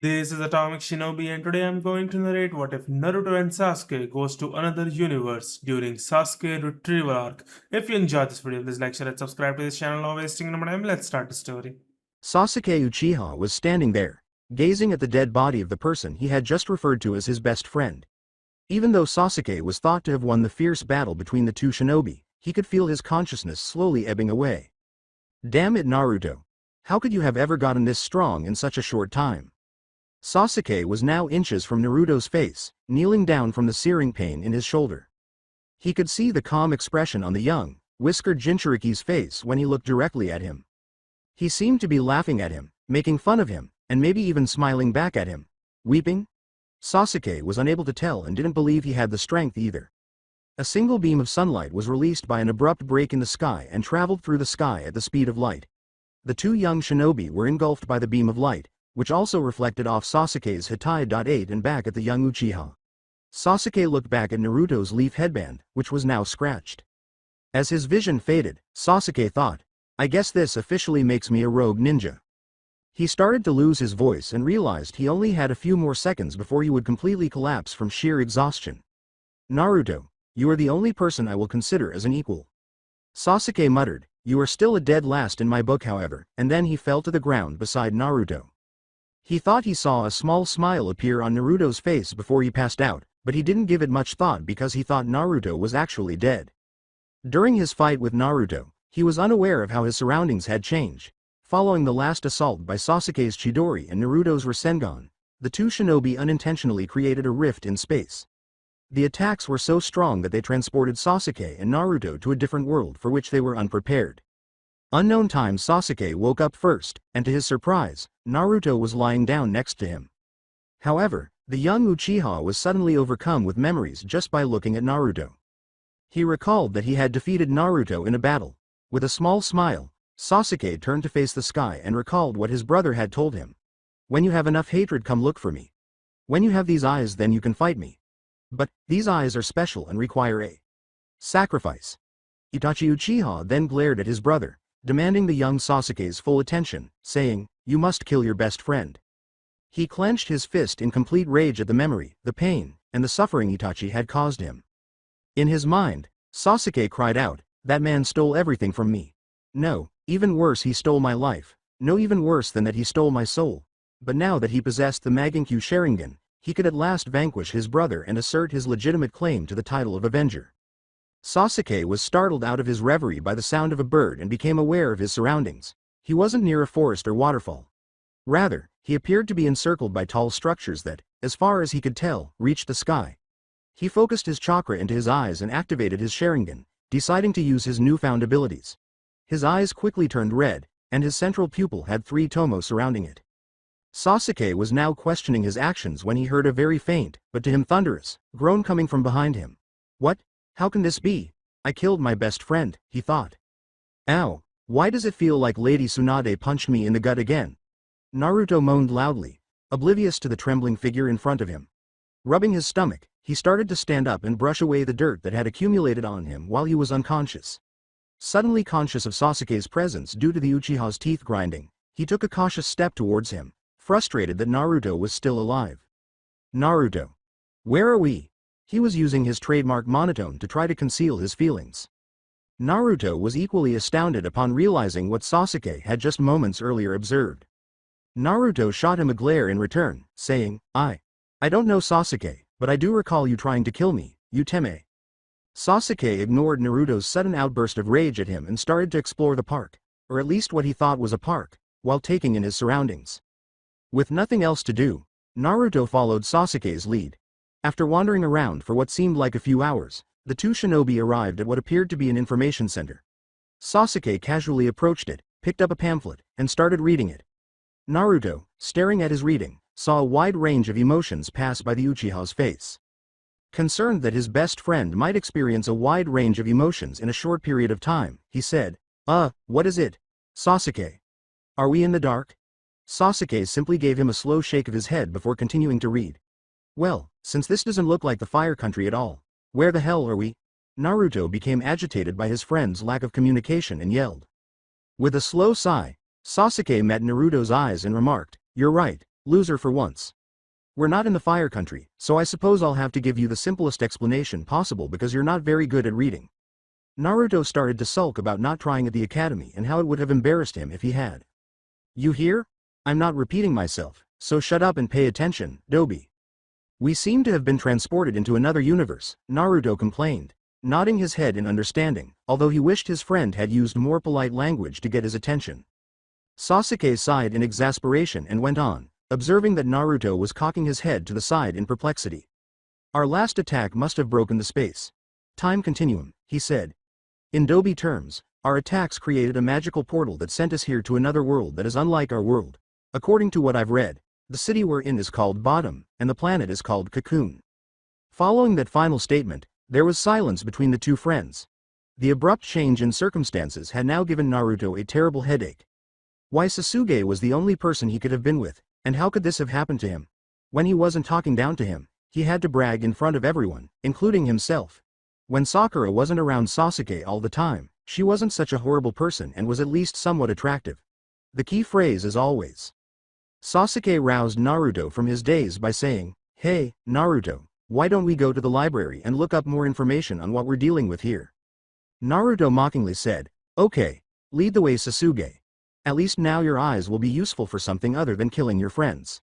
This is Atomic Shinobi and today I'm going to narrate what if Naruto and Sasuke goes to another universe during Sasuke Retrieval arc. If you enjoyed this video, please like, share and subscribe to this channel. Now wasting no more time, let's start the story. Sasuke Uchiha was standing there, gazing at the dead body of the person he had just referred to as his best friend. Even though Sasuke was thought to have won the fierce battle between the two shinobi, he could feel his consciousness slowly ebbing away. Damn it, Naruto! How could you have ever gotten this strong in such a short time? Sasuke was now inches from Naruto's face, kneeling down from the searing pain in his shoulder. He could see the calm expression on the young, whiskered Jinchuriki's face when he looked directly at him. He seemed to be laughing at him, making fun of him, and maybe even smiling back at him. Weeping? Sasuke was unable to tell and didn't believe he had the strength either. A single beam of sunlight was released by an abrupt break in the sky and traveled through the sky at the speed of light. The two young shinobi were engulfed by the beam of light, which also reflected off Sasuke's Hitai.8 and back at the young Uchiha. Sasuke looked back at Naruto's leaf headband, which was now scratched. As his vision faded, Sasuke thought, I guess this officially makes me a rogue ninja. He started to lose his voice and realized he only had a few more seconds before he would completely collapse from sheer exhaustion. Naruto, you are the only person I will consider as an equal. Sasuke muttered, you are still a dead last in my book however, and then he fell to the ground beside Naruto. He thought he saw a small smile appear on Naruto's face before he passed out, but he didn't give it much thought because he thought Naruto was actually dead. During his fight with Naruto, he was unaware of how his surroundings had changed. Following the last assault by Sasuke's Chidori and Naruto's Rasengan, the two shinobi unintentionally created a rift in space. The attacks were so strong that they transported Sasuke and Naruto to a different world for which they were unprepared. Unknown time Sasuke woke up first, and to his surprise, Naruto was lying down next to him. However, the young Uchiha was suddenly overcome with memories just by looking at Naruto. He recalled that he had defeated Naruto in a battle. With a small smile, Sasuke turned to face the sky and recalled what his brother had told him. When you have enough hatred, come look for me. When you have these eyes, then you can fight me. But, these eyes are special and require a sacrifice. Itachi Uchiha then glared at his brother, demanding the young Sasuke's full attention, saying, you must kill your best friend. He clenched his fist in complete rage at the memory, the pain, and the suffering Itachi had caused him. In his mind, Sasuke cried out, that man stole everything from me. No, even worse, he stole my life. No, even worse than that, he stole my soul. But now that he possessed the Magankyu Sharingan, he could at last vanquish his brother and assert his legitimate claim to the title of Avenger. Sasuke was startled out of his reverie by the sound of a bird and became aware of his surroundings. He wasn't near a forest or waterfall. Rather, he appeared to be encircled by tall structures that, as far as he could tell, reached the sky. He focused his chakra into his eyes and activated his Sharingan, deciding to use his newfound abilities. His eyes quickly turned red, and his central pupil had 3 tomo surrounding it. Sasuke was now questioning his actions when he heard a very faint, but to him thunderous, groan coming from behind him. What? How can this be? I killed my best friend, he thought. Ow, why does it feel like Lady Tsunade punched me in the gut again? Naruto moaned loudly, oblivious to the trembling figure in front of him. Rubbing his stomach, he started to stand up and brush away the dirt that had accumulated on him while he was unconscious. Suddenly conscious of Sasuke's presence due to the Uchiha's teeth grinding, he took a cautious step towards him, frustrated that Naruto was still alive. Naruto. Where are we? He was using his trademark monotone to try to conceal his feelings. Naruto was equally astounded upon realizing what Sasuke had just moments earlier observed. Naruto shot him a glare in return, saying, I don't know Sasuke, but I do recall you trying to kill me, Uteme. Sasuke ignored Naruto's sudden outburst of rage at him and started to explore the park, or at least what he thought was a park, while taking in his surroundings. With nothing else to do, Naruto followed Sasuke's lead. After wandering around for what seemed like a few hours, the two shinobi arrived at what appeared to be an information center. Sasuke casually approached it, picked up a pamphlet, and started reading it. Naruto, staring at his reading, saw a wide range of emotions pass by the Uchiha's face. Concerned that his best friend might experience a wide range of emotions in a short period of time, he said, what is it? Sasuke. Are we in the dark? Sasuke simply gave him a slow shake of his head before continuing to read. Well, since this doesn't look like the Fire Country at all, where the hell are we? Naruto became agitated by his friend's lack of communication and yelled. With a slow sigh, Sasuke met Naruto's eyes and remarked, you're right, Loser for once. We're not in the fire country, so I suppose I'll have to give you the simplest explanation possible because you're not very good at reading. Naruto started to sulk about not trying at the academy and how it would have embarrassed him if he had. You hear? I'm not repeating myself, so shut up and pay attention, Dobi. We seem to have been transported into another universe, Naruto complained, nodding his head in understanding, although he wished his friend had used more polite language to get his attention. Sasuke sighed in exasperation and went on, observing that Naruto was cocking his head to the side in perplexity. Our last attack must have broken the space time continuum, he said. In Dobi terms, our attacks created a magical portal that sent us here to another world that is unlike our world. According to what I've read, the city we're in is called Bottom, and the planet is called Cocoon. Following that final statement, there was silence between the two friends. The abrupt change in circumstances had now given Naruto a terrible headache. Why Sasuke was the only person he could have been with, and how could this have happened to him? When he wasn't talking down to him, he had to brag in front of everyone, including himself. When Sakura wasn't around Sasuke all the time, she wasn't such a horrible person and was at least somewhat attractive. The key phrase is always. Sasuke roused Naruto from his daze by saying, "Hey, Naruto, why don't we go to the library and look up more information on what we're dealing with here?" Naruto mockingly said, "Okay, lead the way Sasuke. At least now your eyes will be useful for something other than killing your friends."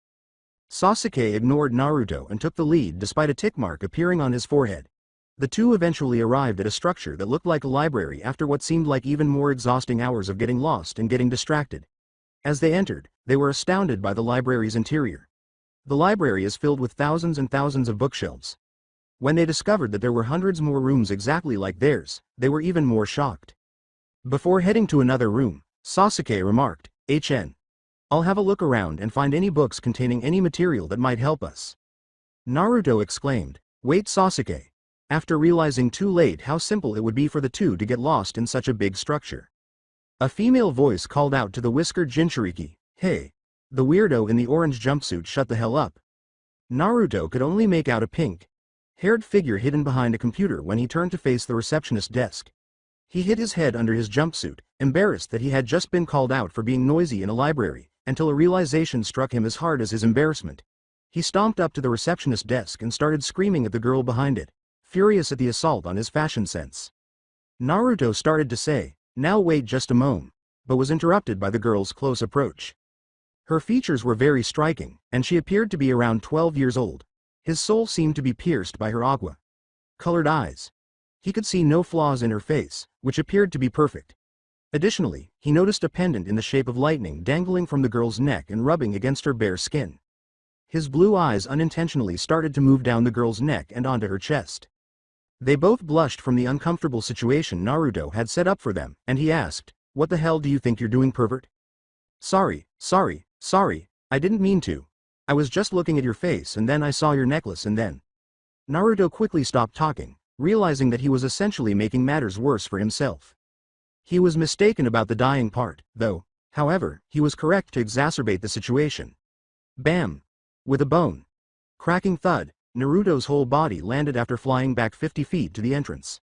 Sasuke ignored Naruto and took the lead despite a tick mark appearing on his forehead. The two eventually arrived at a structure that looked like a library after what seemed like even more exhausting hours of getting lost and getting distracted. As they entered, they were astounded by the library's interior. The library is filled with thousands and thousands of bookshelves. When they discovered that there were hundreds more rooms exactly like theirs, they were even more shocked. Before heading to another room, Sasuke remarked, I'll have a look around and find any books containing any material that might help us." Naruto exclaimed, "Wait, Sasuke," after realizing too late how simple it would be for the two to get lost in such a big structure. A female voice called out to the whiskered Jinchuriki, "Hey." The weirdo in the orange jumpsuit shut the hell up. Naruto could only make out a pink-haired figure hidden behind a computer when he turned to face the receptionist's desk. He hid his head under his jumpsuit, embarrassed that he had just been called out for being noisy in a library, until a realization struck him as hard as his embarrassment. He stomped up to the receptionist's desk and started screaming at the girl behind it, furious at the assault on his fashion sense. Naruto started to say, "Now wait just a moment," but was interrupted by the girl's close approach. Her features were very striking, and she appeared to be around 12 years old. His soul seemed to be pierced by her aqua-colored eyes. He could see no flaws in her face, which appeared to be perfect. Additionally, he noticed a pendant in the shape of lightning dangling from the girl's neck and rubbing against her bare skin. His blue eyes unintentionally started to move down the girl's neck and onto her chest. They both blushed from the uncomfortable situation Naruto had set up for them, and he asked, "What the hell do you think you're doing, pervert?" Sorry, I didn't mean to. I was just looking at your face and then I saw your necklace and then." Naruto quickly stopped talking, realizing that he was essentially making matters worse for himself. He was mistaken about the dying part, though. However, he was correct to exacerbate the situation. Bam! With a bone-cracking thud, Naruto's whole body landed after flying back 50 feet to the entrance.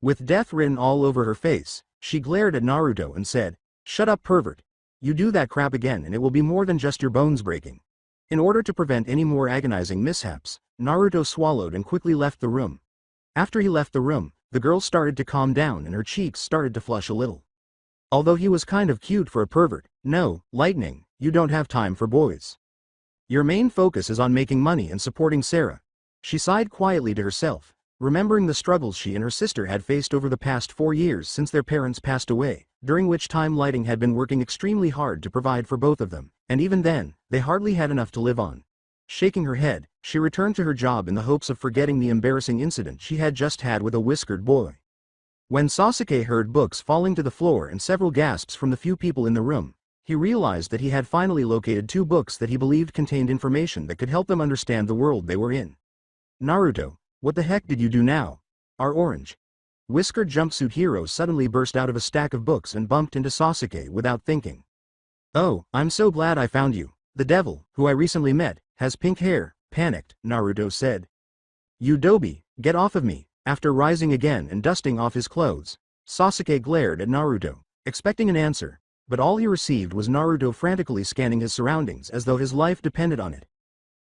With death written all over her face, she glared at Naruto and said, "Shut up, pervert. You do that crap again and it will be more than just your bones breaking." In order to prevent any more agonizing mishaps, Naruto swallowed and quickly left the room. After he left the room, the girl started to calm down and her cheeks started to flush a little. Although he was kind of cute for a pervert, no, Lightning, you don't have time for boys. Your main focus is on making money and supporting Sarah. She sighed quietly to herself, remembering the struggles she and her sister had faced over the past 4 years since their parents passed away, during which time Lighting had been working extremely hard to provide for both of them, and even then, they hardly had enough to live on. Shaking her head, she returned to her job in the hopes of forgetting the embarrassing incident she had just had with a whiskered boy. When Sasuke heard books falling to the floor and several gasps from the few people in the room, he realized that he had finally located 2 books that he believed contained information that could help them understand the world they were in. "Naruto, what the heck did you do now? Our orange whiskered jumpsuit hero suddenly burst out of a stack of books and bumped into Sasuke without thinking. "Oh, I'm so glad I found you. The devil, who I recently met, has pink hair," panicked Naruto said. "You Dobi, get off of me." After rising again and dusting off his clothes, Sasuke glared at Naruto, expecting an answer, but all he received was Naruto frantically scanning his surroundings as though his life depended on it.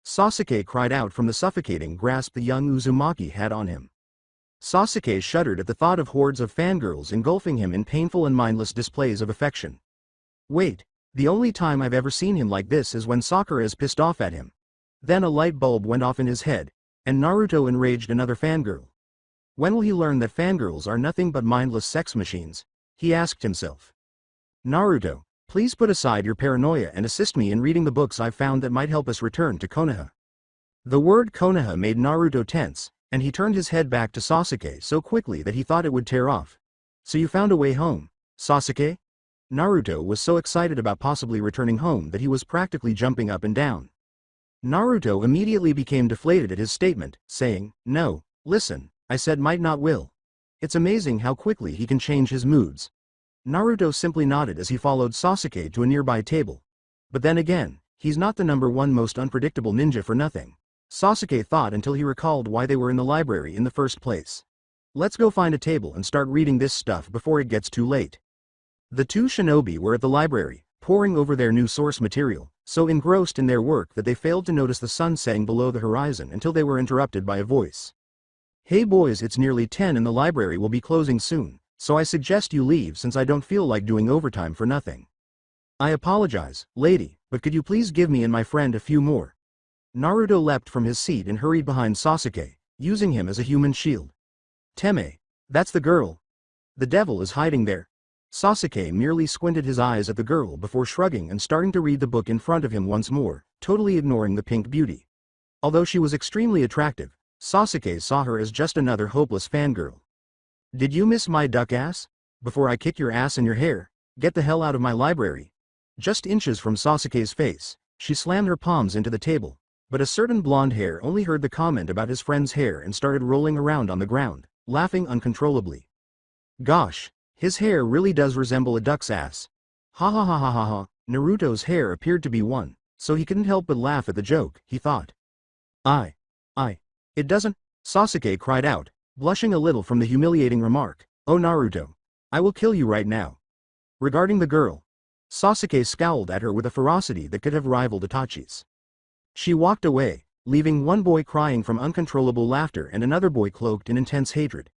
Sasuke cried out from the suffocating grasp the young Uzumaki had on him. Sasuke shuddered at the thought of hordes of fangirls engulfing him in painful and mindless displays of affection. Wait, the only time I've ever seen him like this is when Sakura is pissed off at him. Then a light bulb went off in his head, and Naruto enraged another fangirl. When will he learn that fangirls are nothing but mindless sex machines? He asked himself. Naruto, please put aside your paranoia and assist me in reading the books I've found that might help us return to Konoha. The word Konoha made Naruto tense, and he turned his head back to Sasuke so quickly that he thought it would tear off. So you found a way home, Sasuke? Naruto was so excited about possibly returning home that he was practically jumping up and down. Naruto immediately became deflated at his statement, saying, "No, listen, I said might not will. It's amazing how quickly he can change his moods." Naruto simply nodded as he followed Sasuke to a nearby table. But then again, he's not the #1 most unpredictable ninja for nothing. Sasuke thought until he recalled why they were in the library in the first place. Let's go find a table and start reading this stuff before it gets too late. The two shinobi were at the library, poring over their new source material, so engrossed in their work that they failed to notice the sun setting below the horizon until they were interrupted by a voice. "Hey boys, it's nearly 10 and the library will be closing soon, so I suggest you leave since I don't feel like doing overtime for nothing." "I apologize, lady, but could you please give me and my friend a few more?" Naruto leapt from his seat and hurried behind Sasuke, using him as a human shield. "Teme, that's the girl. The devil is hiding there." Sasuke merely squinted his eyes at the girl before shrugging and starting to read the book in front of him once more, totally ignoring the pink beauty. Although she was extremely attractive, Sasuke saw her as just another hopeless fangirl. "Did you miss my duck ass? Before I kick your ass in your hair, get the hell out of my library." Just inches from Sasuke's face, she slammed her palms into the table, but a certain blonde hair only heard the comment about his friend's hair and started rolling around on the ground, laughing uncontrollably. "Gosh, his hair really does resemble a duck's ass. Ha ha ha ha ha ha." Naruto's hair appeared to be one, so he couldn't help but laugh at the joke, he thought. It doesn't," Sasuke cried out, blushing a little from the humiliating remark. "Oh Naruto, I will kill you right now." Regarding the girl, Sasuke scowled at her with a ferocity that could have rivaled Itachi's. She walked away, leaving one boy crying from uncontrollable laughter and another boy cloaked in intense hatred.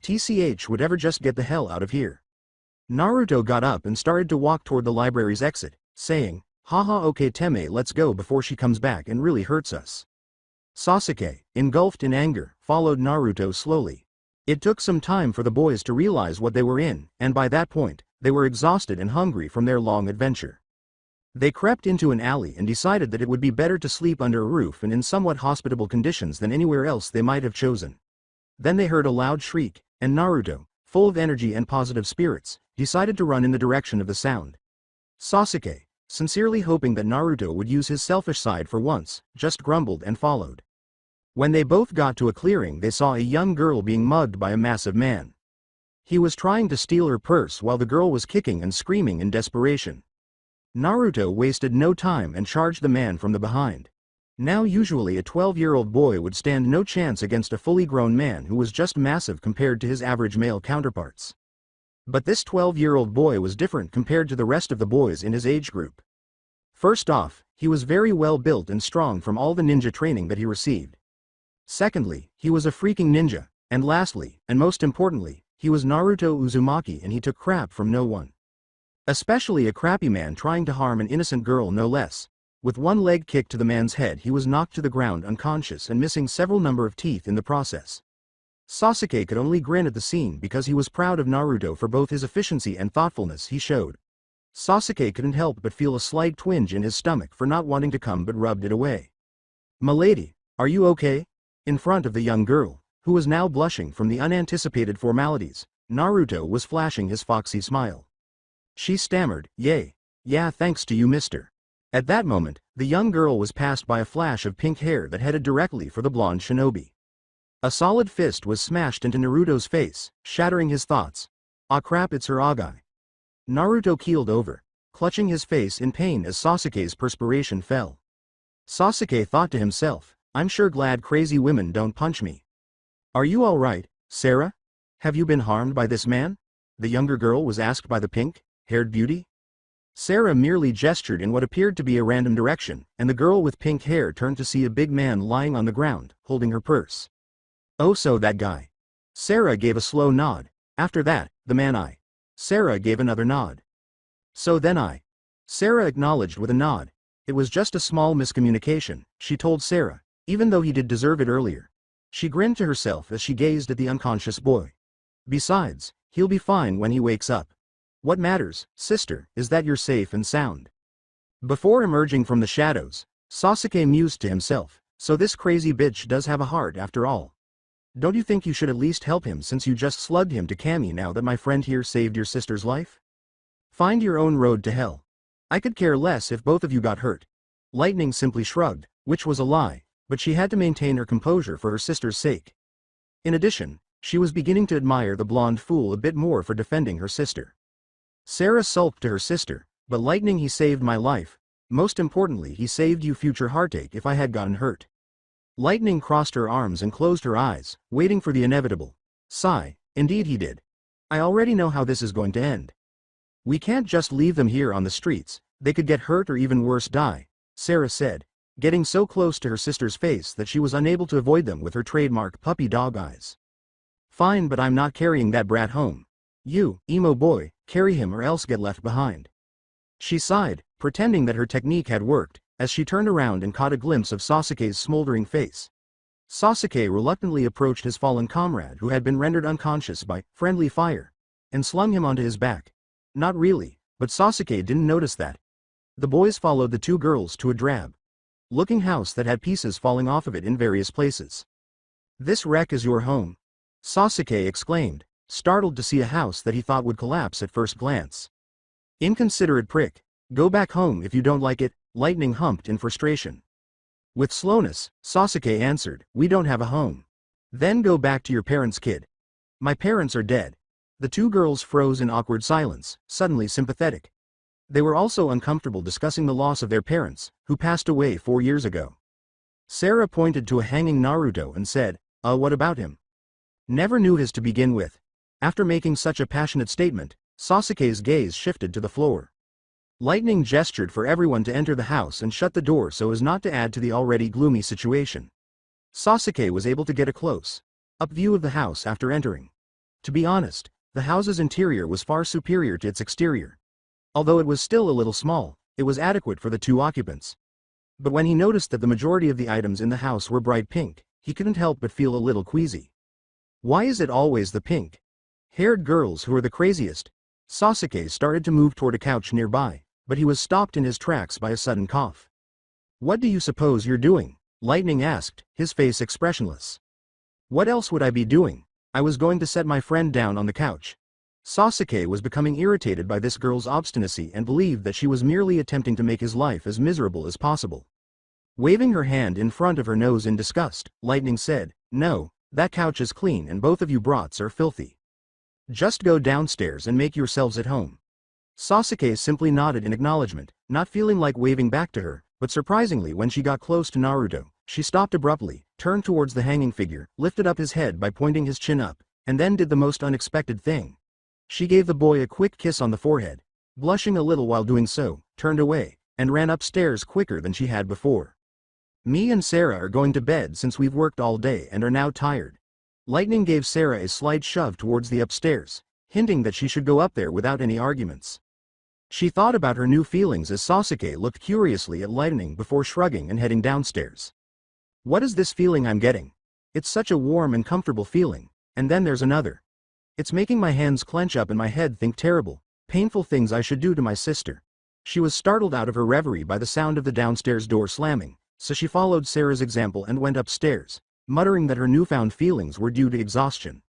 TCH would ever just get the hell out of here. Naruto got up and started to walk toward the library's exit, saying, "Haha, okay Teme, let's go before she comes back and really hurts us." Sasuke, engulfed in anger, followed Naruto slowly. It took some time for the boys to realize what they were in, and by that point, they were exhausted and hungry from their long adventure. They crept into an alley and decided that it would be better to sleep under a roof and in somewhat hospitable conditions than anywhere else they might have chosen. Then they heard a loud shriek, and Naruto, full of energy and positive spirits, decided to run in the direction of the sound. Sasuke, sincerely hoping that Naruto would use his selfish side for once, just grumbled and followed. When they both got to a clearing, they saw a young girl being mugged by a massive man. He was trying to steal her purse while the girl was kicking and screaming in desperation. Naruto wasted no time and charged the man from the behind. Now usually a 12-year-old boy would stand no chance against a fully grown man who was just massive compared to his average male counterparts. But this 12-year-old boy was different compared to the rest of the boys in his age group. First off, he was very well built and strong from all the ninja training that he received. Secondly, he was a freaking ninja, and lastly, and most importantly, he was Naruto Uzumaki and he took crap from no one. Especially a crappy man trying to harm an innocent girl no less. With one leg kick to the man's head, he was knocked to the ground unconscious and missing several number of teeth in the process. Sasuke could only grin at the scene because he was proud of Naruto for both his efficiency and thoughtfulness he showed. Sasuke couldn't help but feel a slight twinge in his stomach for not wanting to come but rubbed it away. "Milady, are you okay?" In front of the young girl, who was now blushing from the unanticipated formalities, Naruto was flashing his foxy smile. She stammered, "Yay. Yeah, thanks to you, mister." At that moment, the young girl was passed by a flash of pink hair that headed directly for the blonde shinobi. A solid fist was smashed into Naruto's face, shattering his thoughts. "Ah crap, it's her Agai." Naruto keeled over, clutching his face in pain as Sasuke's perspiration fell. Sasuke thought to himself, "I'm sure glad crazy women don't punch me." "Are you alright, Sarah? Have you been harmed by this man?" the younger girl was asked by the pink-haired beauty. Sarah merely gestured in what appeared to be a random direction, and the girl with pink hair turned to see a big man lying on the ground, holding her purse. Oh, so that guy. Sarah gave a slow nod. After that, the man I. Sarah gave another nod. So then I. Sarah acknowledged with a nod. It was just a small miscommunication, she told Sarah, even though he did deserve it earlier. She grinned to herself as she gazed at the unconscious boy. Besides, he'll be fine when he wakes up. What matters, sister, is that you're safe and sound. Before emerging from the shadows, Sasuke mused to himself, so this crazy bitch does have a heart after all. Don't you think you should at least help him since you just slugged him to Kami now that my friend here saved your sister's life? Find your own road to hell. I could care less if both of you got hurt. Lightning simply shrugged, which was a lie, but she had to maintain her composure for her sister's sake. In addition, she was beginning to admire the blonde fool a bit more for defending her sister. Sarah sulked to her sister, but Lightning, he saved my life. Most importantly, he saved you future heartache if I had gotten hurt. Lightning crossed her arms and closed her eyes, waiting for the inevitable. Sigh, indeed he did. I already know how this is going to end. We can't just leave them here on the streets, they could get hurt or even worse die, Sarah said, getting so close to her sister's face that she was unable to avoid them with her trademark puppy dog eyes. Fine, but I'm not carrying that brat home. You, emo boy, carry him or else get left behind. She sighed, pretending that her technique had worked, as she turned around and caught a glimpse of Sasuke's smoldering face. Sasuke reluctantly approached his fallen comrade who had been rendered unconscious by friendly fire, and slung him onto his back. Not really, but Sasuke didn't notice that. The boys followed the two girls to a drab-looking house that had pieces falling off of it in various places. This wreck is your home? Sasuke exclaimed, startled to see a house that he thought would collapse at first glance. Inconsiderate prick. Go back home if you don't like it, Lightning humped in frustration. With slowness, Sasuke answered, we don't have a home. Then go back to your parents, kid. My parents are dead. The two girls froze in awkward silence, suddenly sympathetic. They were also uncomfortable discussing the loss of their parents, who passed away 4 years ago. Sarah pointed to a hanging Naruto and said, what about him? Never knew his to begin with. After making such a passionate statement, Sasuke's gaze shifted to the floor. Lightning gestured for everyone to enter the house and shut the door so as not to add to the already gloomy situation. Sasuke was able to get a close-up view of the house after entering. To be honest, the house's interior was far superior to its exterior. Although it was still a little small, it was adequate for the two occupants. But when he noticed that the majority of the items in the house were bright pink, he couldn't help but feel a little queasy. Why is it always the pink-haired girls who are the craziest? Sasuke started to move toward a couch nearby, but he was stopped in his tracks by a sudden cough. What do you suppose you're doing? Lightning asked, his face expressionless. What else would I be doing? I was going to set my friend down on the couch. Sasuke was becoming irritated by this girl's obstinacy and believed that she was merely attempting to make his life as miserable as possible. Waving her hand in front of her nose in disgust, Lightning said, no, that couch is clean and both of you brats are filthy. Just go downstairs and make yourselves at home. Sasuke simply nodded in acknowledgement, not feeling like waving back to her, but surprisingly when she got close to Naruto, she stopped abruptly, turned towards the hanging figure, lifted up his head by pointing his chin up, and then did the most unexpected thing. She gave the boy a quick kiss on the forehead, blushing a little while doing so, turned away, and ran upstairs quicker than she had before. Me and Sarah are going to bed since we've worked all day and are now tired. Lightning gave Sarah a slight shove towards the upstairs, hinting that she should go up there without any arguments. She thought about her new feelings as Sasuke looked curiously at Lightning before shrugging and heading downstairs. What is this feeling I'm getting? It's such a warm and comfortable feeling, and then there's another. It's making my hands clench up and my head think terrible, painful things I should do to my sister. She was startled out of her reverie by the sound of the downstairs door slamming, so she followed Sarah's example and went upstairs, muttering that her newfound feelings were due to exhaustion.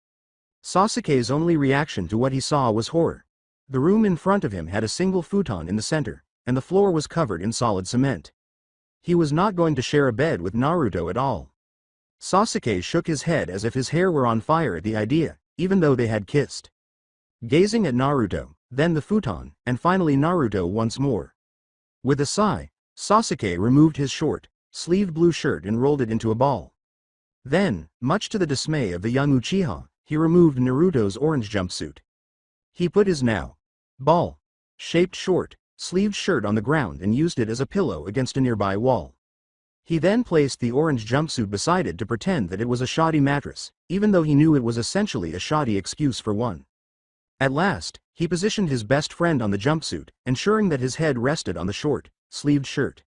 Sasuke's only reaction to what he saw was horror. The room in front of him had a single futon in the center, and the floor was covered in solid cement. He was not going to share a bed with Naruto at all. Sasuke shook his head as if his hair were on fire at the idea, even though they had kissed. Gazing at Naruto, then the futon, and finally Naruto once more. With a sigh, Sasuke removed his short-sleeved blue shirt and rolled it into a ball. Then, much to the dismay of the young Uchiha, he removed Naruto's orange jumpsuit. He put his now ball-shaped short, sleeved shirt on the ground and used it as a pillow against a nearby wall. He then placed the orange jumpsuit beside it to pretend that it was a shoddy mattress, even though he knew it was essentially a shoddy excuse for one. At last, he positioned his best friend on the jumpsuit, ensuring that his head rested on the short, sleeved shirt.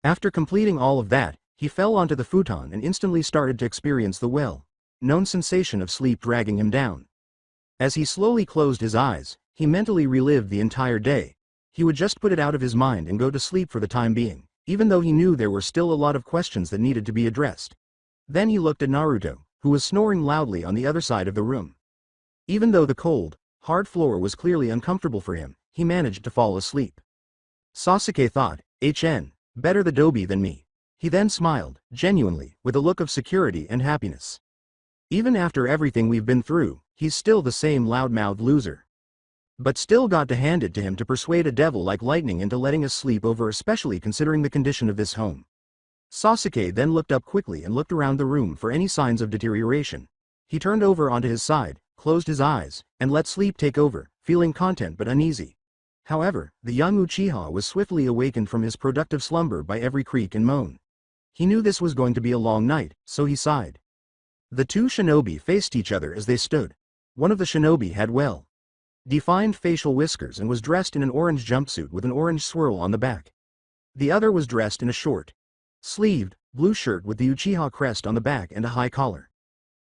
After completing all of that, he fell onto the futon and instantly started to experience the well-known sensation of sleep dragging him down. As he slowly closed his eyes, he mentally relived the entire day. He would just put it out of his mind and go to sleep for the time being, even though he knew there were still a lot of questions that needed to be addressed. Then he looked at Naruto, who was snoring loudly on the other side of the room. Even though the cold, hard floor was clearly uncomfortable for him, he managed to fall asleep. Sasuke thought, better the Dobi than me. He then smiled, genuinely, with a look of security and happiness. Even after everything we've been through, he's still the same loudmouthed loser. But still got to hand it to him to persuade a devil like lightning into letting us sleep over, especially considering the condition of this home. Sasuke then looked up quickly and looked around the room for any signs of deterioration. He turned over onto his side, closed his eyes, and let sleep take over, feeling content but uneasy. However, the young Uchiha was swiftly awakened from his productive slumber by every creak and moan. He knew this was going to be a long night, so he sighed. The two shinobi faced each other as they stood. One of the shinobi had defined facial whiskers and was dressed in an orange jumpsuit with an orange swirl on the back. The other was dressed in a short, sleeved, blue shirt with the Uchiha crest on the back and a high collar.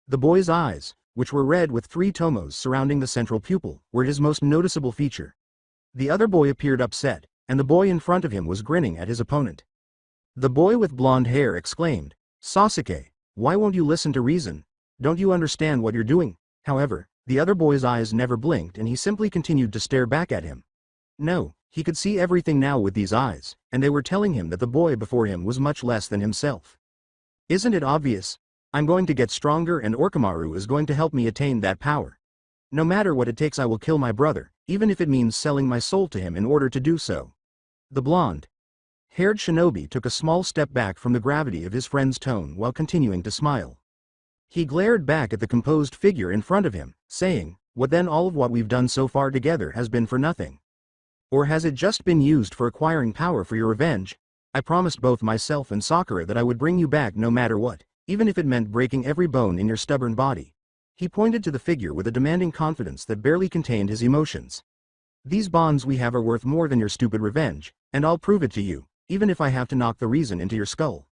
The boy's eyes, which were red with 3 tomos surrounding the central pupil, were his most noticeable feature. The other boy appeared upset, and the boy in front of him was grinning at his opponent. The boy with blonde hair exclaimed, "Sasuke, why won't you listen to reason? Don't you understand what you're doing?" However, the other boy's eyes never blinked and he simply continued to stare back at him. No, he could see everything now with these eyes, and they were telling him that the boy before him was much less than himself. Isn't it obvious? I'm going to get stronger and Orochimaru is going to help me attain that power. No matter what it takes, I will kill my brother, even if it means selling my soul to him in order to do so. The blonde-haired shinobi took a small step back from the gravity of his friend's tone while continuing to smile. He glared back at the composed figure in front of him, saying, "What then? All of what we've done so far together has been for nothing? Or has it just been used for acquiring power for your revenge? I promised both myself and Sakura that I would bring you back no matter what, even if it meant breaking every bone in your stubborn body." He pointed to the figure with a demanding confidence that barely contained his emotions. "These bonds we have are worth more than your stupid revenge, and I'll prove it to you, even if I have to knock the reason into your skull.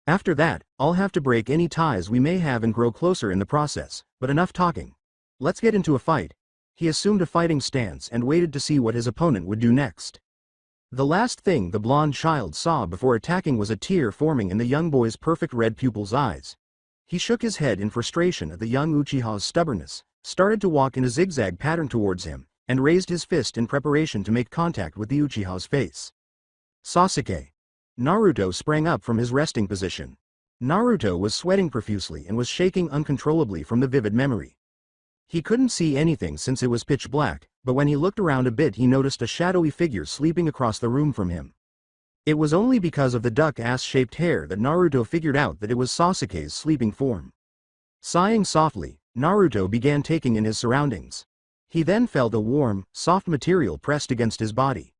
After that, I'll have to break any ties we may have and grow closer in the process, but enough talking. Let's get into a fight." He assumed a fighting stance and waited to see what his opponent would do next. The last thing the blonde child saw before attacking was a tear forming in the young boy's perfect red pupil's eyes. He shook his head in frustration at the young Uchiha's stubbornness, started to walk in a zigzag pattern towards him, and raised his fist in preparation to make contact with the Uchiha's face. "Sasuke!" Naruto sprang up from his resting position. Naruto was sweating profusely and was shaking uncontrollably from the vivid memory. He couldn't see anything since it was pitch black, but when he looked around a bit he noticed a shadowy figure sleeping across the room from him. It was only because of the duck-ass-shaped hair that Naruto figured out that it was Sasuke's sleeping form. Sighing softly, Naruto began taking in his surroundings. He then felt a warm, soft material pressed against his body.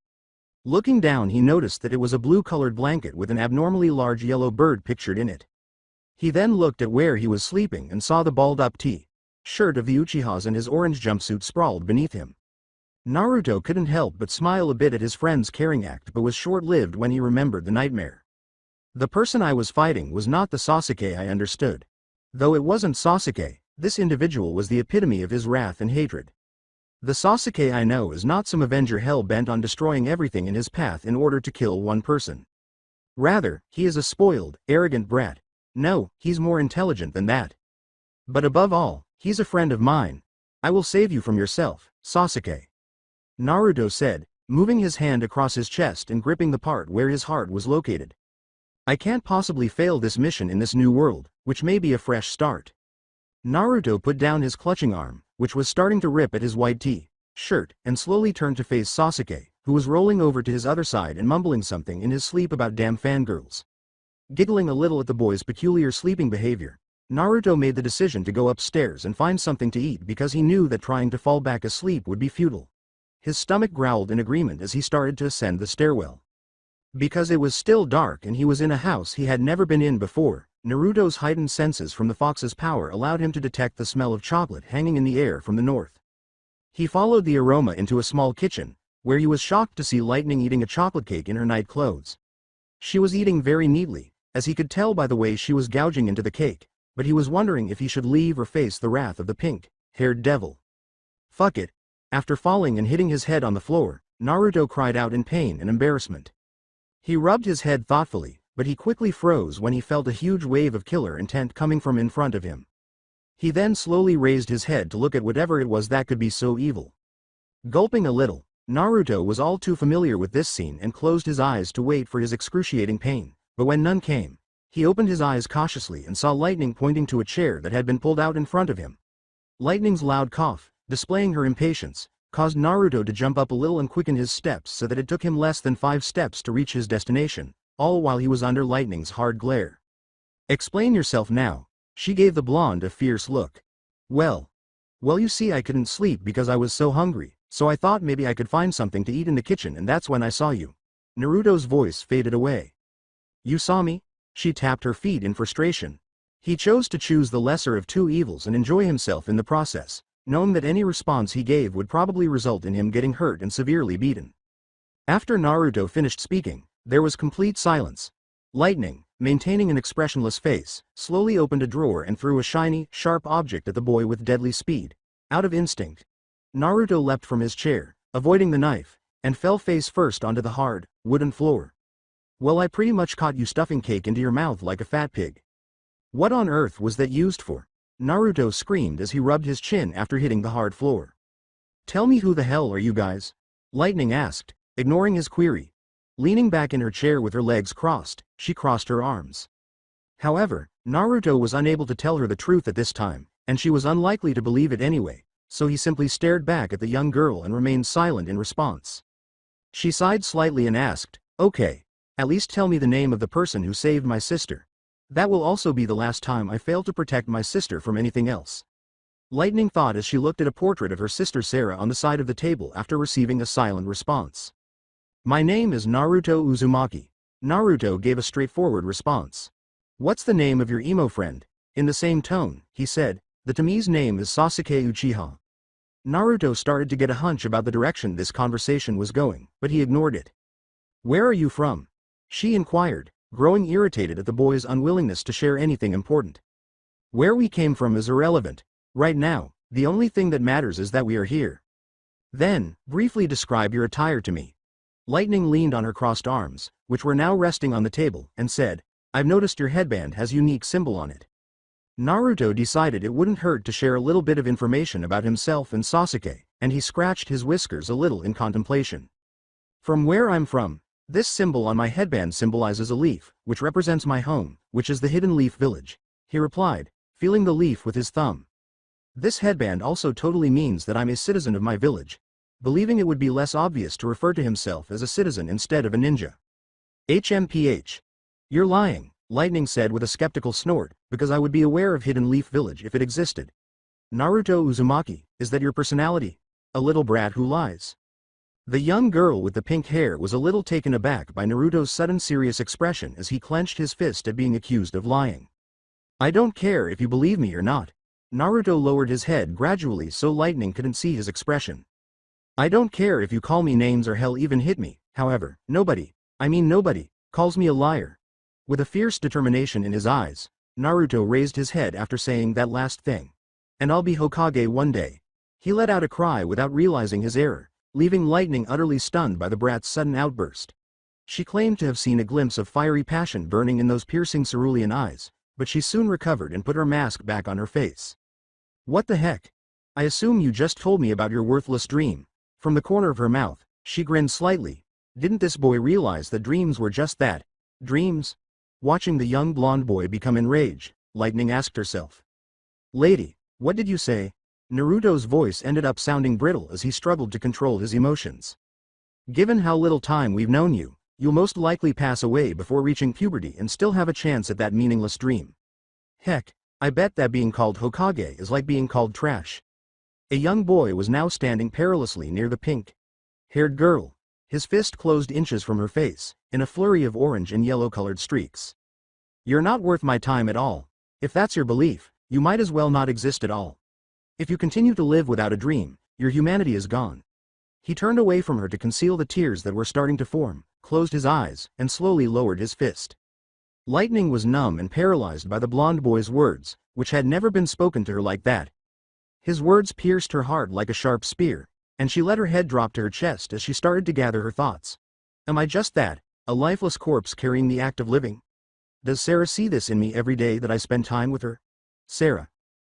Looking down he noticed that it was a blue-colored blanket with an abnormally large yellow bird pictured in it. He then looked at where he was sleeping and saw the balled-up shirt of the Uchihas and his orange jumpsuit sprawled beneath him. Naruto couldn't help but smile a bit at his friend's caring act, but was short-lived when he remembered the nightmare. The person I was fighting was not the Sasuke I understood. Though it wasn't Sasuke, this individual was the epitome of his wrath and hatred. The Sasuke I know is not some avenger hell-bent on destroying everything in his path in order to kill one person. Rather, he is a spoiled, arrogant brat. No, he's more intelligent than that. But above all, he's a friend of mine. I will save you from yourself, Sasuke," Naruto said, moving his hand across his chest and gripping the part where his heart was located. "I can't possibly fail this mission in this new world, which may be a fresh start." Naruto put down his clutching arm, which was starting to rip at his white shirt, and slowly turned to face Sasuke, who was rolling over to his other side and mumbling something in his sleep about damn fangirls. Giggling a little at the boy's peculiar sleeping behavior, Naruto made the decision to go upstairs and find something to eat because he knew that trying to fall back asleep would be futile. His stomach growled in agreement as he started to ascend the stairwell. Because it was still dark and he was in a house he had never been in before, Naruto's heightened senses from the fox's power allowed him to detect the smell of chocolate hanging in the air from the north. He followed the aroma into a small kitchen, where he was shocked to see Lightning eating a chocolate cake in her night clothes. She was eating very neatly, as he could tell by the way she was gouging into the cake, but he was wondering if he should leave or face the wrath of the pink-haired devil. Fuck it. After falling and hitting his head on the floor, Naruto cried out in pain and embarrassment. He rubbed his head thoughtfully, but he quickly froze when he felt a huge wave of killer intent coming from in front of him. He then slowly raised his head to look at whatever it was that could be so evil. Gulping a little, Naruto was all too familiar with this scene and closed his eyes to wait for his excruciating pain, but when none came, he opened his eyes cautiously and saw Lightning pointing to a chair that had been pulled out in front of him. Lightning's loud cough, displaying her impatience, caused Naruto to jump up a little and quicken his steps so that it took him less than 5 steps to reach his destination, all while he was under Lightning's hard glare. "Explain yourself now," she gave the blonde a fierce look. Well, you see I couldn't sleep because I was so hungry, so I thought maybe I could find something to eat in the kitchen and that's when I saw you." Naruto's voice faded away. "You saw me?" She tapped her feet in frustration. He chose to choose the lesser of two evils and enjoy himself in the process, knowing that any response he gave would probably result in him getting hurt and severely beaten. After Naruto finished speaking, there was complete silence. Lightning, maintaining an expressionless face, slowly opened a drawer and threw a shiny, sharp object at the boy with deadly speed. Out of instinct, Naruto leapt from his chair, avoiding the knife, and fell face first onto the hard, wooden floor. "Well, I pretty much caught you stuffing cake into your mouth like a fat pig. What on earth was that used for?" Naruto screamed as he rubbed his chin after hitting the hard floor. "Tell me, who the hell are you guys?" Lightning asked, ignoring his query. Leaning back in her chair with her legs crossed, she crossed her arms. However, Naruto was unable to tell her the truth at this time, and she was unlikely to believe it anyway, so he simply stared back at the young girl and remained silent in response. She sighed slightly and asked, "Okay, at least tell me the name of the person who saved my sister. That will also be the last time I fail to protect my sister from anything else." Lightning thought as she looked at a portrait of her sister Sarah on the side of the table after receiving a silent response. "My name is Naruto Uzumaki." Naruto gave a straightforward response. "What's the name of your emo friend?" In the same tone, he said, "The Tammy's name is Sasuke Uchiha." Naruto started to get a hunch about the direction this conversation was going, but he ignored it. "Where are you from?" she inquired, growing irritated at the boy's unwillingness to share anything important. "Where we came from is irrelevant. Right now, the only thing that matters is that we are here. Then, briefly describe your attire to me." Lightning leaned on her crossed arms, which were now resting on the table, and said, "I've noticed your headband has a unique symbol on it." Naruto decided it wouldn't hurt to share a little bit of information about himself and Sasuke, and he scratched his whiskers a little in contemplation. "From where I'm from, this symbol on my headband symbolizes a leaf, which represents my home, which is the Hidden Leaf Village," he replied, feeling the leaf with his thumb. "This headband also totally means that I'm a citizen of my village," believing it would be less obvious to refer to himself as a citizen instead of a ninja. "HMPH. You're lying," Lightning said with a skeptical snort, "because I would be aware of Hidden Leaf Village if it existed." "Naruto Uzumaki, is that your personality? A little brat who lies?" The young girl with the pink hair was a little taken aback by Naruto's sudden serious expression as he clenched his fist at being accused of lying. "I don't care if you believe me or not." Naruto lowered his head gradually so Lightning couldn't see his expression. "I don't care if you call me names or hell even hit me, however, nobody calls me a liar." With a fierce determination in his eyes, Naruto raised his head after saying that last thing. "And I'll be Hokage one day." He let out a cry without realizing his error, leaving Lightning utterly stunned by the brat's sudden outburst. She claimed to have seen a glimpse of fiery passion burning in those piercing cerulean eyes, but she soon recovered and put her mask back on her face. "What the heck? I assume you just told me about your worthless dream." From the corner of her mouth, she grinned slightly. Didn't this boy realize that dreams were just that, dreams? Watching the young blonde boy become enraged, Lightning asked herself. "Lady, what did you say?" Naruto's voice ended up sounding brittle as he struggled to control his emotions. "Given how little time we've known you, you'll most likely pass away before reaching puberty and still have a chance at that meaningless dream. Heck, I bet that being called Hokage is like being called trash." A young boy was now standing perilously near the pink haired girl. His fist closed inches from her face, in a flurry of orange and yellow-colored streaks. You're not worth my time at all. If that's your belief, you might as well not exist at all. If you continue to live without a dream, your humanity is gone. He turned away from her to conceal the tears that were starting to form, closed his eyes, and slowly lowered his fist. Lightning was numb and paralyzed by the blonde boy's words, which had never been spoken to her like that. His words pierced her heart like a sharp spear, and she let her head drop to her chest as she started to gather her thoughts. Am I just that, a lifeless corpse carrying the act of living? Does Sarah see this in me every day that I spend time with her? Sarah.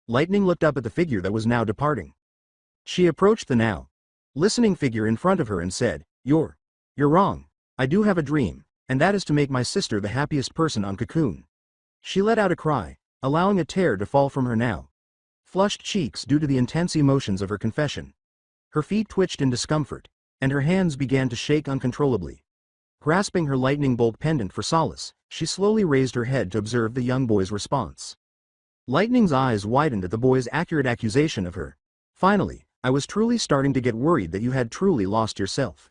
Lightning looked up at the figure that was now departing. She approached the now listening figure in front of her and said, You're wrong. I do have a dream, and that is to make my sister the happiest person on Cocoon. She let out a cry, allowing a tear to fall from her now flushed cheeks due to the intense emotions of her confession. Her feet twitched in discomfort, and her hands began to shake uncontrollably. Grasping her lightning bolt pendant for solace, she slowly raised her head to observe the young boy's response. Lightning's eyes widened at the boy's accurate accusation of her. Finally, I was truly starting to get worried that you had truly lost yourself.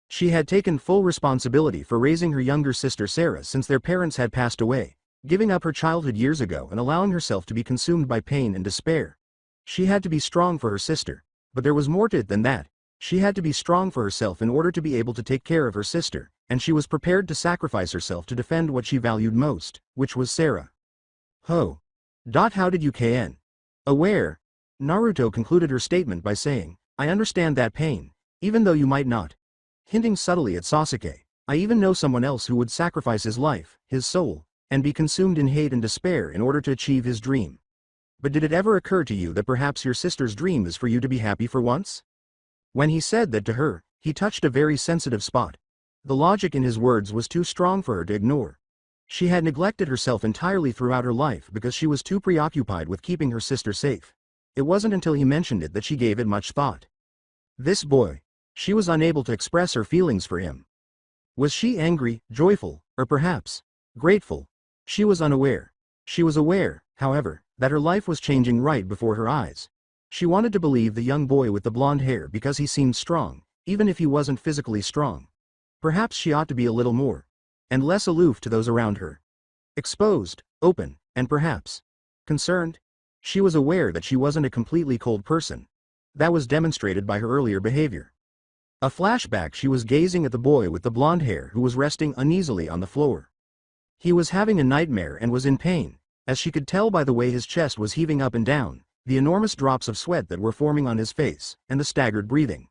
She had taken full responsibility for raising her younger sister Sarah since their parents had passed away, giving up her childhood years ago and allowing herself to be consumed by pain and despair. She had to be strong for her sister, but there was more to it than that. She had to be strong for herself in order to be able to take care of her sister, and she was prepared to sacrifice herself to defend what she valued most, which was Sarah. Ho. How did you kn? Aware? Naruto concluded her statement by saying, I understand that pain, even though you might not. Hinting subtly at Sasuke, I even know someone else who would sacrifice his life, his soul, and be consumed in hate and despair in order to achieve his dream. But did it ever occur to you that perhaps your sister's dream is for you to be happy for once? When he said that to her, he touched a very sensitive spot. The logic in his words was too strong for her to ignore. She had neglected herself entirely throughout her life because she was too preoccupied with keeping her sister safe. It wasn't until he mentioned it that she gave it much thought. This boy. She was unable to express her feelings for him. Was she angry, joyful, or perhaps grateful? She was unaware. She was aware, however, that her life was changing right before her eyes. She wanted to believe the young boy with the blonde hair because he seemed strong, even if he wasn't physically strong. Perhaps she ought to be a little more and less aloof to those around her. Exposed, open, and perhaps concerned. She was aware that she wasn't a completely cold person. That was demonstrated by her earlier behavior. A flashback, she was gazing at the boy with the blonde hair who was resting uneasily on the floor. He was having a nightmare and was in pain, as she could tell by the way his chest was heaving up and down, the enormous drops of sweat that were forming on his face, and the staggered breathing.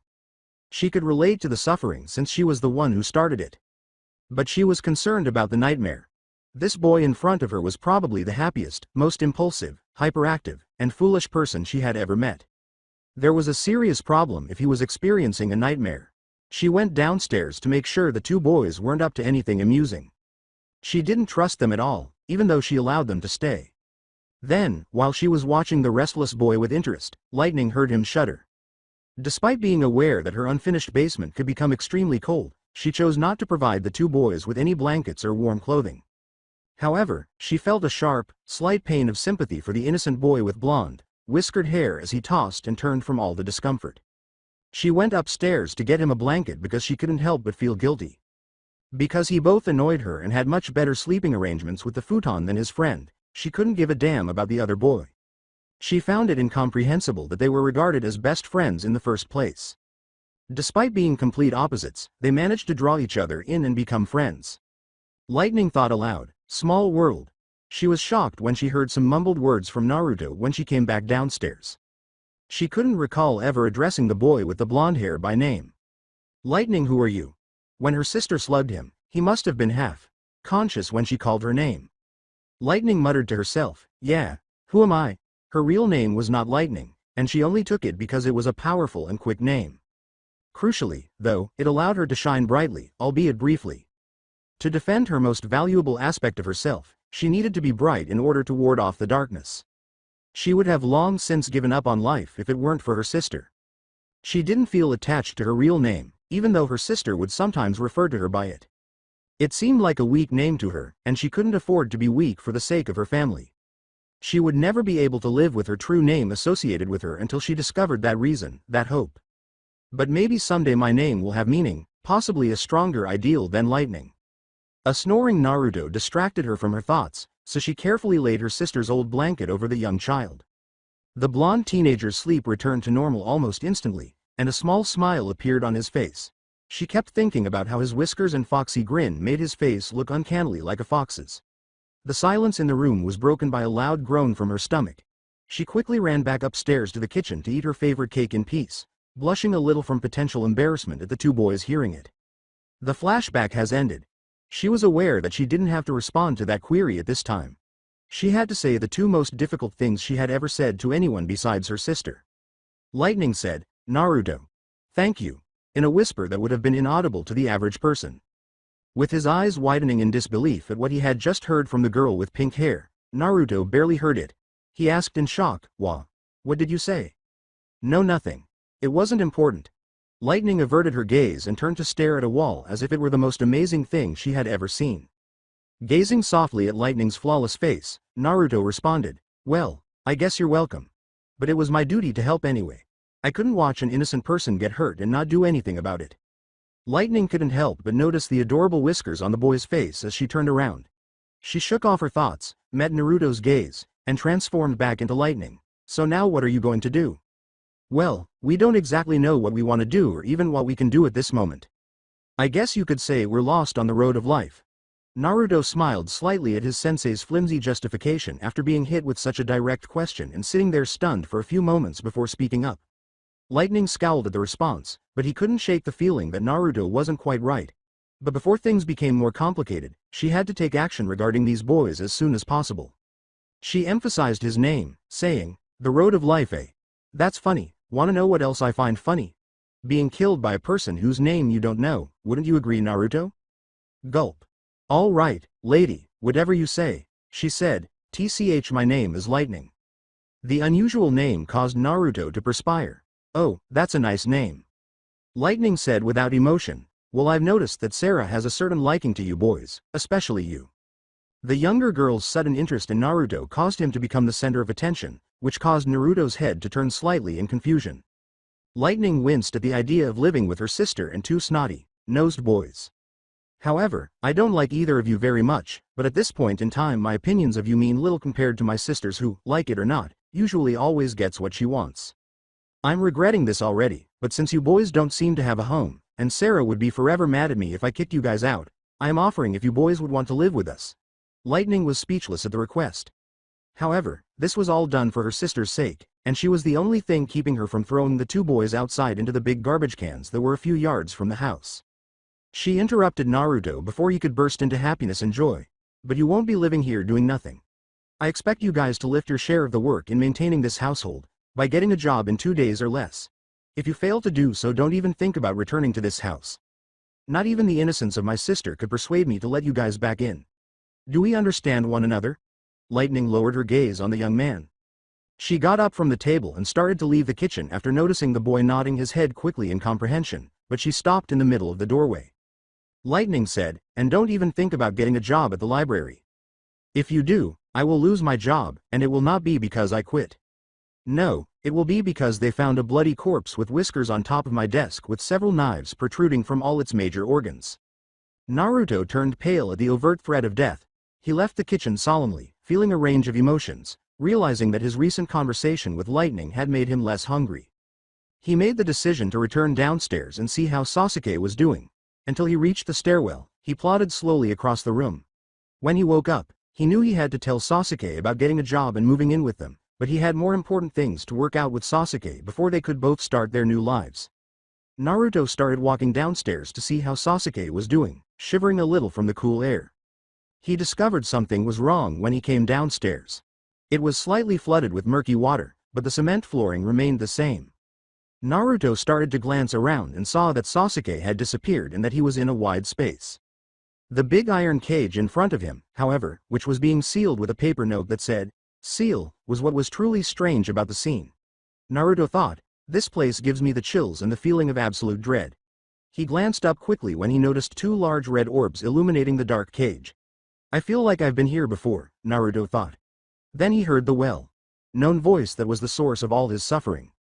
She could relate to the suffering since she was the one who started it. But she was concerned about the nightmare. This boy in front of her was probably the happiest, most impulsive, hyperactive, and foolish person she had ever met. There was a serious problem if he was experiencing a nightmare. She went downstairs to make sure the two boys weren't up to anything amusing. She didn't trust them at all, even though she allowed them to stay. Then, while she was watching the restless boy with interest, Lightning heard him shudder. Despite being aware that her unfinished basement could become extremely cold, she chose not to provide the two boys with any blankets or warm clothing. However, she felt a sharp, slight pain of sympathy for the innocent boy with blonde, whiskered hair as he tossed and turned from all the discomfort. She went upstairs to get him a blanket because she couldn't help but feel guilty. Because he both annoyed her and had much better sleeping arrangements with the futon than his friend, she couldn't give a damn about the other boy. She found it incomprehensible that they were regarded as best friends in the first place. Despite being complete opposites, they managed to draw each other in and become friends. Lightning thought aloud, small world. She was shocked when she heard some mumbled words from Naruto when she came back downstairs. She couldn't recall ever addressing the boy with the blonde hair by name. Lightning, who are you? When her sister slugged him, he must have been half conscious when she called her name. Lightning muttered to herself, yeah, who am I? Her real name was not Lightning, and she only took it because it was a powerful and quick name. Crucially, though, it allowed her to shine brightly, albeit briefly. To defend her most valuable aspect of herself, she needed to be bright in order to ward off the darkness. She would have long since given up on life if it weren't for her sister. She didn't feel attached to her real name, even though her sister would sometimes refer to her by it. It seemed like a weak name to her, and she couldn't afford to be weak for the sake of her family. She would never be able to live with her true name associated with her until she discovered that reason, that hope. But maybe someday my name will have meaning, possibly a stronger ideal than lightning. A snoring Naruto distracted her from her thoughts, so she carefully laid her sister's old blanket over the young child. The blonde teenager's sleep returned to normal almost instantly, and a small smile appeared on his face. She kept thinking about how his whiskers and foxy grin made his face look uncannily like a fox's. The silence in the room was broken by a loud groan from her stomach. She quickly ran back upstairs to the kitchen to eat her favorite cake in peace, blushing a little from potential embarrassment at the two boys hearing it. The flashback has ended. She was aware that she didn't have to respond to that query at this time. She had to say the two most difficult things she had ever said to anyone besides her sister. Lightning said, "Naruto. Thank you," in a whisper that would have been inaudible to the average person. With his eyes widening in disbelief at what he had just heard from the girl with pink hair, Naruto barely heard it. He asked in shock, What did you say?" "No, nothing. It wasn't important." Lightning averted her gaze and turned to stare at a wall as if it were the most amazing thing she had ever seen. Gazing softly at Lightning's flawless face, Naruto responded, "Well, I guess you're welcome. But it was my duty to help anyway. I couldn't watch an innocent person get hurt and not do anything about it." Lightning couldn't help but notice the adorable whiskers on the boy's face as she turned around. She shook off her thoughts, met Naruto's gaze, and transformed back into Lightning. "So now what are you going to do?" "Well, we don't exactly know what we want to do or even what we can do at this moment. I guess you could say we're lost on the road of life." Naruto smiled slightly at his sensei's flimsy justification after being hit with such a direct question and sitting there stunned for a few moments before speaking up. Lightning scowled at the response, but he couldn't shake the feeling that Naruto wasn't quite right. But before things became more complicated, she had to take action regarding these boys as soon as possible. She emphasized his name, saying, "The road of life, eh? That's funny. Wanna know what else I find funny? Being killed by a person whose name you don't know, wouldn't you agree, Naruto?" Gulp. "All right, lady, whatever you say," she said, "tch my name is Lightning." The unusual name caused Naruto to perspire. "Oh, that's a nice name." Lightning said without emotion, "Well, I've noticed that Sarah has a certain liking to you boys, especially you." The younger girl's sudden interest in Naruto caused him to become the center of attention, which caused Naruto's head to turn slightly in confusion. Lightning winced at the idea of living with her sister and two snotty-nosed boys. "However, I don't like either of you very much, but at this point in time my opinions of you mean little compared to my sister's who, like it or not, usually always gets what she wants. I'm regretting this already, but since you boys don't seem to have a home, and Sarah would be forever mad at me if I kicked you guys out, I am offering if you boys would want to live with us." Lightning was speechless at the request. However, this was all done for her sister's sake, and she was the only thing keeping her from throwing the two boys outside into the big garbage cans that were a few yards from the house. She interrupted Naruto before he could burst into happiness and joy. "But you won't be living here doing nothing. I expect you guys to lift your share of the work in maintaining this household, by getting a job in 2 days or less. If you fail to do so, don't even think about returning to this house. Not even the innocence of my sister could persuade me to let you guys back in. Do we understand one another?" Lightning lowered her gaze on the young man. She got up from the table and started to leave the kitchen after noticing the boy nodding his head quickly in comprehension, but she stopped in the middle of the doorway. Lightning said, "And don't even think about getting a job at the library. If you do, I will lose my job, and it will not be because I quit. No, it will be because they found a bloody corpse with whiskers on top of my desk with several knives protruding from all its major organs." Naruto turned pale at the overt threat of death. He left the kitchen solemnly, feeling a range of emotions, realizing that his recent conversation with Lightning had made him less hungry. He made the decision to return downstairs and see how Sasuke was doing. Until he reached the stairwell, he plodded slowly across the room. When he woke up, he knew he had to tell Sasuke about getting a job and moving in with them, but he had more important things to work out with Sasuke before they could both start their new lives. Naruto started walking downstairs to see how Sasuke was doing, shivering a little from the cool air. He discovered something was wrong when he came downstairs. It was slightly flooded with murky water, but the cement flooring remained the same. Naruto started to glance around and saw that Sasuke had disappeared and that he was in a wide space. The big iron cage in front of him, however, which was being sealed with a paper note that said, "Seal," was what was truly strange about the scene. Naruto thought, "This place gives me the chills and the feeling of absolute dread." He glanced up quickly when he noticed two large red orbs illuminating the dark cage. "I feel like I've been here before," Naruto thought. Then he heard the well-known voice that was the source of all his suffering.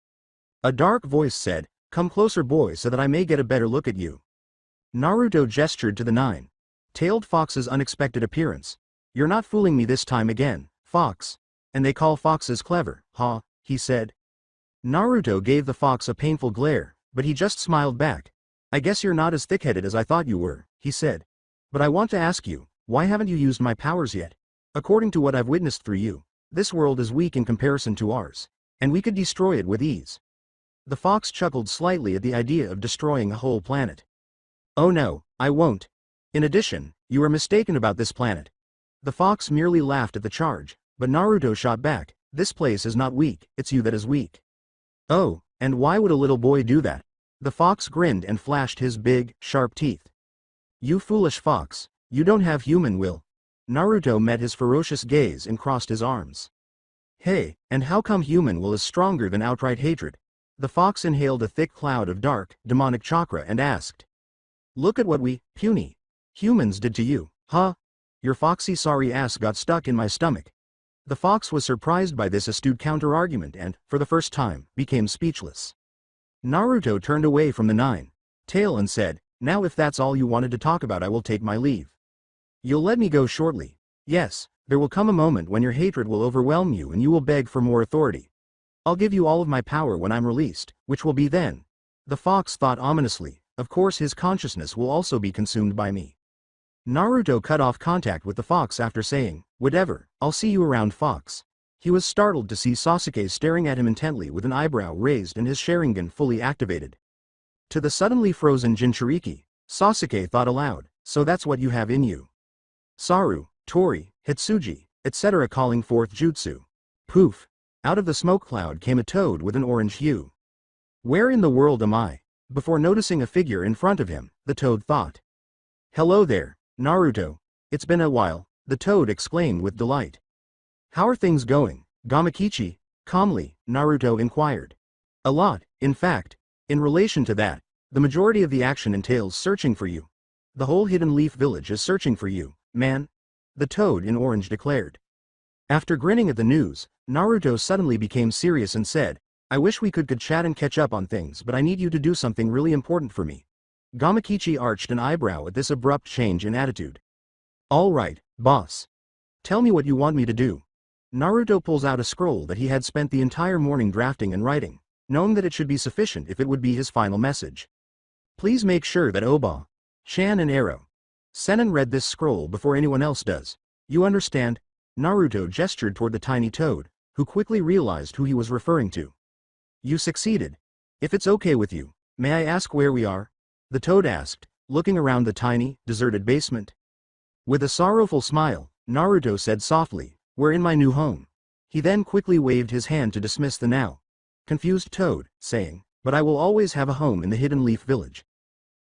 A dark voice said, Come closer, boy, so that I may get a better look at you. Naruto gestured to the nine-tailed fox's unexpected appearance. You're not fooling me this time again, fox. And they call foxes clever, huh? He said. Naruto gave the fox a painful glare, but he just smiled back. I guess you're not as thick-headed as I thought you were, he said. But I want to ask you, why haven't you used my powers yet? According to what I've witnessed through you, this world is weak in comparison to ours, and we could destroy it with ease. The fox chuckled slightly at the idea of destroying a whole planet. Oh no, I won't. In addition, you are mistaken about this planet. The fox merely laughed at the charge, but Naruto shot back, this place is not weak, it's you that is weak. Oh, and why would a little boy do that? The fox grinned and flashed his big, sharp teeth. You foolish fox, you don't have human will. Naruto met his ferocious gaze and crossed his arms. Hey, and how come human will is stronger than outright hatred? The fox inhaled a thick cloud of dark, demonic chakra and asked. Look at what we, puny humans did to you, huh? Your foxy sorry ass got stuck in my stomach. The fox was surprised by this astute counter-argument and, for the first time, became speechless. Naruto turned away from the nine-tail and said, now if that's all you wanted to talk about, I will take my leave. You'll let me go shortly. Yes, there will come a moment when your hatred will overwhelm you and you will beg for more authority. I'll give you all of my power when I'm released, which will be then. The fox thought ominously, of course his consciousness will also be consumed by me. Naruto cut off contact with the fox after saying, whatever, I'll see you around, fox. He was startled to see Sasuke staring at him intently with an eyebrow raised and his Sharingan fully activated. To the suddenly frozen Jinchuriki, Sasuke thought aloud, so that's what you have in you. Saru, Tori, Hitsuji, etc. calling forth jutsu. Poof! Out of the smoke cloud came a toad with an orange hue. Where in the world am I? Before noticing a figure in front of him, the toad thought. Hello there, Naruto. It's been a while, the toad exclaimed with delight. How are things going, Gamakichi? Calmly, Naruto inquired. A lot, in fact. In relation to that, the majority of the action entails searching for you. The whole Hidden Leaf Village is searching for you, man. The toad in orange declared. After grinning at the news, Naruto suddenly became serious and said, I wish we could chat and catch up on things, but I need you to do something really important for me. Gamakichi arched an eyebrow at this abrupt change in attitude. All right, boss. Tell me what you want me to do. Naruto pulls out a scroll that he had spent the entire morning drafting and writing, knowing that it should be sufficient if it would be his final message. Please make sure that Oba, Chan and Arrow, Senin read this scroll before anyone else does. You understand? Naruto gestured toward the tiny toad, who quickly realized who he was referring to. You succeeded. If it's okay with you, may I ask where we are? The toad asked, looking around the tiny, deserted basement. With a sorrowful smile, Naruto said softly, we're in my new home. He then quickly waved his hand to dismiss the now confused toad, saying, but I will always have a home in the Hidden Leaf Village.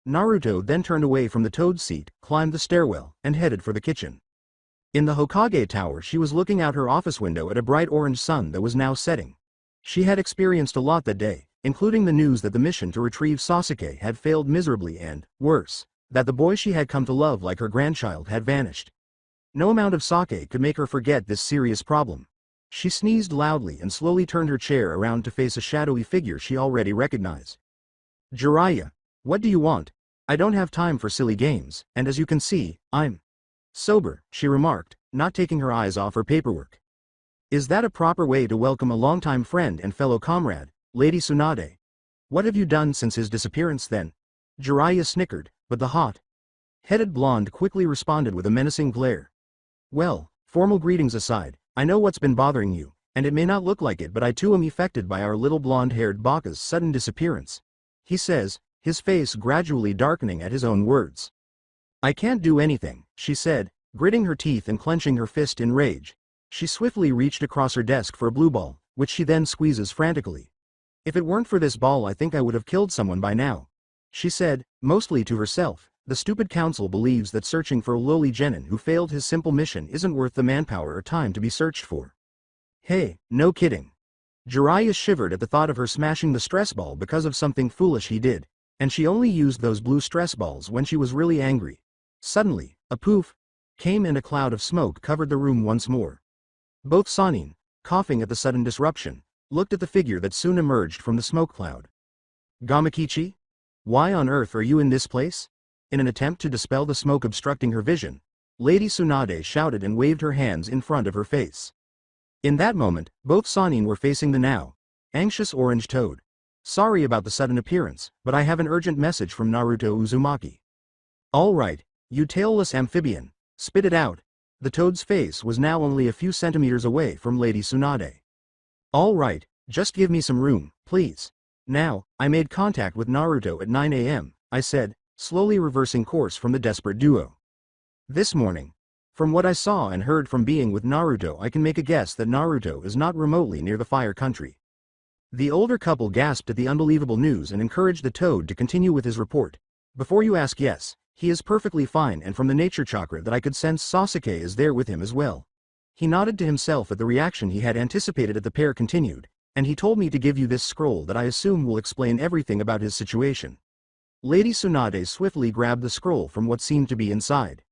Naruto then turned away from the toad's seat, climbed the stairwell, and headed for the kitchen. In the Hokage Tower, she was looking out her office window at a bright orange sun that was now setting. She had experienced a lot that day, including the news that the mission to retrieve Sasuke had failed miserably and, worse, that the boy she had come to love like her grandchild had vanished. No amount of sake could make her forget this serious problem. She sneezed loudly and slowly turned her chair around to face a shadowy figure she already recognized. Jiraiya, what do you want? I don't have time for silly games, and as you can see, I'm sober, she remarked, not taking her eyes off her paperwork. Is that a proper way to welcome a longtime friend and fellow comrade, Lady Tsunade? What have you done since his disappearance then? Jiraiya snickered, but the hot-headed blonde quickly responded with a menacing glare. Well, formal greetings aside, I know what's been bothering you, and it may not look like it, but I too am affected by our little blonde-haired Baka's sudden disappearance. He says, his face gradually darkening at his own words. I can't do anything, she said, gritting her teeth and clenching her fist in rage. She swiftly reached across her desk for a blue ball, which she then squeezes frantically. If it weren't for this ball, I think I would have killed someone by now. She said, mostly to herself. The stupid council believes that searching for a lowly genin who failed his simple mission isn't worth the manpower or time to be searched for. Hey, no kidding. Jiraiya shivered at the thought of her smashing the stress ball because of something foolish he did, and she only used those blue stress balls when she was really angry. Suddenly, a poof came and a cloud of smoke covered the room once more. Both Sanin, coughing at the sudden disruption, looked at the figure that soon emerged from the smoke cloud. Gamakichi? Why on earth are you in this place? In an attempt to dispel the smoke obstructing her vision, Lady Tsunade shouted and waved her hands in front of her face. In that moment, both Sanin were facing the now anxious orange toad. Sorry about the sudden appearance, but I have an urgent message from Naruto Uzumaki. All right, you tailless amphibian, spit it out. The toad's face was now only a few centimeters away from Lady Tsunade. All right, just give me some room, please. Now, I made contact with Naruto at 9 a.m., I said, slowly reversing course from the desperate duo. This morning. From what I saw and heard from being with Naruto, I can make a guess that Naruto is not remotely near the fire country. The older couple gasped at the unbelievable news and encouraged the toad to continue with his report. Before you ask, yes, he is perfectly fine, and from the nature chakra that I could sense, Sasuke is there with him as well. He nodded to himself at the reaction he had anticipated. At the pair continued, and he told me to give you this scroll that I assume will explain everything about his situation. Lady Tsunade swiftly grabbed the scroll from what seemed to be inside.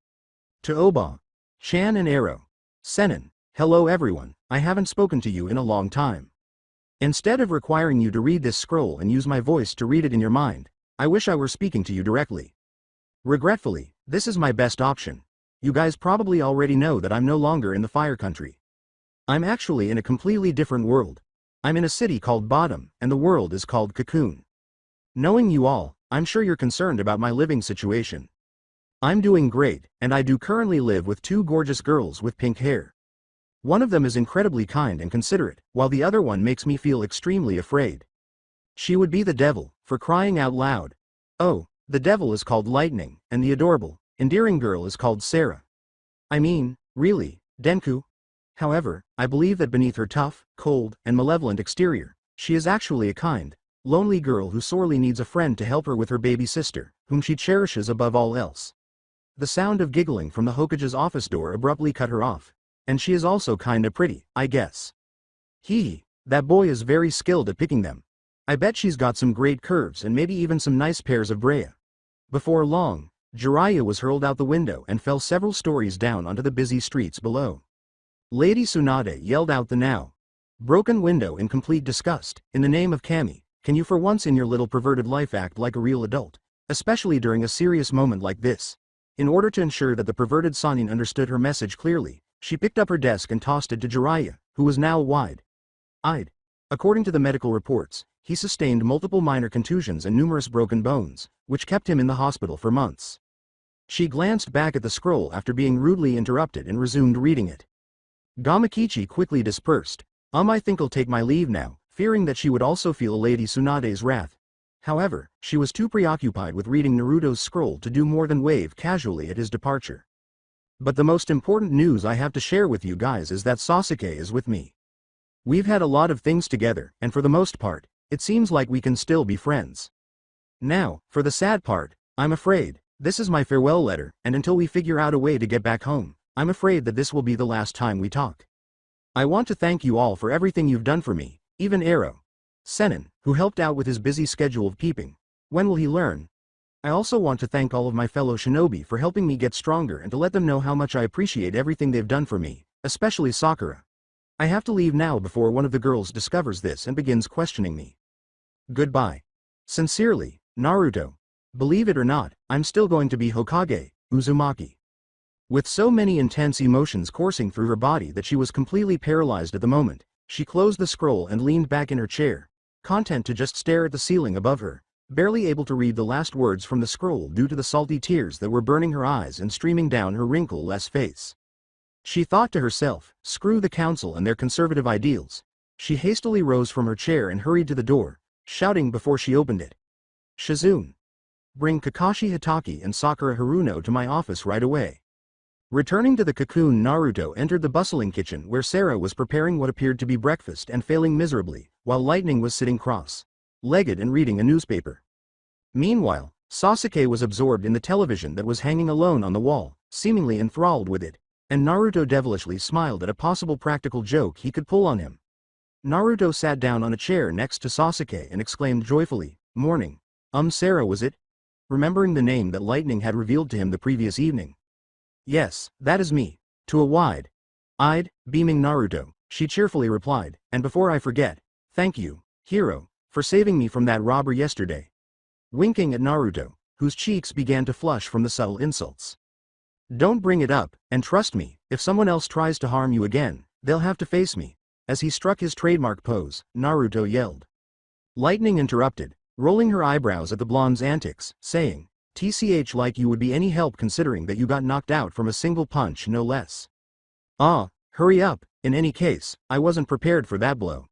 To Oba, Chan and Ero, Senin, hello everyone, I haven't spoken to you in a long time. Instead of requiring you to read this scroll and use my voice to read it in your mind, I wish I were speaking to you directly. Regretfully, this is my best option. You guys probably already know that I'm no longer in the fire country. I'm actually in a completely different world. I'm in a city called Bottom, and the world is called Cocoon. Knowing you all, I'm sure you're concerned about my living situation. I'm doing great, and I do currently live with two gorgeous girls with pink hair. One of them is incredibly kind and considerate, while the other one makes me feel extremely afraid. She would be the devil, for crying out loud. Oh, the devil is called Lightning, and the adorable, endearing girl is called Sarah. I mean, really, Denku? However, I believe that beneath her tough, cold, and malevolent exterior, she is actually a kind, lonely girl who sorely needs a friend to help her with her baby sister, whom she cherishes above all else. The sound of giggling from the Hokage's office door abruptly cut her off. And she is also kinda pretty, I guess. Hee, that boy is very skilled at picking them. I bet she's got some great curves and maybe even some nice pairs of Brea. Before long, Jiraiya was hurled out the window and fell several stories down onto the busy streets below. Lady Tsunade yelled out the now broken window in complete disgust. In the name of Kami, can you for once in your little perverted life act like a real adult, especially during a serious moment like this? In order to ensure that the perverted Sanin understood her message clearly, she picked up her desk and tossed it to Jiraiya, who was now wide-eyed. According to the medical reports, he sustained multiple minor contusions and numerous broken bones, which kept him in the hospital for months. She glanced back at the scroll after being rudely interrupted and resumed reading it. Gamakichi quickly dispersed. I think I'll take my leave now, fearing that she would also feel Lady Tsunade's wrath. However, she was too preoccupied with reading Naruto's scroll to do more than wave casually at his departure. But the most important news I have to share with you guys is that Sasuke is with me. We've had a lot of things together, and for the most part, it seems like we can still be friends. Now, for the sad part, I'm afraid, this is my farewell letter, and until we figure out a way to get back home, I'm afraid that this will be the last time we talk. I want to thank you all for everything you've done for me, even Ero, Senin, who helped out with his busy schedule of peeping. When will he learn? I also want to thank all of my fellow shinobi for helping me get stronger and to let them know how much I appreciate everything they've done for me, especially Sakura. I have to leave now before one of the girls discovers this and begins questioning me. Goodbye. Sincerely, Naruto. Believe it or not, I'm still going to be Hokage, Uzumaki. With so many intense emotions coursing through her body that she was completely paralyzed at the moment, she closed the scroll and leaned back in her chair, content to just stare at the ceiling above her, barely able to read the last words from the scroll due to the salty tears that were burning her eyes and streaming down her wrinkle-less face. She thought to herself, screw the council and their conservative ideals. She hastily rose from her chair and hurried to the door, shouting before she opened it. Shizune. Bring Kakashi Hitaki and Sakura Haruno to my office right away. Returning to the cocoon, Naruto entered the bustling kitchen where Sarah was preparing what appeared to be breakfast and failing miserably, while Lightning was sitting cross-legged and reading a newspaper. Meanwhile, Sasuke was absorbed in the television that was hanging alone on the wall, seemingly enthralled with it, and Naruto devilishly smiled at a possible practical joke he could pull on him. Naruto sat down on a chair next to Sasuke and exclaimed joyfully, "Morning. Sarah was it?" Remembering the name that Lightning had revealed to him the previous evening. "Yes, that is me." To a wide-eyed, beaming Naruto, she cheerfully replied, "And before I forget, thank you, hero, for saving me from that robber yesterday. Winking at Naruto, whose cheeks began to flush from the subtle insults. Don't bring it up, and trust me, if someone else tries to harm you again, they'll have to face me. As he struck his trademark pose, Naruto yelled. Lightning interrupted, rolling her eyebrows at the blonde's antics, saying, "TCH, like you would be any help considering that you got knocked out from a single punch, no less." Ah, hurry up, in any case, I wasn't prepared for that blow.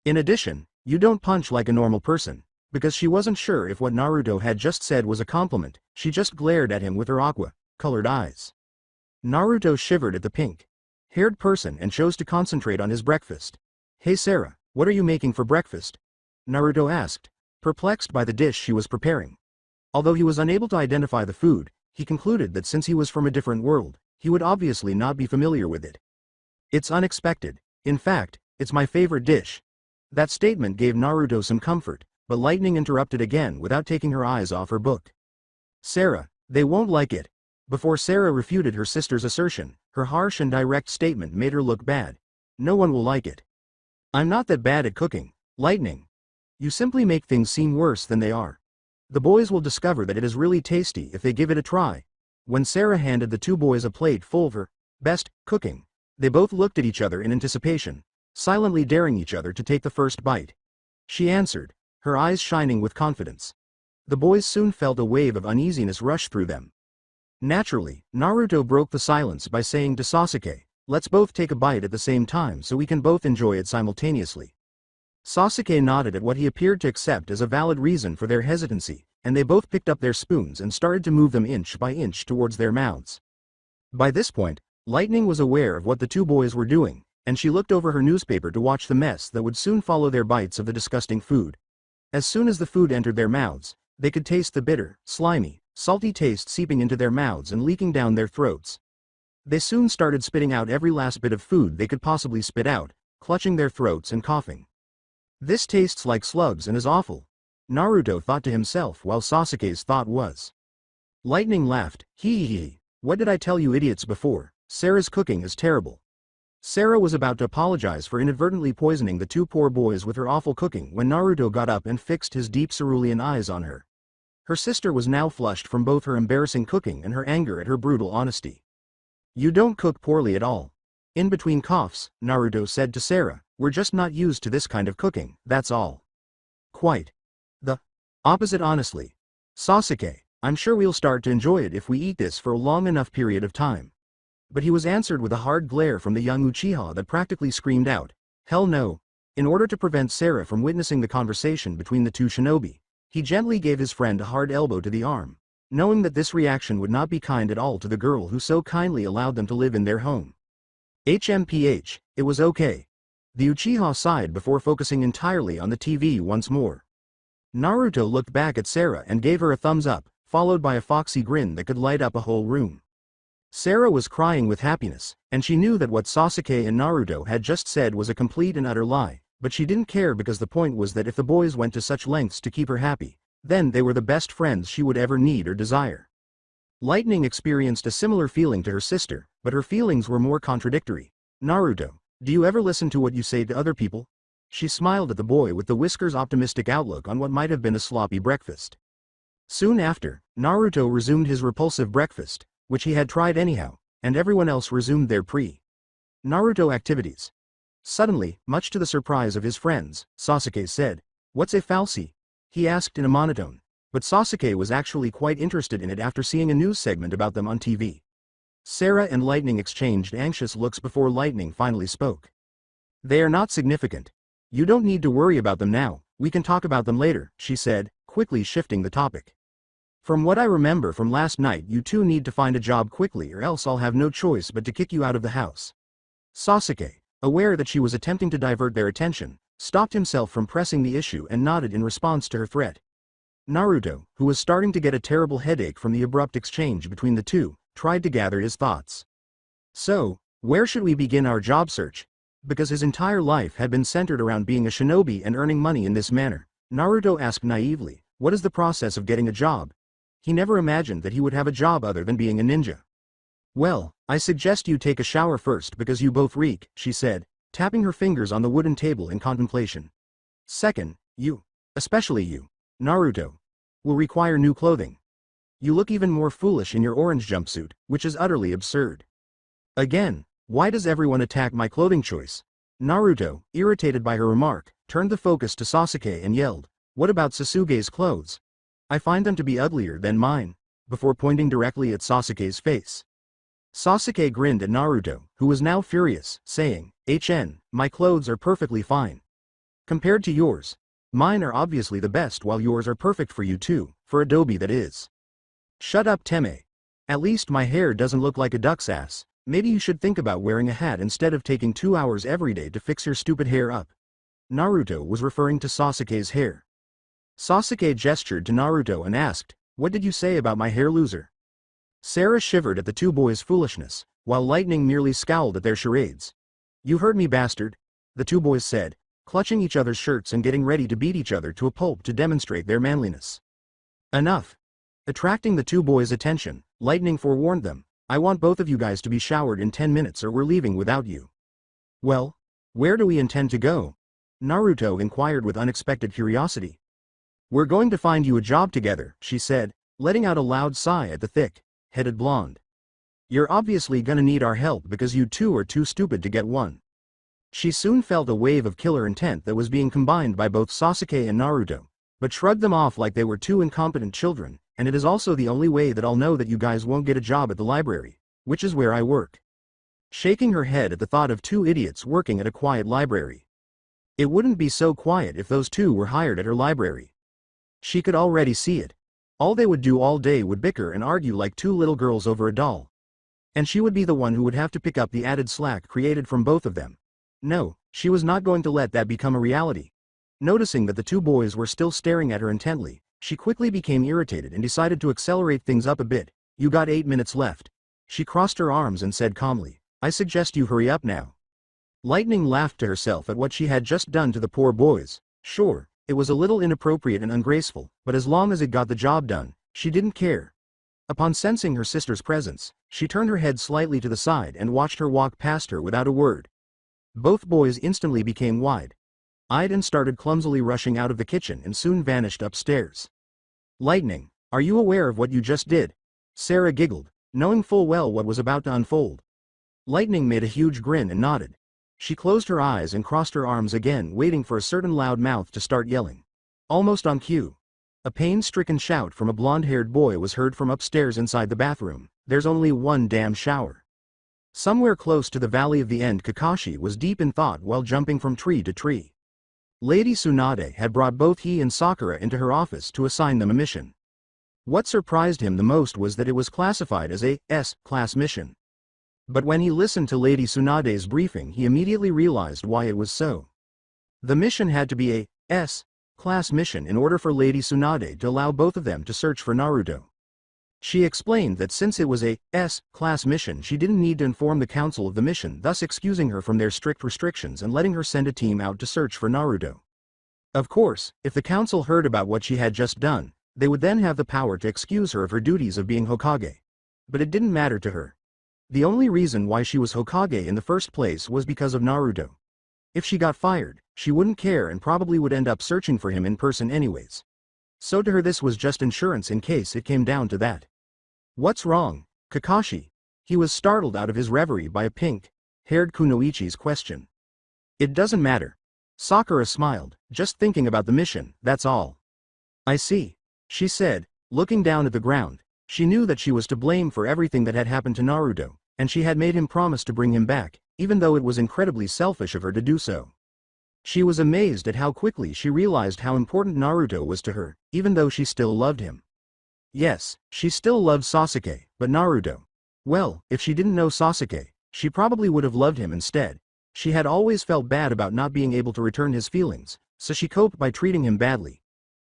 In addition, you don't punch like a normal person. Because she wasn't sure if what Naruto had just said was a compliment, she just glared at him with her aqua-colored eyes. Naruto shivered at the pink-haired person and chose to concentrate on his breakfast. "Hey Sarah, what are you making for breakfast?" Naruto asked, perplexed by the dish she was preparing. Although he was unable to identify the food, he concluded that since he was from a different world, he would obviously not be familiar with it. "It's unexpected. In fact, it's my favorite dish." That statement gave Naruto some comfort, but Lightning interrupted again without taking her eyes off her book. "Sarah, they won't like it." Before Sarah refuted her sister's assertion, her harsh and direct statement made her look bad. "No one will like it. I'm not that bad at cooking, Lightning. You simply make things seem worse than they are. The boys will discover that it is really tasty if they give it a try." When Sarah handed the two boys a plate full of her best cooking, they both looked at each other in anticipation, silently daring each other to take the first bite. She answered, her eyes shining with confidence. The boys soon felt a wave of uneasiness rush through them. Naturally, Naruto broke the silence by saying to Sasuke, "Let's both take a bite at the same time so we can both enjoy it simultaneously." Sasuke nodded at what he appeared to accept as a valid reason for their hesitancy, and they both picked up their spoons and started to move them inch by inch towards their mouths. By this point, Lightning was aware of what the two boys were doing, and she looked over her newspaper to watch the mess that would soon follow their bites of the disgusting food. As soon as the food entered their mouths, they could taste the bitter, slimy, salty taste seeping into their mouths and leaking down their throats. They soon started spitting out every last bit of food they could possibly spit out, clutching their throats and coughing. "This tastes like slugs and is awful," Naruto thought to himself while Sasuke's thought was. Lightning laughed, "Hee hee hee, what did I tell you idiots before? Sarah's cooking is terrible." Sarah was about to apologize for inadvertently poisoning the two poor boys with her awful cooking when Naruto got up and fixed his deep cerulean eyes on her. Her sister was now flushed from both her embarrassing cooking and her anger at her brutal honesty. "You don't cook poorly at all." In between coughs, Naruto said to Sarah, "We're just not used to this kind of cooking, that's all." "Quite the opposite, honestly. Sasuke, I'm sure we'll start to enjoy it if we eat this for a long enough period of time." But he was answered with a hard glare from the young Uchiha that practically screamed out, "Hell no." In order to prevent Sarah from witnessing the conversation between the two shinobi, he gently gave his friend a hard elbow to the arm, knowing that this reaction would not be kind at all to the girl who so kindly allowed them to live in their home. HMPH, it was okay. The Uchiha sighed before focusing entirely on the TV once more. Naruto looked back at Sarah and gave her a thumbs up, followed by a foxy grin that could light up a whole room. Sarah was crying with happiness, and she knew that what Sasuke and Naruto had just said was a complete and utter lie, but she didn't care because the point was that if the boys went to such lengths to keep her happy, then they were the best friends she would ever need or desire. Lightning experienced a similar feeling to her sister, but her feelings were more contradictory. "Naruto, do you ever listen to what you say to other people?" She smiled at the boy with the whiskers' optimistic outlook on what might have been a sloppy breakfast. Soon after, Naruto resumed his repulsive breakfast, which he had tried anyhow, and everyone else resumed their pre-Naruto activities. Suddenly, much to the surprise of his friends, Sasuke said, "What's a falsi?" he asked in a monotone, but Sasuke was actually quite interested in it after seeing a news segment about them on TV. Sarah and Lightning exchanged anxious looks before Lightning finally spoke. "They are not significant. You don't need to worry about them now, we can talk about them later," she said, quickly shifting the topic. "From what I remember from last night, you two need to find a job quickly or else I'll have no choice but to kick you out of the house." Sasuke, aware that she was attempting to divert their attention, stopped himself from pressing the issue and nodded in response to her threat. Naruto, who was starting to get a terrible headache from the abrupt exchange between the two, tried to gather his thoughts. "So, where should we begin our job search?" Because his entire life had been centered around being a shinobi and earning money in this manner, Naruto asked naively, "What is the process of getting a job?" He never imagined that he would have a job other than being a ninja. "Well, I suggest you take a shower first because you both reek," she said, tapping her fingers on the wooden table in contemplation. "Second, you Especially you, Naruto, will require new clothing. You look even more foolish in your orange jumpsuit, which is utterly absurd. Again, why does everyone attack my clothing choice? Naruto, irritated by her remark, turned the focus to Sasuke and yelled, "What about Sasuke's clothes? I find them to be uglier than mine," before pointing directly at Sasuke's face. Sasuke grinned at Naruto, who was now furious, saying, my clothes are perfectly fine. Compared to yours, mine are obviously the best while yours are perfect for you too, for Adobe that is. Shut up Teme. At least my hair doesn't look like a duck's ass. Maybe you should think about wearing a hat instead of taking 2 hours every day to fix your stupid hair up. Naruto was referring to Sasuke's hair. Sasuke gestured to Naruto and asked, "What did you say about my hair, loser?" Sarah shivered at the two boys' foolishness, while Lightning merely scowled at their charades. "You heard me, bastard," the two boys said, clutching each other's shirts and getting ready to beat each other to a pulp to demonstrate their manliness. Enough. Attracting the two boys' attention, Lightning forewarned them, "I want both of you guys to be showered in 10 minutes or we're leaving without you." "Well, where do we intend to go?" Naruto inquired with unexpected curiosity. "We're going to find you a job together," she said, letting out a loud sigh at the thick-headed blonde. "You're obviously gonna need our help because you two are too stupid to get one." She soon felt a wave of killer intent that was being combined by both Sasuke and Naruto, but shrugged them off like they were two incompetent children. "And it is also the only way that I'll know that you guys won't get a job at the library, which is where I work." Shaking her head at the thought of two idiots working at a quiet library. It wouldn't be so quiet if those two were hired at her library. She could already see it. All they would do all day would bicker and argue like two little girls over a doll. And she would be the one who would have to pick up the added slack created from both of them. No, she was not going to let that become a reality. Noticing that the two boys were still staring at her intently, she quickly became irritated and decided to accelerate things up a bit. "You got 8 minutes left." She crossed her arms and said calmly, "I suggest you hurry up now." Lightning laughed to herself at what she had just done to the poor boys. Sure, it was a little inappropriate and ungraceful, but as long as it got the job done, she didn't care. Upon sensing her sister's presence, she turned her head slightly to the side and watched her walk past her without a word. Both boys instantly became wide-eyed and started clumsily rushing out of the kitchen and soon vanished upstairs. "Lightning, are you aware of what you just did?" Sarah giggled, knowing full well what was about to unfold. Lightning made a huge grin and nodded. She closed her eyes and crossed her arms again, waiting for a certain loud mouth to start yelling. Almost on cue, a pain-stricken shout from a blonde-haired boy was heard from upstairs inside the bathroom. "There's only one damn shower." Somewhere close to the Valley of the End, Kakashi was deep in thought while jumping from tree to tree. Lady Tsunade had brought both he and Sakura into her office to assign them a mission. What surprised him the most was that it was classified as a S-class mission. But when he listened to Lady Tsunade's briefing, he immediately realized why it was so. The mission had to be a S-class mission in order for Lady Tsunade to allow both of them to search for Naruto. She explained that since it was a S-class mission, she didn't need to inform the council of the mission, thus excusing her from their strict restrictions and letting her send a team out to search for Naruto. Of course, if the council heard about what she had just done, they would then have the power to excuse her of her duties of being Hokage. But it didn't matter to her. The only reason why she was Hokage in the first place was because of Naruto. If she got fired, she wouldn't care and probably would end up searching for him in person anyways. So to her this was just insurance in case it came down to that. "What's wrong, Kakashi?" He was startled out of his reverie by a pink-haired Kunoichi's question. "It doesn't matter." Sakura smiled, "Just thinking about the mission, that's all." "I see," she said, looking down at the ground. She knew that she was to blame for everything that had happened to Naruto, and she had made him promise to bring him back, even though it was incredibly selfish of her to do so. She was amazed at how quickly she realized how important Naruto was to her, even though she still loved him. Yes, she still loved Sasuke, but Naruto. Well, if she didn't know Sasuke, she probably would have loved him instead. She had always felt bad about not being able to return his feelings, so she coped by treating him badly.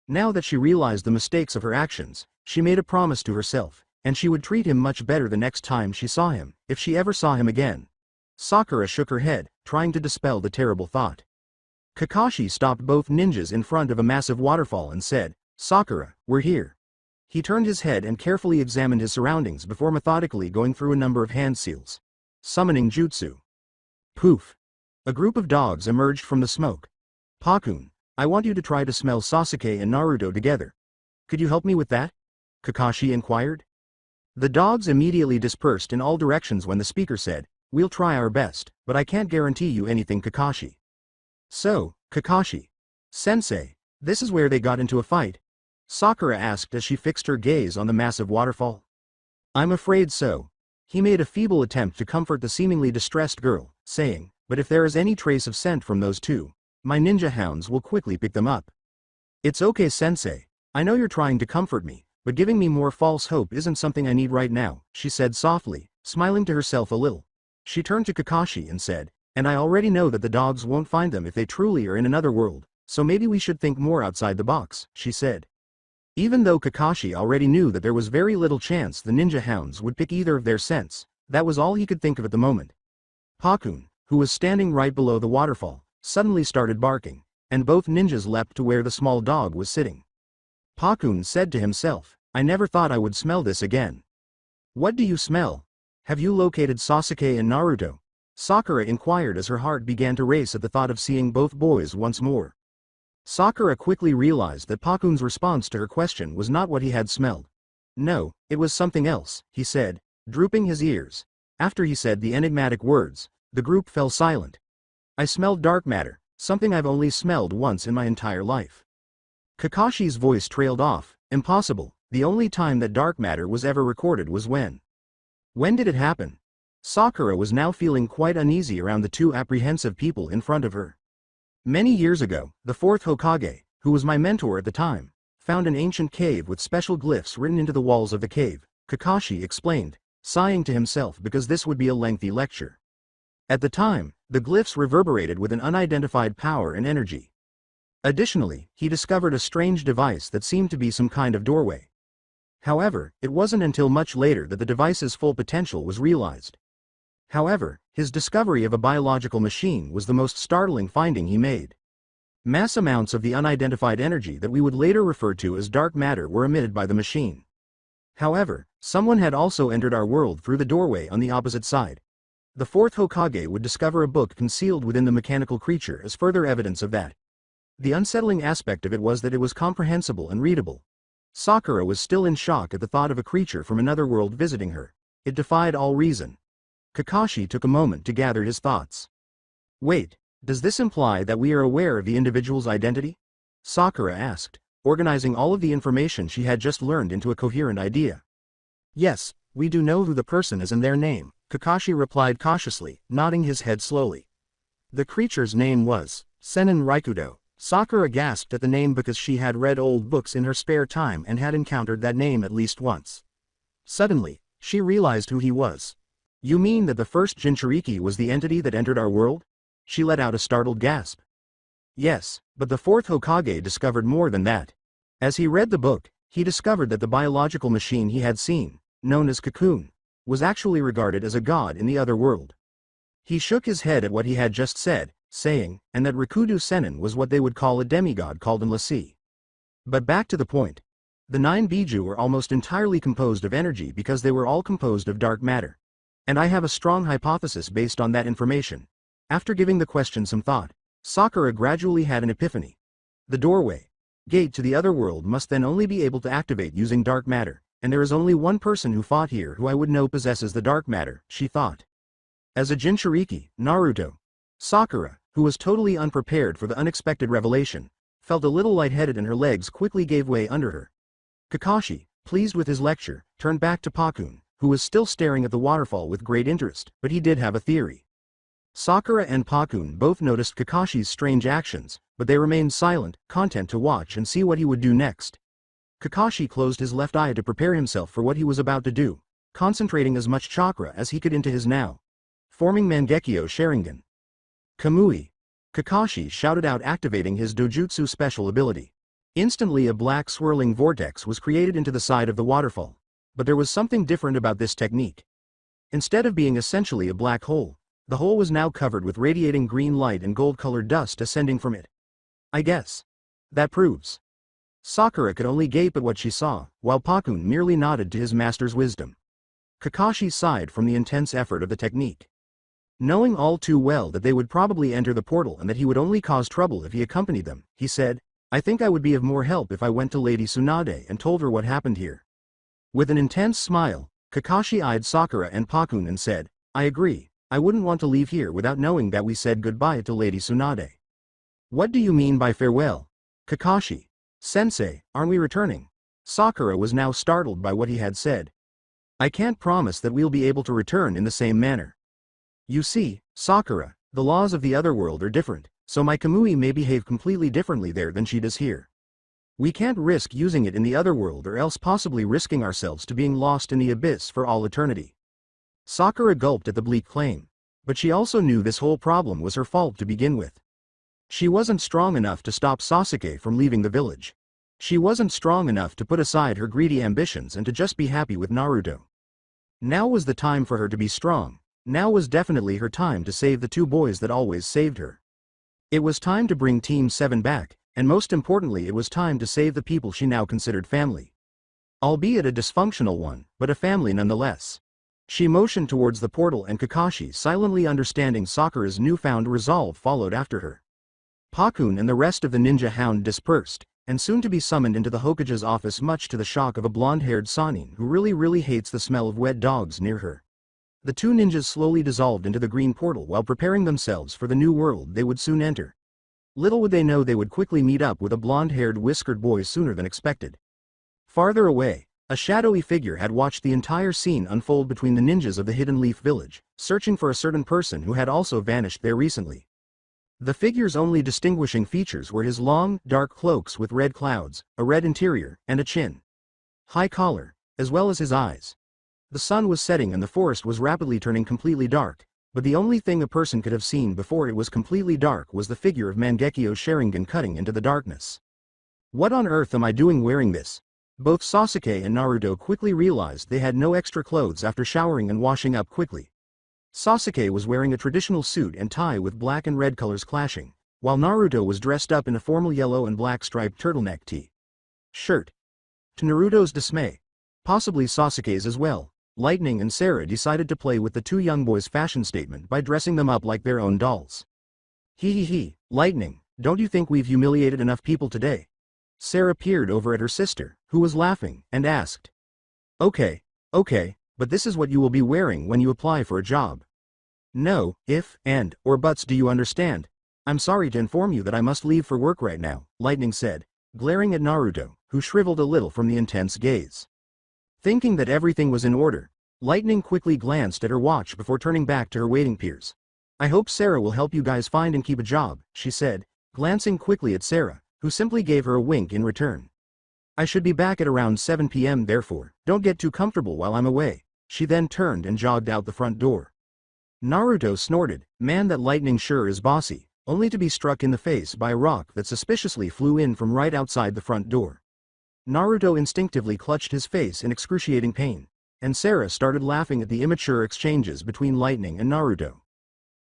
Now that she realized the mistakes of her actions, she made a promise to herself, and she would treat him much better the next time she saw him, if she ever saw him again. Sakura shook her head, trying to dispel the terrible thought. Kakashi stopped both ninjas in front of a massive waterfall and said, "Sakura, we're here." He turned his head and carefully examined his surroundings before methodically going through a number of hand seals. Summoning jutsu. Poof! A group of dogs emerged from the smoke. "Pakun, I want you to try to smell Sasuke and Naruto together. Could you help me with that? Kakashi inquired. The dogs immediately dispersed in all directions when the speaker said, "We'll try our best, but I can't guarantee you anything, Kakashi." So, Kakashi Sensei, this is where they got into a fight? Sakura asked as she fixed her gaze on the massive waterfall. I'm afraid so. He made a feeble attempt to comfort the seemingly distressed girl, saying, but if there is any trace of scent from those two, my ninja hounds will quickly pick them up. It's okay, Sensei. I know you're trying to comfort me, but giving me more false hope isn't something I need right now, she said softly, smiling to herself a little. She turned to Kakashi and said, and I already know that the dogs won't find them if they truly are in another world, so maybe we should think more outside the box, she said. Even though Kakashi already knew that there was very little chance the ninja hounds would pick either of their scents, that was all he could think of at the moment. Pakun, who was standing right below the waterfall, suddenly started barking, and both ninjas leapt to where the small dog was sitting. Pakun said to himself, I never thought I would smell this again. What do you smell? Have you located Sasuke and Naruto? Sakura inquired as her heart began to race at the thought of seeing both boys once more. Sakura quickly realized that Pakun's response to her question was not what he had smelled. No, it was something else, he said, drooping his ears. After he said the enigmatic words, the group fell silent. I smelled dark matter, something I've only smelled once in my entire life. Kakashi's voice trailed off. Impossible, the only time that dark matter was ever recorded was when. When did it happen? Sakura was now feeling quite uneasy around the two apprehensive people in front of her. Many years ago, the fourth Hokage, who was my mentor at the time, found an ancient cave with special glyphs written into the walls of the cave, Kakashi explained, sighing to himself because this would be a lengthy lecture. At the time, the glyphs reverberated with an unidentified power and energy. Additionally, he discovered a strange device that seemed to be some kind of doorway. However, it wasn't until much later that the device's full potential was realized. However, his discovery of a biological machine was the most startling finding he made. Mass amounts of the unidentified energy that we would later refer to as dark matter were emitted by the machine. However, someone had also entered our world through the doorway on the opposite side. The fourth Hokage would discover a book concealed within the mechanical creature as further evidence of that. The unsettling aspect of it was that it was comprehensible and readable. Sakura was still in shock at the thought of a creature from another world visiting her. It defied all reason. Kakashi took a moment to gather his thoughts. Wait, does this imply that we are aware of the individual's identity? Sakura asked, organizing all of the information she had just learned into a coherent idea. Yes, we do know who the person is and their name, Kakashi replied cautiously, nodding his head slowly. The creature's name was Senin Raikudo. Sakura gasped at the name because she had read old books in her spare time and had encountered that name at least once. Suddenly, she realized who he was. You mean that the first Jinchuriki was the entity that entered our world? She let out a startled gasp. Yes, but the fourth Hokage discovered more than that. As he read the book, he discovered that the biological machine he had seen, known as Cocoon, was actually regarded as a god in the other world. He shook his head at what he had just said, saying, and that Rikudo Senin was what they would call a demigod called in Lassie. But back to the point. The 9 Biju were almost entirely composed of energy because they were all composed of dark matter. And I have a strong hypothesis based on that information. After giving the question some thought, Sakura gradually had an epiphany. The doorway, gate to the other world must then only be able to activate using dark matter, and there is only one person who fought here who I would know possesses the dark matter, she thought. As a Jinchuriki, Naruto. Sakura, who was totally unprepared for the unexpected revelation, felt a little lightheaded and her legs quickly gave way under her. Kakashi, pleased with his lecture, turned back to Pakun, who was still staring at the waterfall with great interest, but he did have a theory. Sakura and Pakun both noticed Kakashi's strange actions, but they remained silent, content to watch and see what he would do next. Kakashi closed his left eye to prepare himself for what he was about to do, concentrating as much chakra as he could into his now forming Mangekyo Sharingan. Kamui! Kakashi shouted out, activating his dojutsu special ability. Instantly a black swirling vortex was created into the side of the waterfall. But there was something different about this technique. Instead of being essentially a black hole, the hole was now covered with radiating green light and gold-colored dust ascending from it. I guess. That proves. Sakura could only gape at what she saw, while Pakun merely nodded to his master's wisdom. Kakashi sighed from the intense effort of the technique. Knowing all too well that they would probably enter the portal and that he would only cause trouble if he accompanied them, he said, I think I would be of more help if I went to Lady Tsunade and told her what happened here. With an intense smile, Kakashi eyed Sakura and Pakun and said, I agree, I wouldn't want to leave here without knowing that we said goodbye to Lady Tsunade. What do you mean by farewell? Kakashi. Sensei, aren't we returning? Sakura was now startled by what he had said. I can't promise that we'll be able to return in the same manner. You see, Sakura, the laws of the other world are different, so my Kamui may behave completely differently there than she does here. We can't risk using it in the other world or else possibly risking ourselves to being lost in the abyss for all eternity. Sakura gulped at the bleak claim, but she also knew this whole problem was her fault to begin with. She wasn't strong enough to stop Sasuke from leaving the village. She wasn't strong enough to put aside her greedy ambitions and to just be happy with Naruto. Now was the time for her to be strong. Now was definitely her time to save the two boys that always saved her. It was time to bring Team 7 back, and most importantly it was time to save the people she now considered family. Albeit a dysfunctional one, but a family nonetheless. She motioned towards the portal and Kakashi, silently understanding Sakura's newfound resolve, followed after her. Pakun and the rest of the ninja hound dispersed, and soon to be summoned into the Hokage's office, much to the shock of a blonde-haired Sannin who really hates the smell of wet dogs near her. The two ninjas slowly dissolved into the green portal while preparing themselves for the new world they would soon enter. Little would they know they would quickly meet up with a blonde-haired whiskered boy sooner than expected. Farther away, a shadowy figure had watched the entire scene unfold between the ninjas of the Hidden Leaf Village, searching for a certain person who had also vanished there recently. The figure's only distinguishing features were his long, dark cloaks with red clouds, a red interior, and a chin. High collar, as well as his eyes. The sun was setting and the forest was rapidly turning completely dark, but the only thing a person could have seen before it was completely dark was the figure of Mangekyo Sharingan cutting into the darkness. What on earth am I doing wearing this? Both Sasuke and Naruto quickly realized they had no extra clothes after showering and washing up quickly. Sasuke was wearing a traditional suit and tie with black and red colors clashing, while Naruto was dressed up in a formal yellow and black striped turtleneck shirt. To Naruto's dismay, possibly Sasuke's as well, Lightning and Sarah decided to play with the two young boys' fashion statement by dressing them up like their own dolls. He, Lightning, don't you think we've humiliated enough people today? Sarah peered over at her sister, who was laughing, and asked. Okay, but this is what you will be wearing when you apply for a job. No, if, and, or buts, do you understand? I'm sorry to inform you that I must leave for work right now, Lightning said, glaring at Naruto, who shriveled a little from the intense gaze. Thinking that everything was in order, Lightning quickly glanced at her watch before turning back to her waiting peers. I hope Sarah will help you guys find and keep a job, she said, glancing quickly at Sarah, who simply gave her a wink in return. I should be back at around 7 p.m. therefore, don't get too comfortable while I'm away. She then turned and jogged out the front door. Naruto snorted, man, that Lightning sure is bossy, only to be struck in the face by a rock that suspiciously flew in from right outside the front door. Naruto instinctively clutched his face in excruciating pain, and Sarah started laughing at the immature exchanges between Lightning and Naruto.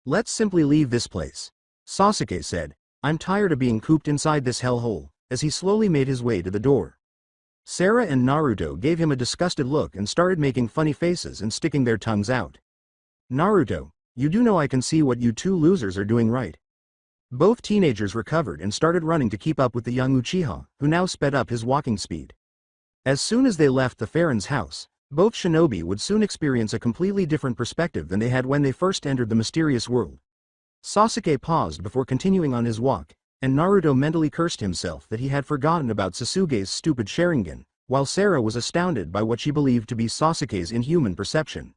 Let's simply leave this place, Sasuke said. I'm tired of being cooped inside this hellhole, as he slowly made his way to the door. Sarah and Naruto gave him a disgusted look and started making funny faces and sticking their tongues out. Naruto, you do know I can see what you two losers are doing, right? Both teenagers recovered and started running to keep up with the young Uchiha, who now sped up his walking speed. As soon as they left the Pharon's house, both shinobi would soon experience a completely different perspective than they had when they first entered the mysterious world. Sasuke paused before continuing on his walk, and Naruto mentally cursed himself that he had forgotten about Sasuke's stupid Sharingan, while Sarah was astounded by what she believed to be Sasuke's inhuman perception.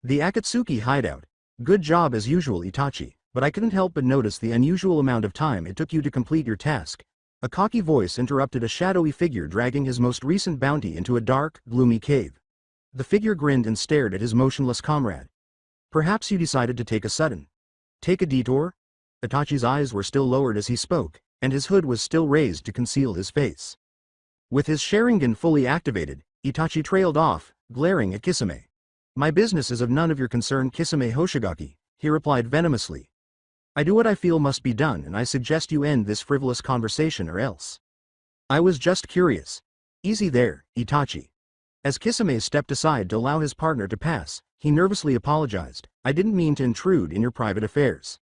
The Akatsuki hideout. Good job as usual, Itachi, but I couldn't help but notice the unusual amount of time it took you to complete your task. A cocky voice interrupted a shadowy figure dragging his most recent bounty into a dark, gloomy cave. The figure grinned and stared at his motionless comrade. Perhaps you decided to take a detour? Itachi's eyes were still lowered as he spoke, and his hood was still raised to conceal his face. With his Sharingan fully activated, Itachi trailed off, glaring at Kisame. My business is of none of your concern, Kisame Hoshigaki, he replied venomously. I do what I feel must be done, and I suggest you end this frivolous conversation or else. I was just curious. Easy there, Itachi. As Kisame stepped aside to allow his partner to pass, he nervously apologized. I didn't mean to intrude in your private affairs.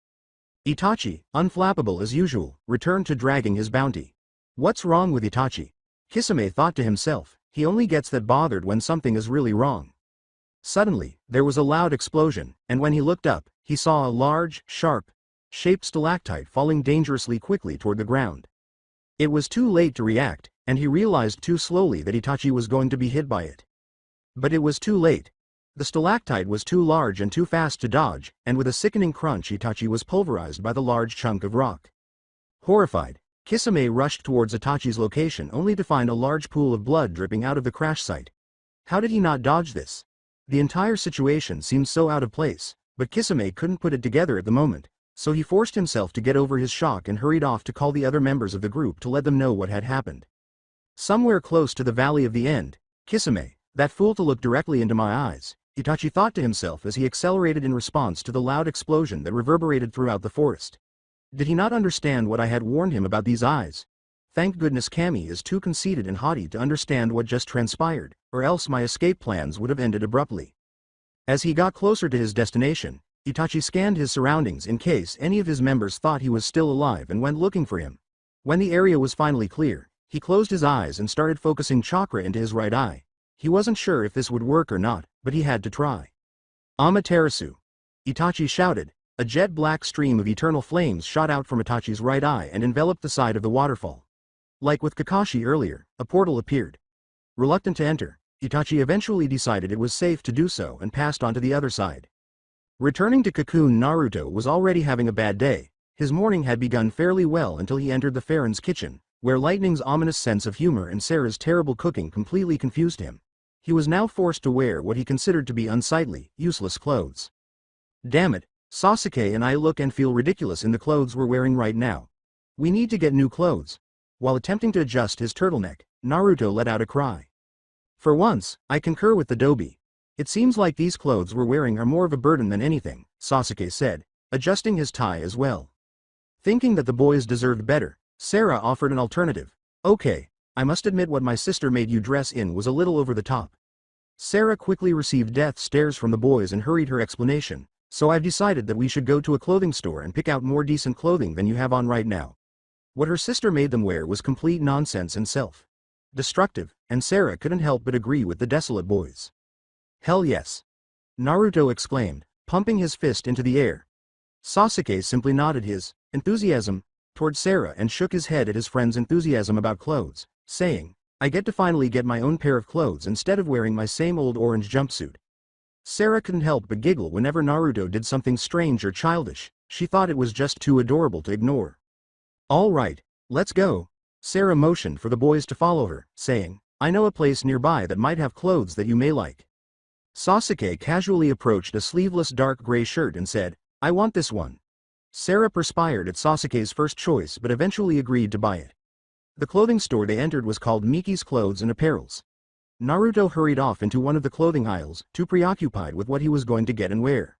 Itachi, unflappable as usual, returned to dragging his bounty. What's wrong with Itachi? Kisame thought to himself, he only gets that bothered when something is really wrong. Suddenly, there was a loud explosion, and when he looked up, he saw a large, sharp-shaped stalactite falling dangerously quickly toward the ground. It was too late to react, and he realized too slowly that Itachi was going to be hit by it. But it was too late. The stalactite was too large and too fast to dodge, and with a sickening crunch Itachi was pulverized by the large chunk of rock. Horrified, Kisame rushed towards Itachi's location only to find a large pool of blood dripping out of the crash site. How did he not dodge this? The entire situation seemed so out of place, but Kisame couldn't put it together at the moment, so he forced himself to get over his shock and hurried off to call the other members of the group to let them know what had happened. Somewhere close to the Valley of the End, Kisame, that fool to look directly into my eyes, Itachi thought to himself as he accelerated in response to the loud explosion that reverberated throughout the forest. Did he not understand what I had warned him about these eyes? Thank goodness Kami is too conceited and haughty to understand what just transpired, or else my escape plans would have ended abruptly. As he got closer to his destination, Itachi scanned his surroundings in case any of his members thought he was still alive and went looking for him. When the area was finally clear, he closed his eyes and started focusing chakra into his right eye. He wasn't sure if this would work or not, but he had to try. Amaterasu! Itachi shouted. A jet black stream of eternal flames shot out from Itachi's right eye and enveloped the side of the waterfall. Like with Kakashi earlier, a portal appeared. Reluctant to enter, Itachi eventually decided it was safe to do so and passed on to the other side. Returning to Cocoon, Naruto was already having a bad day. His morning had begun fairly well until he entered the Pharaoh's kitchen, where Lightning's ominous sense of humor and Sarah's terrible cooking completely confused him. He was now forced to wear what he considered to be unsightly, useless clothes. Damn it, Sasuke and I look and feel ridiculous in the clothes we're wearing right now. We need to get new clothes. While attempting to adjust his turtleneck, Naruto let out a cry. For once, I concur with the Dobi. It seems like these clothes we're wearing are more of a burden than anything, Sasuke said, adjusting his tie as well. Thinking that the boys deserved better, Sarah offered an alternative. Okay, I must admit what my sister made you dress in was a little over the top. Sarah quickly received death stares from the boys and hurried her explanation. So I've decided that we should go to a clothing store and pick out more decent clothing than you have on right now. What her sister made them wear was complete nonsense and self-destructive, and Sarah couldn't help but agree with the desolate boys. Hell yes! Naruto exclaimed, pumping his fist into the air. Sasuke simply nodded his enthusiasm toward Sarah and shook his head at his friend's enthusiasm about clothes, saying, I get to finally get my own pair of clothes instead of wearing my same old orange jumpsuit. Sarah couldn't help but giggle whenever Naruto did something strange or childish. She thought it was just too adorable to ignore. All right, let's go. Sarah motioned for the boys to follow her, saying, I know a place nearby that might have clothes that you may like. Sasuke casually approached a sleeveless dark gray shirt and said, I want this one. Sarah perspired at Sasuke's first choice but eventually agreed to buy it. The clothing store they entered was called Miki's Clothes and Apparels. Naruto hurried off into one of the clothing aisles, too preoccupied with what he was going to get and wear.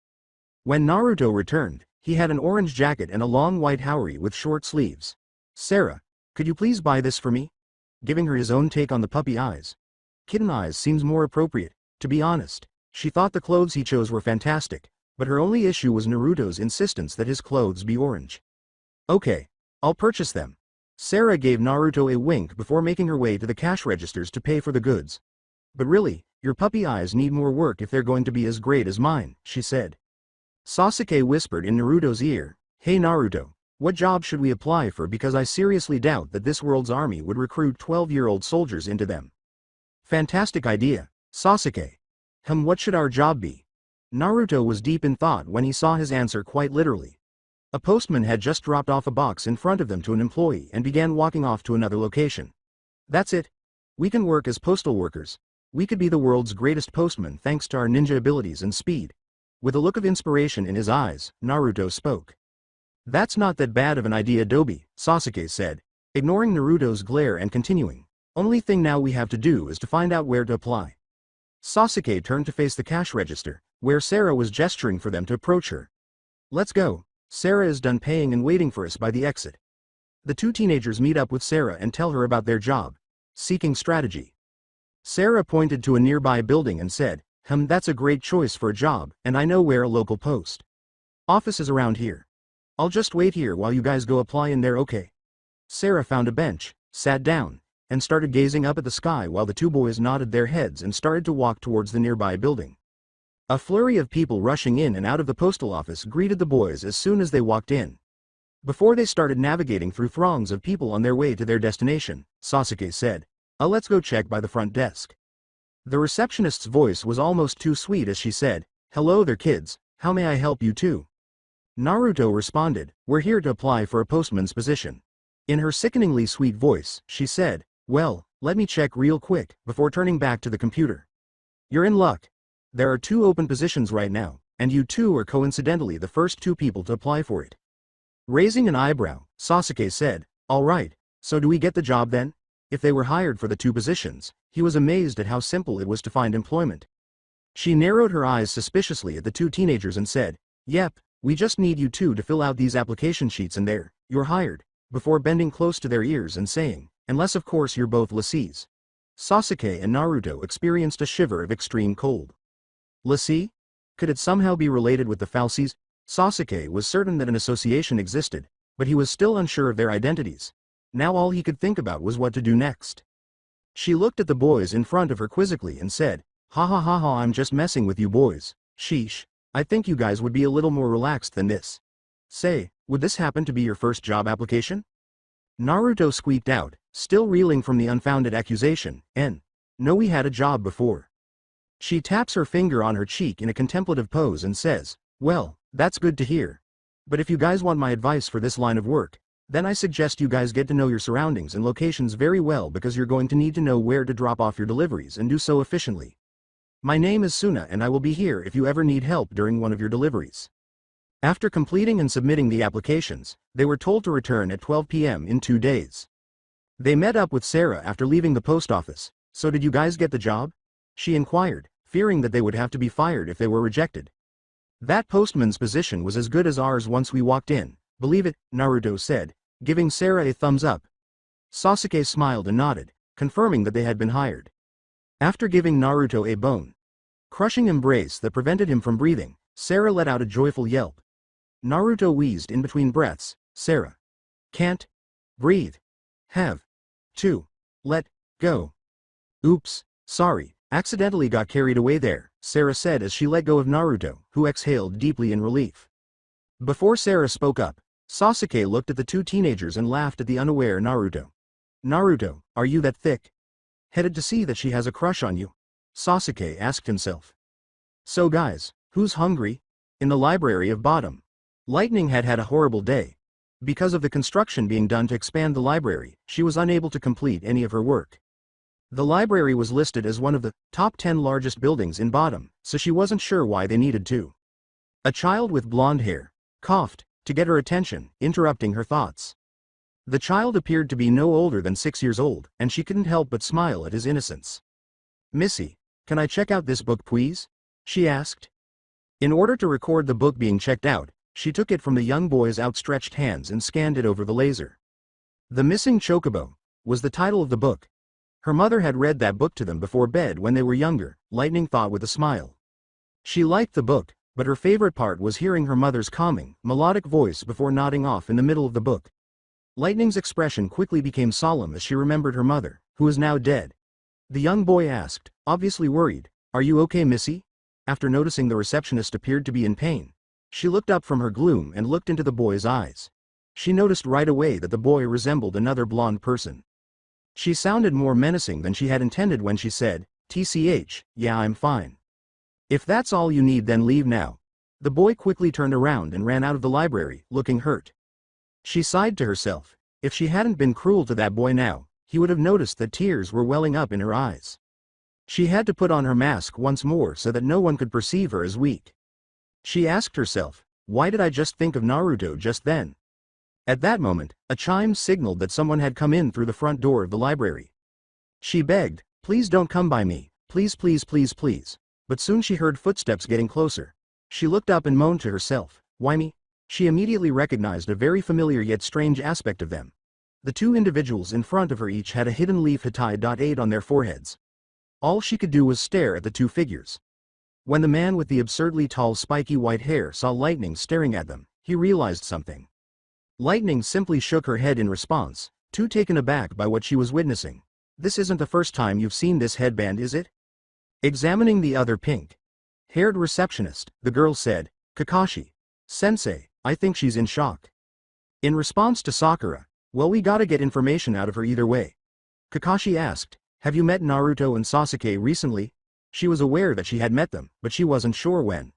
When Naruto returned, he had an orange jacket and a long white haori with short sleeves. Sarah, could you please buy this for me? Giving her his own take on the puppy eyes. Kitten eyes seems more appropriate, to be honest. She thought the clothes he chose were fantastic, but her only issue was Naruto's insistence that his clothes be orange. Okay, I'll purchase them. Sarah gave Naruto a wink before making her way to the cash registers to pay for the goods. But really, your puppy eyes need more work if they're going to be as great as mine, she said. Sasuke whispered in Naruto's ear, Hey Naruto, what job should we apply for because I seriously doubt that this world's army would recruit 12-year-old soldiers into them. Fantastic idea, Sasuke. What should our job be? Naruto was deep in thought when he saw his answer quite literally. A postman had just dropped off a box in front of them to an employee and began walking off to another location. That's it. We can work as postal workers. We could be the world's greatest postman thanks to our ninja abilities and speed. With a look of inspiration in his eyes, Naruto spoke. That's not that bad of an idea, Dobi, Sasuke said, ignoring Naruto's glare and continuing. Only thing now we have to do is to find out where to apply. Sasuke turned to face the cash register, where Sarah was gesturing for them to approach her. Let's go. Sarah is done paying and waiting for us by the exit. The two teenagers meet up with Sarah and tell her about their job. Seeking strategy. Sarah pointed to a nearby building and said, that's a great choice for a job, and I know where a local post office is around here. I'll just wait here while you guys go apply in there, okay? Sarah found a bench, sat down, and started gazing up at the sky while the two boys nodded their heads and started to walk towards the nearby building. A flurry of people rushing in and out of the postal office greeted the boys as soon as they walked in. Before they started navigating through throngs of people on their way to their destination, Sasuke said, let's go check by the front desk. The receptionist's voice was almost too sweet as she said, hello there kids, how may I help you too? Naruto responded, we're here to apply for a postman's position. In her sickeningly sweet voice, she said, well, let me check real quick, before turning back to the computer. You're in luck. There are 2 open positions right now, and you two are coincidentally the first 2 people to apply for it. Raising an eyebrow, Sasuke said, alright, so do we get the job then? If they were hired for the 2 positions, he was amazed at how simple it was to find employment. She narrowed her eyes suspiciously at the 2 teenagers and said, yep, we just need you 2 to fill out these application sheets and there, you're hired, before bending close to their ears and saying, unless of course you're both lassies. Sasuke and Naruto experienced a shiver of extreme cold. Lassie? Could it somehow be related with the falsies? Sasuke was certain that an association existed, but he was still unsure of their identities. Now all he could think about was what to do next. She looked at the boys in front of her quizzically and said, ha ha ha ha, I'm just messing with you boys. Sheesh, I think you guys would be a little more relaxed than this. Say, would this happen to be your first job application? Naruto squeaked out, still reeling from the unfounded accusation, no, we had a job before. She taps her finger on her cheek in a contemplative pose and says, well, that's good to hear. But if you guys want my advice for this line of work, then I suggest you guys get to know your surroundings and locations very well because you're going to need to know where to drop off your deliveries and do so efficiently. My name is Suna and I will be here if you ever need help during one of your deliveries. After completing and submitting the applications, they were told to return at 12 p.m. in 2 days. They met up with Sarah after leaving the post office. So did you guys get the job? She inquired, fearing that they would have to be fired if they were rejected. That postman's position was as good as ours once we walked in, believe it, Naruto said, giving Sarah a thumbs up. Sasuke smiled and nodded, confirming that they had been hired. After giving Naruto a bone-crushing embrace that prevented him from breathing, Sarah let out a joyful yelp. Naruto wheezed in between breaths, Sarah can't breathe. Have to let go. Oops, sorry, accidentally got carried away there, Sarah said as she let go of Naruto, who exhaled deeply in relief. Before Sarah spoke up, Sasuke looked at the 2 teenagers and laughed at the unaware Naruto. Naruto, are you that thick? Headed to see that she has a crush on you? Sasuke asked himself. So guys, who's hungry? In the library of Bottom. Lightning had had a horrible day. Because of the construction being done to expand the library, she was unable to complete any of her work. The library was listed as one of the top 10 largest buildings in Bottom, so she wasn't sure why they needed to. A child with blonde hair coughed to get her attention, interrupting her thoughts. The child appeared to be no older than 6 years old, and she couldn't help but smile at his innocence. Missy, can I check out this book please? She asked. In order to record the book being checked out, she took it from the young boy's outstretched hands and scanned it over the laser. The Missing Chocobo was the title of the book. Her mother had read that book to them before bed when they were younger, Lightning thought with a smile. She liked the book, but her favorite part was hearing her mother's calming, melodic voice before nodding off in the middle of the book. Lightning's expression quickly became solemn as she remembered her mother, who was now dead. The young boy asked, obviously worried, are you okay, Missy? After noticing the receptionist appeared to be in pain, she looked up from her gloom and looked into the boy's eyes. She noticed right away that the boy resembled another blonde person. She sounded more menacing than she had intended when she said, TCH, yeah, I'm fine. If that's all you need, then leave now. The boy quickly turned around and ran out of the library, looking hurt. She sighed to herself. If she hadn't been cruel to that boy now, he would have noticed that tears were welling up in her eyes. She had to put on her mask once more so that no one could perceive her as weak. She asked herself, why did I just think of Naruto just then? At that moment, a chime signaled that someone had come in through the front door of the library. She begged, please don't come by me, please please please please. But soon she heard footsteps getting closer. She looked up and moaned to herself, why me? She immediately recognized a very familiar yet strange aspect of them. The 2 individuals in front of her each had a hidden leaf Hitai.8 on their foreheads. All she could do was stare at the two figures. When the man with the absurdly tall spiky white hair saw Lightning staring at them, he realized something. Lightning simply shook her head in response, too taken aback by what she was witnessing. This isn't the first time you've seen this headband, is it? Examining the other pink-haired receptionist, the girl said, Kakashi. Sensei, I think she's in shock. In response to Sakura, well, we gotta get information out of her either way. Kakashi asked, have you met Naruto and Sasuke recently? She was aware that she had met them, but she wasn't sure when.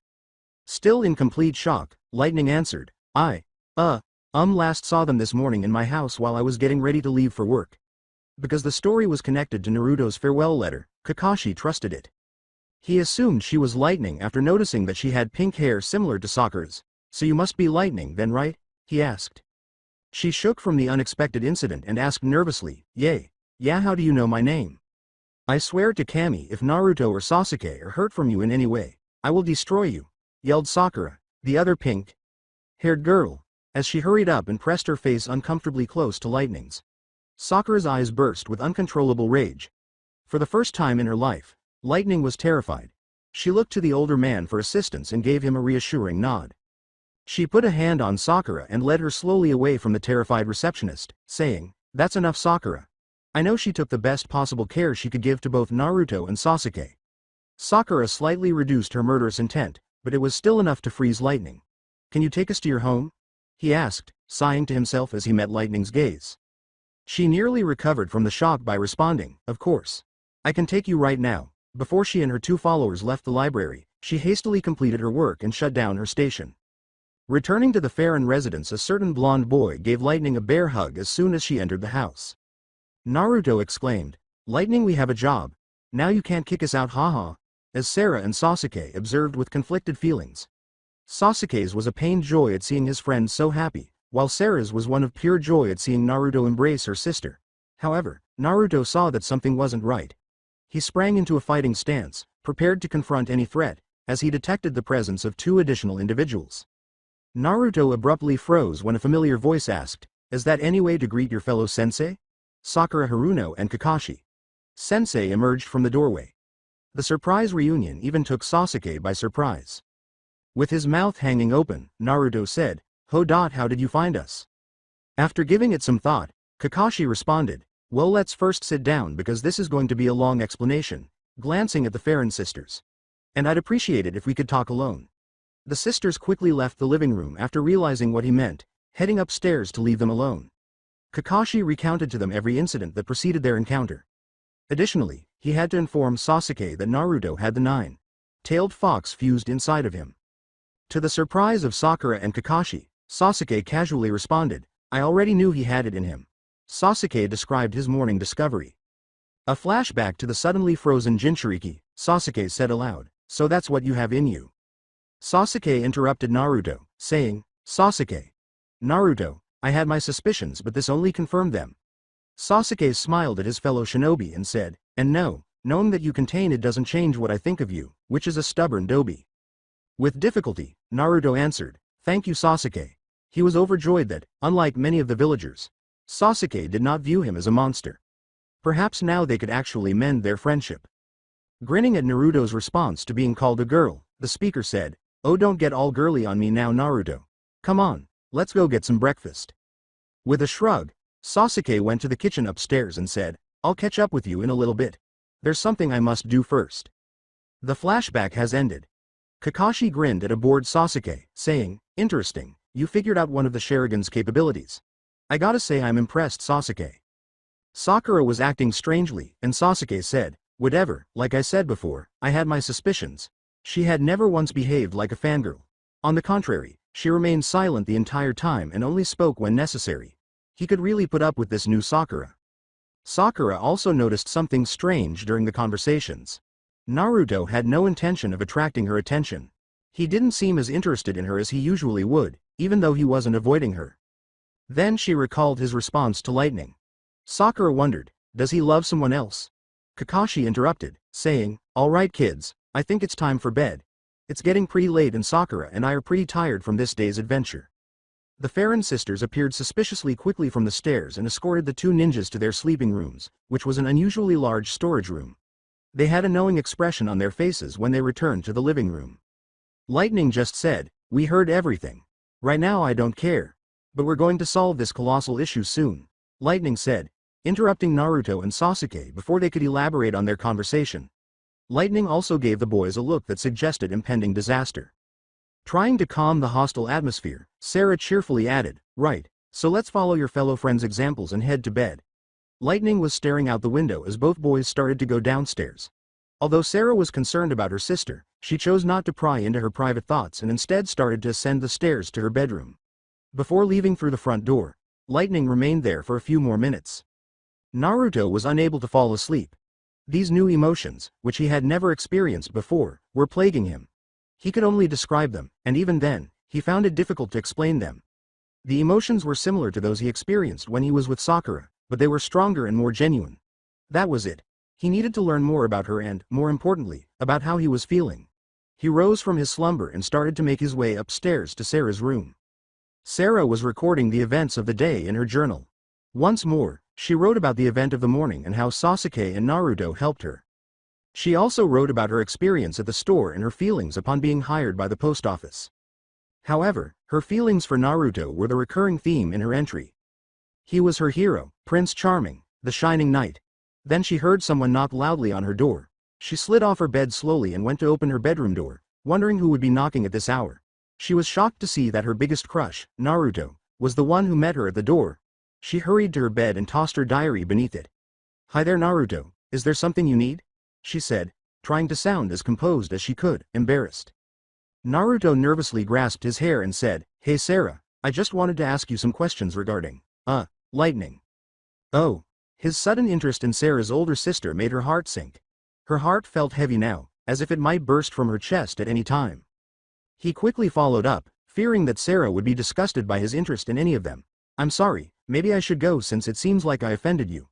Still in complete shock, Lightning answered, last saw them this morning in my house while I was getting ready to leave for work. Because the story was connected to Naruto's farewell letter, Kakashi trusted it. He assumed she was Lightning after noticing that she had pink hair similar to Sakura's. So you must be Lightning then, right? He asked. She shook from the unexpected incident and asked nervously, yeah, how do you know my name? I swear to Kami, if Naruto or Sasuke are hurt from you in any way, I will destroy you, yelled Sakura, the other pink-haired girl, as she hurried up and pressed her face uncomfortably close to Lightning's. Sakura's eyes burst with uncontrollable rage. For the first time in her life, Lightning was terrified. She looked to the older man for assistance and gave him a reassuring nod. She put a hand on Sakura and led her slowly away from the terrified receptionist, saying, that's enough, Sakura. I know she took the best possible care she could give to both Naruto and Sasuke. Sakura slightly reduced her murderous intent, but it was still enough to freeze Lightning. Can you take us to your home? He asked, sighing to himself as he met Lightning's gaze. She nearly recovered from the shock by responding, of course. I can take you right now. Before she and her two followers left the library, she hastily completed her work and shut down her station. Returning to the Farron residence, a certain blonde boy gave Lightning a bear hug as soon as she entered the house. Naruto exclaimed, Lightning, we have a job. Now you can't kick us out, haha, as Sarah and Sasuke observed with conflicted feelings. Sasuke's was a pained joy at seeing his friend so happy, while Sarah's was one of pure joy at seeing Naruto embrace her sister. However, Naruto saw that something wasn't right. He sprang into a fighting stance, prepared to confront any threat, as he detected the presence of two additional individuals. Naruto abruptly froze when a familiar voice asked, is that any way to greet your fellow sensei? Sakura, Haruno and Kakashi. Sensei emerged from the doorway. The surprise reunion even took Sasuke by surprise. With his mouth hanging open, Naruto said, how did you find us? After giving it some thought, Kakashi responded, well, let's first sit down because this is going to be a long explanation, glancing at the Farron sisters. And I'd appreciate it if we could talk alone. The sisters quickly left the living room after realizing what he meant, heading upstairs to leave them alone. Kakashi recounted to them every incident that preceded their encounter. Additionally, he had to inform Sasuke that Naruto had the nine-tailed fox fused inside of him. To the surprise of Sakura and Kakashi, Sasuke casually responded, I already knew he had it in him. Sasuke described his morning discovery. A flashback to the suddenly frozen Jinchuriki, Sasuke said aloud, so that's what you have in you. Sasuke interrupted Naruto, saying, Sasuke. Naruto, I had my suspicions but this only confirmed them. Sasuke smiled at his fellow shinobi and said, and no, knowing that you contain it doesn't change what I think of you, which is a stubborn dobi. With difficulty, Naruto answered, thank you, Sasuke. He was overjoyed that, unlike many of the villagers, Sasuke did not view him as a monster. Perhaps now they could actually mend their friendship. Grinning at Naruto's response to being called a girl, the speaker said, oh, don't get all girly on me now, Naruto. Come on, let's go get some breakfast. With a shrug, Sasuke went to the kitchen upstairs and said, I'll catch up with you in a little bit. There's something I must do first. The flashback has ended. Kakashi grinned at a bored Sasuke, saying, interesting, you figured out one of the Sharingan's capabilities. I gotta say I'm impressed, Sasuke. Sakura was acting strangely, and Sasuke said, whatever, like I said before, I had my suspicions. She had never once behaved like a fangirl. On the contrary, she remained silent the entire time and only spoke when necessary. He could really put up with this new Sakura. Sakura also noticed something strange during the conversations. Naruto had no intention of attracting her attention. He didn't seem as interested in her as he usually would, even though he wasn't avoiding her. Then she recalled his response to Lightning. Sakura wondered, does he love someone else? Kakashi interrupted, saying, all right kids, I think it's time for bed. It's getting pretty late and Sakura and I are pretty tired from this day's adventure. The Farron sisters appeared suspiciously quickly from the stairs and escorted the two ninjas to their sleeping rooms, which was an unusually large storage room. They had a knowing expression on their faces when they returned to the living room. Lightning just said, "We heard everything. Right now I don't care. But we're going to solve this colossal issue soon," Lightning said, interrupting Naruto and Sasuke before they could elaborate on their conversation. Lightning also gave the boys a look that suggested impending disaster. Trying to calm the hostile atmosphere, Sarah cheerfully added, "Right, so let's follow your fellow friends' examples and head to bed." Lightning was staring out the window as both boys started to go downstairs. Although Sarah was concerned about her sister, she chose not to pry into her private thoughts and instead started to ascend the stairs to her bedroom. Before leaving through the front door, Lightning remained there for a few more minutes. Naruto was unable to fall asleep. These new emotions, which he had never experienced before, were plaguing him. He could only describe them, and even then, he found it difficult to explain them. The emotions were similar to those he experienced when he was with Sakura, but they were stronger and more genuine. That was it. He needed to learn more about her and, more importantly, about how he was feeling. He rose from his slumber and started to make his way upstairs to Sarah's room. Sarah was recording the events of the day in her journal. Once more, she wrote about the event of the morning and how Sasuke and Naruto helped her. She also wrote about her experience at the store and her feelings upon being hired by the post office. However, her feelings for Naruto were the recurring theme in her entry. He was her hero, Prince Charming, the shining knight. Then she heard someone knock loudly on her door. She slid off her bed slowly and went to open her bedroom door, wondering who would be knocking at this hour. She was shocked to see that her biggest crush, Naruto, was the one who met her at the door. She hurried to her bed and tossed her diary beneath it. "Hi there, Naruto, is there something you need?" she said, trying to sound as composed as she could, embarrassed. Naruto nervously grasped his hair and said, "Hey Sarah, I just wanted to ask you some questions regarding, Lightning." Oh. His sudden interest in Sarah's older sister made her heart sink. Her heart felt heavy now, as if it might burst from her chest at any time. He quickly followed up, fearing that Sarah would be disgusted by his interest in any of them. "I'm sorry, maybe I should go since it seems like I offended you."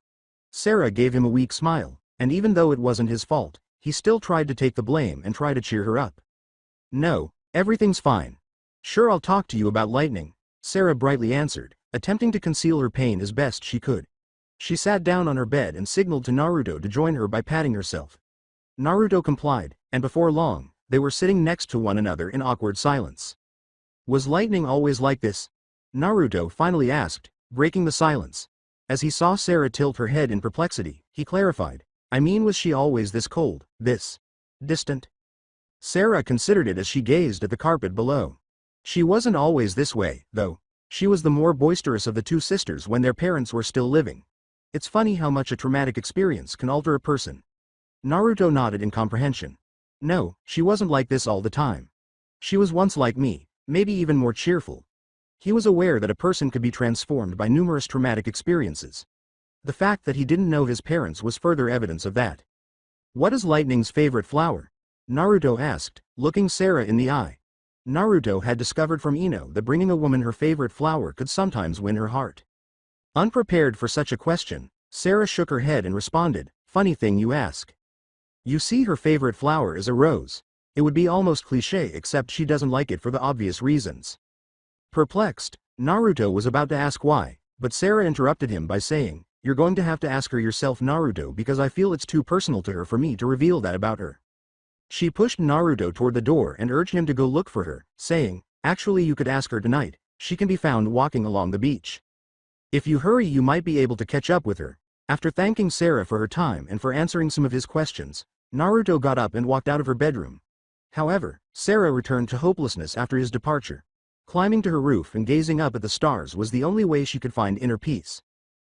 Sarah gave him a weak smile, and even though it wasn't his fault, he still tried to take the blame and try to cheer her up. "No, everything's fine. Sure, I'll talk to you about Lightning," Sarah brightly answered, attempting to conceal her pain as best she could. She sat down on her bed and signaled to Naruto to join her by patting herself. Naruto complied, and before long, they were sitting next to one another in awkward silence. "Was Lightning always like this?" Naruto finally asked, breaking the silence. As he saw Sarah tilt her head in perplexity, he clarified, "I mean, was she always this cold, this distant?" Sarah considered it as she gazed at the carpet below. She wasn't always this way, though. She was the more boisterous of the two sisters when their parents were still living. It's funny how much a traumatic experience can alter a person. Naruto nodded in comprehension. "No, she wasn't like this all the time. She was once like me, maybe even more cheerful." He was aware that a person could be transformed by numerous traumatic experiences. The fact that he didn't know his parents was further evidence of that. "What is Lightning's favorite flower?" Naruto asked, looking Sarah in the eye. Naruto had discovered from Ino that bringing a woman her favorite flower could sometimes win her heart. Unprepared for such a question, Sarah shook her head and responded, "Funny thing you ask. You see, her favorite flower is a rose. It would be almost cliché except she doesn't like it for the obvious reasons." Perplexed, Naruto was about to ask why, but Sarah interrupted him by saying, "You're going to have to ask her yourself, Naruto, because I feel it's too personal to her for me to reveal that about her." She pushed Naruto toward the door and urged him to go look for her, saying, "Actually, you could ask her tonight. She can be found walking along the beach. If you hurry, you might be able to catch up with her." After thanking Sarah for her time and for answering some of his questions, Naruto got up and walked out of her bedroom. However, Sarah returned to hopelessness after his departure. Climbing to her roof and gazing up at the stars was the only way she could find inner peace.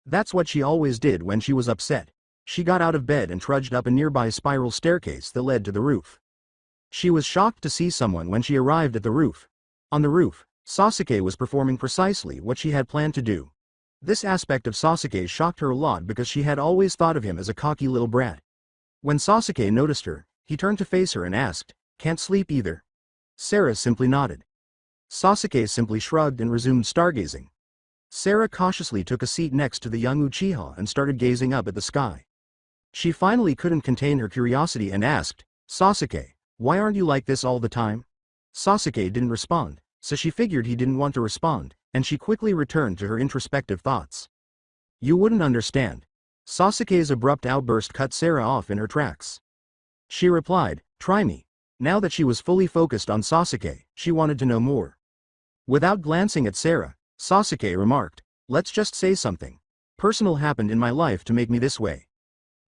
That's what she always did when she was upset. She got out of bed and trudged up a nearby spiral staircase that led to the roof. She was shocked to see someone when she arrived at the roof. On the roof, Sasuke was performing precisely what she had planned to do. This aspect of Sasuke shocked her a lot because she had always thought of him as a cocky little brat. When Sasuke noticed her, he turned to face her and asked, "Can't sleep either?" Sarah simply nodded. Sasuke simply shrugged and resumed stargazing. Sarah cautiously took a seat next to the young Uchiha and started gazing up at the sky. She finally couldn't contain her curiosity and asked, "Sasuke, why aren't you like this all the time?" Sasuke didn't respond, so she figured he didn't want to respond, and she quickly returned to her introspective thoughts. "You wouldn't understand." Sasuke's abrupt outburst cut Sarah off in her tracks. She replied, "Try me." Now that she was fully focused on Sasuke, she wanted to know more. Without glancing at Sarah, Sasuke remarked, "Let's just say something personal happened in my life to make me this way."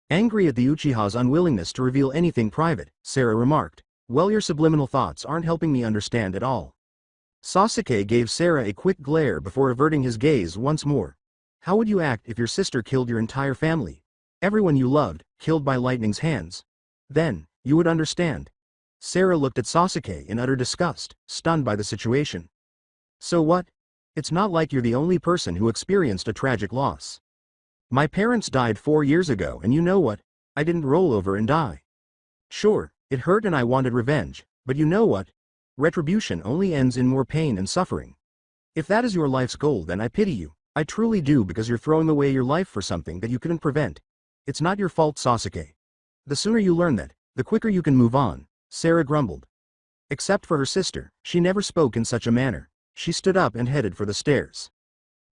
Angry at the Uchiha's unwillingness to reveal anything private, Sarah remarked, "Well, your subliminal thoughts aren't helping me understand at all." Sasuke gave Sarah a quick glare before averting his gaze once more. "How would you act if your sister killed your entire family? Everyone you loved, killed by lightning's hands? Then, you would understand." Sarah looked at Sasuke in utter disgust, stunned by the situation. "So what? It's not like you're the only person who experienced a tragic loss. My parents died 4 years ago, and you know what? I didn't roll over and die. Sure, it hurt and I wanted revenge, but you know what? Retribution only ends in more pain and suffering. If that is your life's goal, then I pity you. I truly do, because you're throwing away your life for something that you couldn't prevent. It's not your fault, Sasuke. The sooner you learn that, the quicker you can move on," Sarah grumbled. Except for her sister, she never spoke in such a manner. She stood up and headed for the stairs.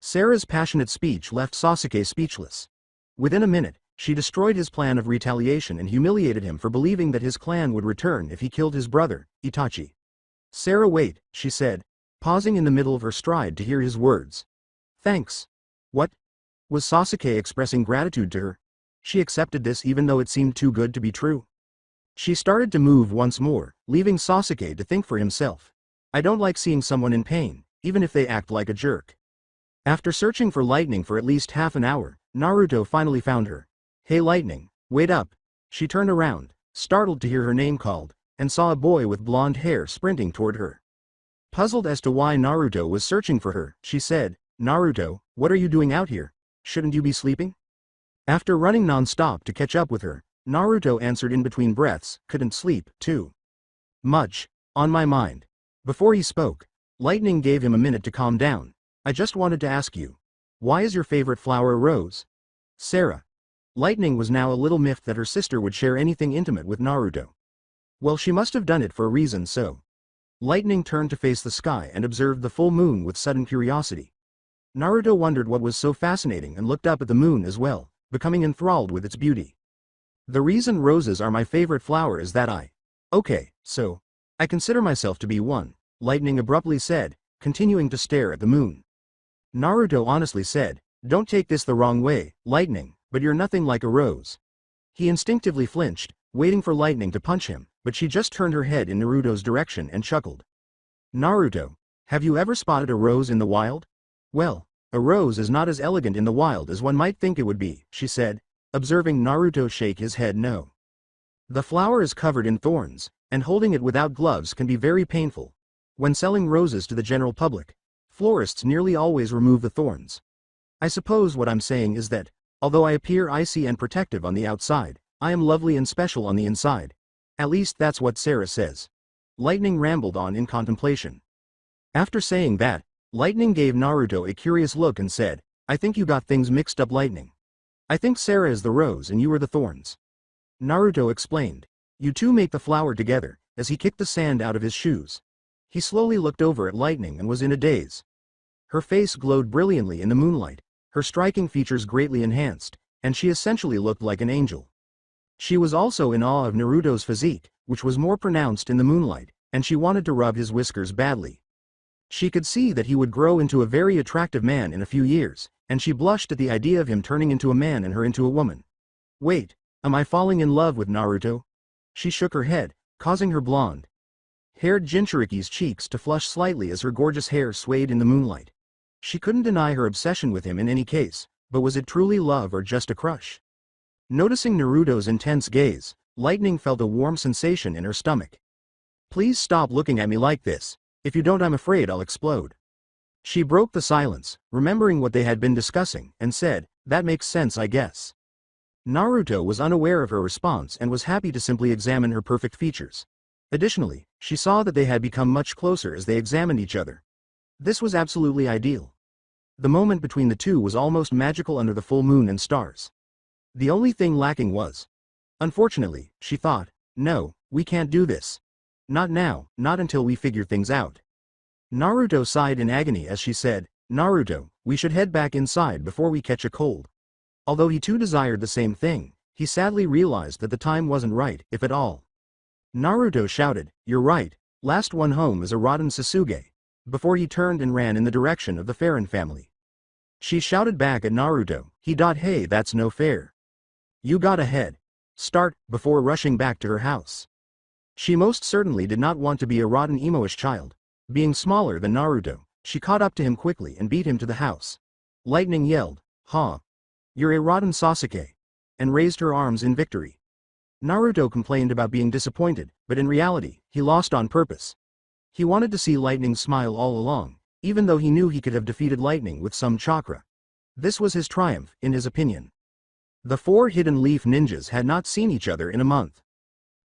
Sarah's passionate speech left Sasuke speechless. Within a minute, she destroyed his plan of retaliation and humiliated him for believing that his clan would return if he killed his brother, Itachi. "Sarah, wait," she said, pausing in the middle of her stride to hear his words. "Thanks." What? Was Sasuke expressing gratitude to her? She accepted this even though it seemed too good to be true. She started to move once more, leaving Sasuke to think for himself. "I don't like seeing someone in pain, even if they act like a jerk." After searching for Lightning for at least half an hour, Naruto finally found her. "Hey Lightning, wait up." She turned around, startled to hear her name called, and saw a boy with blonde hair sprinting toward her. Puzzled as to why Naruto was searching for her, she said, "Naruto, what are you doing out here? Shouldn't you be sleeping?" After running non-stop to catch up with her, Naruto answered in between breaths, "Couldn't sleep, too much on my mind." Before he spoke, Lightning gave him a minute to calm down. "I just wanted to ask you, why is your favorite flower a rose?" Sarah. Lightning was now a little miffed that her sister would share anything intimate with Naruto. Well, she must have done it for a reason, so. Lightning turned to face the sky and observed the full moon with sudden curiosity. Naruto wondered what was so fascinating and looked up at the moon as well, becoming enthralled with its beauty. "The reason roses are my favorite flower is that okay, so. I consider myself to be one," Lightning abruptly said, continuing to stare at the moon. Naruto honestly said, "Don't take this the wrong way, Lightning, but you're nothing like a rose." He instinctively flinched, waiting for Lightning to punch him, but she just turned her head in Naruto's direction and chuckled. "Naruto, have you ever spotted a rose in the wild?" "Well, a rose is not as elegant in the wild as one might think it would be," she said, observing Naruto shake his head no. "The flower is covered in thorns, and holding it without gloves can be very painful. When selling roses to the general public, florists nearly always remove the thorns. I suppose what I'm saying is that, although I appear icy and protective on the outside, I am lovely and special on the inside. At least that's what Sarah says." Lightning rambled on in contemplation. After saying that, Lightning gave Naruto a curious look and said, "I think you got things mixed up, Lightning. I think Sarah is the rose and you are the thorns." Naruto explained. "You two make the flower together," as he kicked the sand out of his shoes. He slowly looked over at Lightning and was in a daze. Her face glowed brilliantly in the moonlight, her striking features greatly enhanced, and she essentially looked like an angel. She was also in awe of Naruto's physique, which was more pronounced in the moonlight, and she wanted to rub his whiskers badly. She could see that he would grow into a very attractive man in a few years, and she blushed at the idea of him turning into a man and her into a woman. "Wait, am I falling in love with Naruto?" She shook her head, causing her blonde-haired Jinchuriki's cheeks to flush slightly as her gorgeous hair swayed in the moonlight. She couldn't deny her obsession with him in any case, but was it truly love or just a crush? Noticing Naruto's intense gaze, Lightning felt a warm sensation in her stomach. "Please stop looking at me like this. If you don't, I'm afraid I'll explode." She broke the silence, remembering what they had been discussing, and said, "That makes sense, I guess." Naruto was unaware of her response and was happy to simply examine her perfect features. Additionally, she saw that they had become much closer as they examined each other. This was absolutely ideal. The moment between the two was almost magical under the full moon and stars. The only thing lacking was. Unfortunately, she thought, "No, we can't do this. Not now, not until we figure things out." Naruto sighed in agony as she said, "Naruto, we should head back inside before we catch a cold." Although he too desired the same thing, he sadly realized that the time wasn't right, if at all. Naruto shouted, "You're right, last one home is a rotten Sasuke," before he turned and ran in the direction of the Farron family. She shouted back at Naruto, "Hey, that's no fair. You got ahead. Start," before rushing back to her house. She most certainly did not want to be a rotten emo-ish child. Being smaller than Naruto, she caught up to him quickly and beat him to the house. Lightning yelled, "Ha! You're a rotten Sasuke," and raised her arms in victory. Naruto complained about being disappointed, but in reality, he lost on purpose. He wanted to see Lightning smile all along, even though he knew he could have defeated Lightning with some chakra. This was his triumph, in his opinion. The four Hidden Leaf ninjas had not seen each other in a month.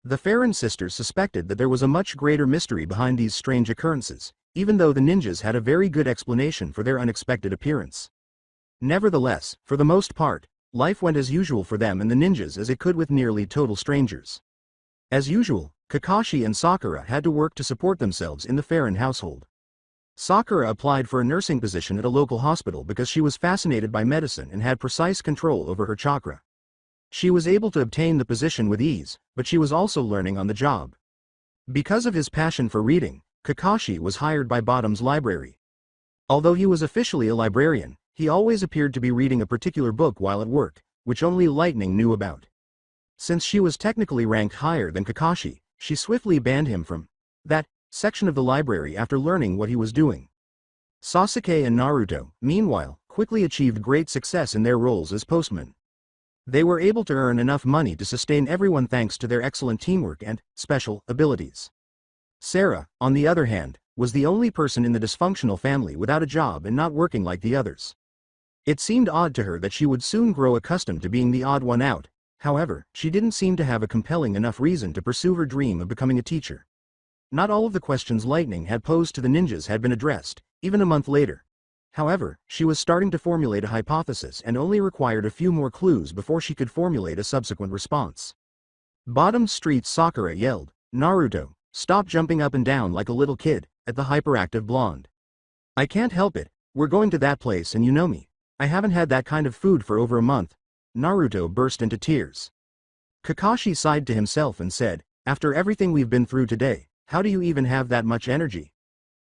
The Farron sisters suspected that there was a much greater mystery behind these strange occurrences, even though the ninjas had a very good explanation for their unexpected appearance. Nevertheless, for the most part, life went as usual for them and the ninjas as it could with nearly total strangers. As usual, Kakashi and Sakura had to work to support themselves in the Farron household. Sakura applied for a nursing position at a local hospital because she was fascinated by medicine and had precise control over her chakra. She was able to obtain the position with ease, but she was also learning on the job. Because of his passion for reading, Kakashi was hired by Bottom's library. Although he was officially a librarian, he always appeared to be reading a particular book while at work, which only Lightning knew about. Since she was technically ranked higher than Kakashi, she swiftly banned him from that section of the library after learning what he was doing. Sasuke and Naruto, meanwhile, quickly achieved great success in their roles as postmen. They were able to earn enough money to sustain everyone thanks to their excellent teamwork and special abilities. Sarah, on the other hand, was the only person in the dysfunctional family without a job and not working like the others. It seemed odd to her that she would soon grow accustomed to being the odd one out. However, she didn't seem to have a compelling enough reason to pursue her dream of becoming a teacher. Not all of the questions Lightning had posed to the ninjas had been addressed, even a month later. However, she was starting to formulate a hypothesis and only required a few more clues before she could formulate a subsequent response. Bottom Street Sakura yelled, "Naruto, stop jumping up and down like a little kid," at the hyperactive blonde. "I can't help it, we're going to that place and you know me. I haven't had that kind of food for over a month." Naruto burst into tears. Kakashi sighed to himself and said, "After everything we've been through today, how do you even have that much energy?"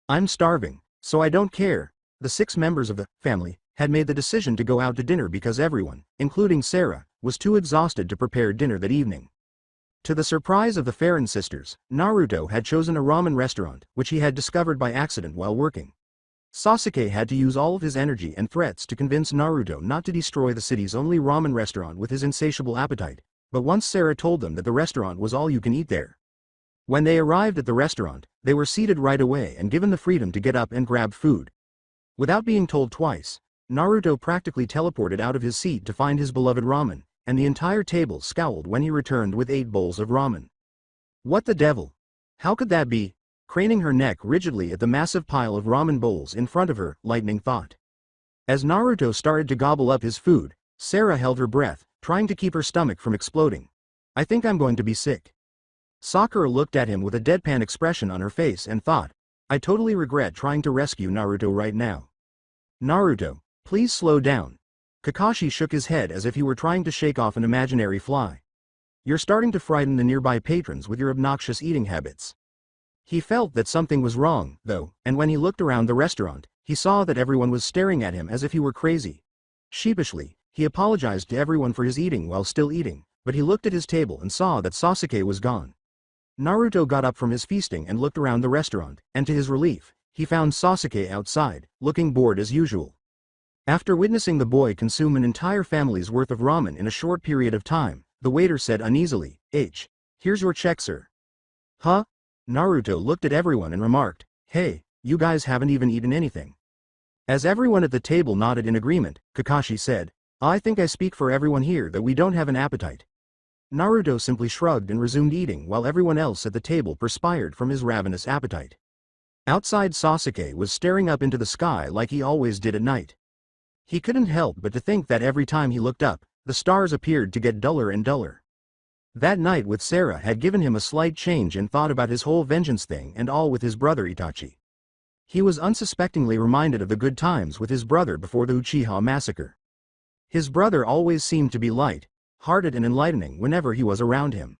"I'm starving, so I don't care." The 6 members of the family had made the decision to go out to dinner because everyone, including Sarah, was too exhausted to prepare dinner that evening. To the surprise of the Farron sisters, Naruto had chosen a ramen restaurant, which he had discovered by accident while working. Sasuke had to use all of his energy and threats to convince Naruto not to destroy the city's only ramen restaurant with his insatiable appetite, but once Sarah told them that the restaurant was all you can eat there. When they arrived at the restaurant, they were seated right away and given the freedom to get up and grab food. Without being told twice, Naruto practically teleported out of his seat to find his beloved ramen, and the entire table scowled when he returned with 8 bowls of ramen. What the devil? How could that be? Craning her neck rigidly at the massive pile of ramen bowls in front of her, Lightning thought. As Naruto started to gobble up his food, Sarah held her breath, trying to keep her stomach from exploding. "I think I'm going to be sick." Sakura looked at him with a deadpan expression on her face and thought, "I totally regret trying to rescue Naruto right now." "Naruto, please slow down." Kakashi shook his head as if he were trying to shake off an imaginary fly. "You're starting to frighten the nearby patrons with your obnoxious eating habits." He felt that something was wrong, though, and when he looked around the restaurant, he saw that everyone was staring at him as if he were crazy. Sheepishly, he apologized to everyone for his eating while still eating, but he looked at his table and saw that Sasuke was gone. Naruto got up from his feasting and looked around the restaurant, and to his relief, he found Sasuke outside, looking bored as usual. After witnessing the boy consume an entire family's worth of ramen in a short period of time, the waiter said uneasily, "Here's your check, sir." "Huh?" Naruto looked at everyone and remarked, "Hey, you guys haven't even eaten anything." As everyone at the table nodded in agreement, Kakashi said, "I think I speak for everyone here that we don't have an appetite." Naruto simply shrugged and resumed eating while everyone else at the table perspired from his ravenous appetite. Outside, Sasuke was staring up into the sky like he always did at night. He couldn't help but to think that every time he looked up, the stars appeared to get duller and duller. That night with Sarah had given him a slight change in thought about his whole vengeance thing and all with his brother Itachi. He was unsuspectingly reminded of the good times with his brother before the Uchiha massacre. His brother always seemed to be light, hearted and enlightening whenever he was around him.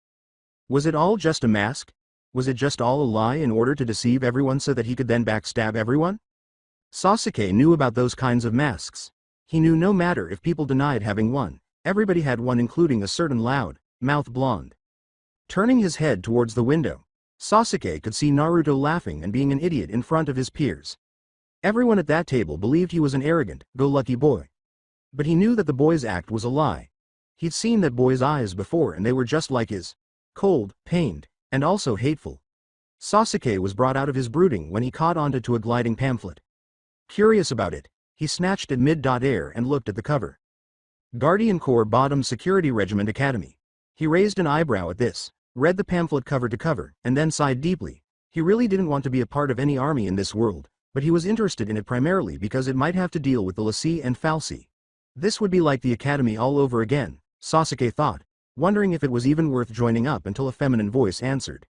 Was it all just a mask? Was it just all a lie in order to deceive everyone so that he could then backstab everyone? Sasuke knew about those kinds of masks. He knew no matter if people denied having one, everybody had one, including a certain loud-mouthed blonde. Turning his head towards the window, Sasuke could see Naruto laughing and being an idiot in front of his peers. Everyone at that table believed he was an arrogant, go-lucky boy. But he knew that the boy's act was a lie. He'd seen that boy's eyes before and they were just like his. Cold, pained, and also hateful. Sasuke was brought out of his brooding when he caught onto a gliding pamphlet. Curious about it, he snatched at mid-air and looked at the cover. Guardian Corps Bottom Security Regiment Academy. He raised an eyebrow at this, read the pamphlet cover to cover, and then sighed deeply. He really didn't want to be a part of any army in this world, but he was interested in it primarily because it might have to deal with the Lassie and Falsi. This would be like the academy all over again, Sasuke thought, wondering if it was even worth joining up until a feminine voice answered.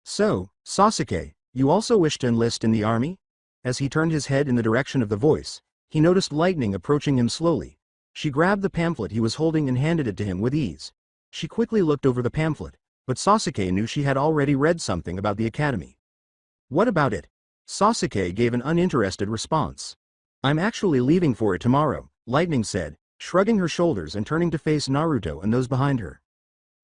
So, Sasuke, you also wish to enlist in the army? As he turned his head in the direction of the voice, he noticed Lightning approaching him slowly. She grabbed the pamphlet he was holding and handed it to him with ease. She quickly looked over the pamphlet, but Sasuke knew she had already read something about the academy. What about it? Sasuke gave an uninterested response. I'm actually leaving for it tomorrow, Lightning said, shrugging her shoulders and turning to face Naruto and those behind her.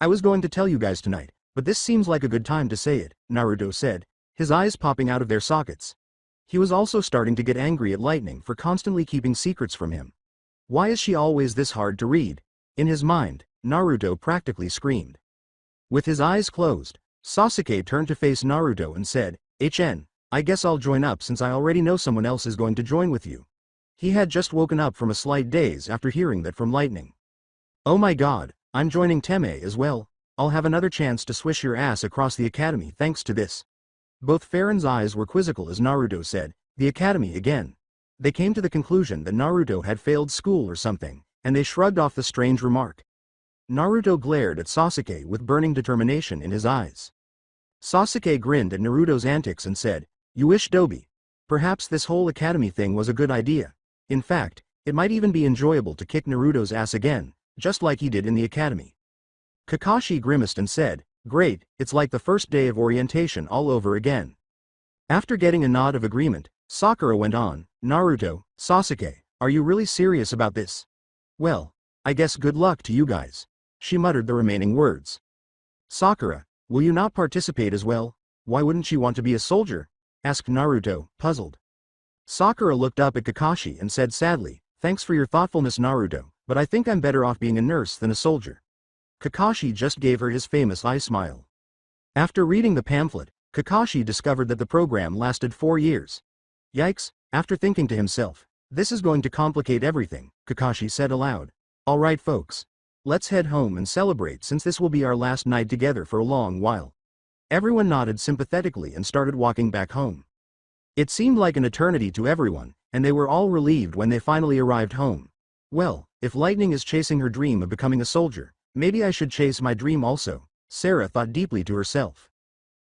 I was going to tell you guys tonight, but this seems like a good time to say it, Naruto said, his eyes popping out of their sockets. He was also starting to get angry at Lightning for constantly keeping secrets from him. Why is she always this hard to read? In his mind, Naruto practically screamed. With his eyes closed, Sasuke turned to face Naruto and said, I guess I'll join up since I already know someone else is going to join with you. He had just woken up from a slight daze after hearing that from Lightning. Oh my god, I'm joining Teme as well. I'll have another chance to swish your ass across the academy thanks to this. Both Farron's eyes were quizzical as Naruto said, the academy again. They came to the conclusion that Naruto had failed school or something, and they shrugged off the strange remark. Naruto glared at Sasuke with burning determination in his eyes. Sasuke grinned at Naruto's antics and said, You wish, Dobi. Perhaps this whole academy thing was a good idea. In fact, it might even be enjoyable to kick Naruto's ass again, just like he did in the academy. Kakashi grimaced and said, Great, it's like the first day of orientation all over again. After getting a nod of agreement, Sakura went on, Naruto, Sasuke, are you really serious about this? Well, I guess good luck to you guys. She muttered the remaining words. Sakura, will you not participate as well? Why wouldn't she want to be a soldier? Asked Naruto, puzzled. Sakura looked up at Kakashi and said sadly, Thanks for your thoughtfulness, Naruto, but I think I'm better off being a nurse than a soldier. Kakashi just gave her his famous eye smile. After reading the pamphlet, Kakashi discovered that the program lasted 4 years. Yikes, after thinking to himself, this is going to complicate everything, Kakashi said aloud. Alright folks. Let's head home and celebrate since this will be our last night together for a long while. Everyone nodded sympathetically and started walking back home. It seemed like an eternity to everyone, and they were all relieved when they finally arrived home. Well, if Lightning is chasing her dream of becoming a soldier, maybe I should chase my dream also, Sarah thought deeply to herself.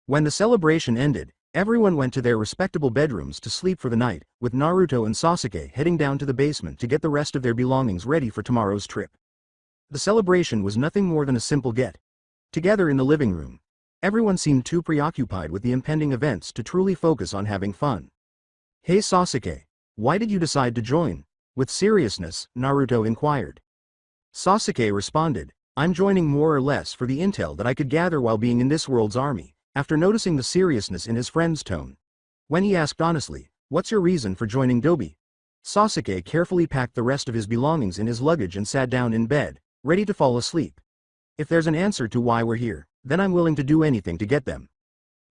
When the celebration ended, everyone went to their respectable bedrooms to sleep for the night, with Naruto and Sasuke heading down to the basement to get the rest of their belongings ready for tomorrow's trip. The celebration was nothing more than a simple get-together in the living room. Everyone seemed too preoccupied with the impending events to truly focus on having fun. Hey Sasuke, why did you decide to join? With seriousness, Naruto inquired. Sasuke responded, I'm joining more or less for the intel that I could gather while being in this world's army, after noticing the seriousness in his friend's tone. When he asked honestly, what's your reason for joining Dobi? Sasuke carefully packed the rest of his belongings in his luggage and sat down in bed, ready to fall asleep. If there's an answer to why we're here, then I'm willing to do anything to get them.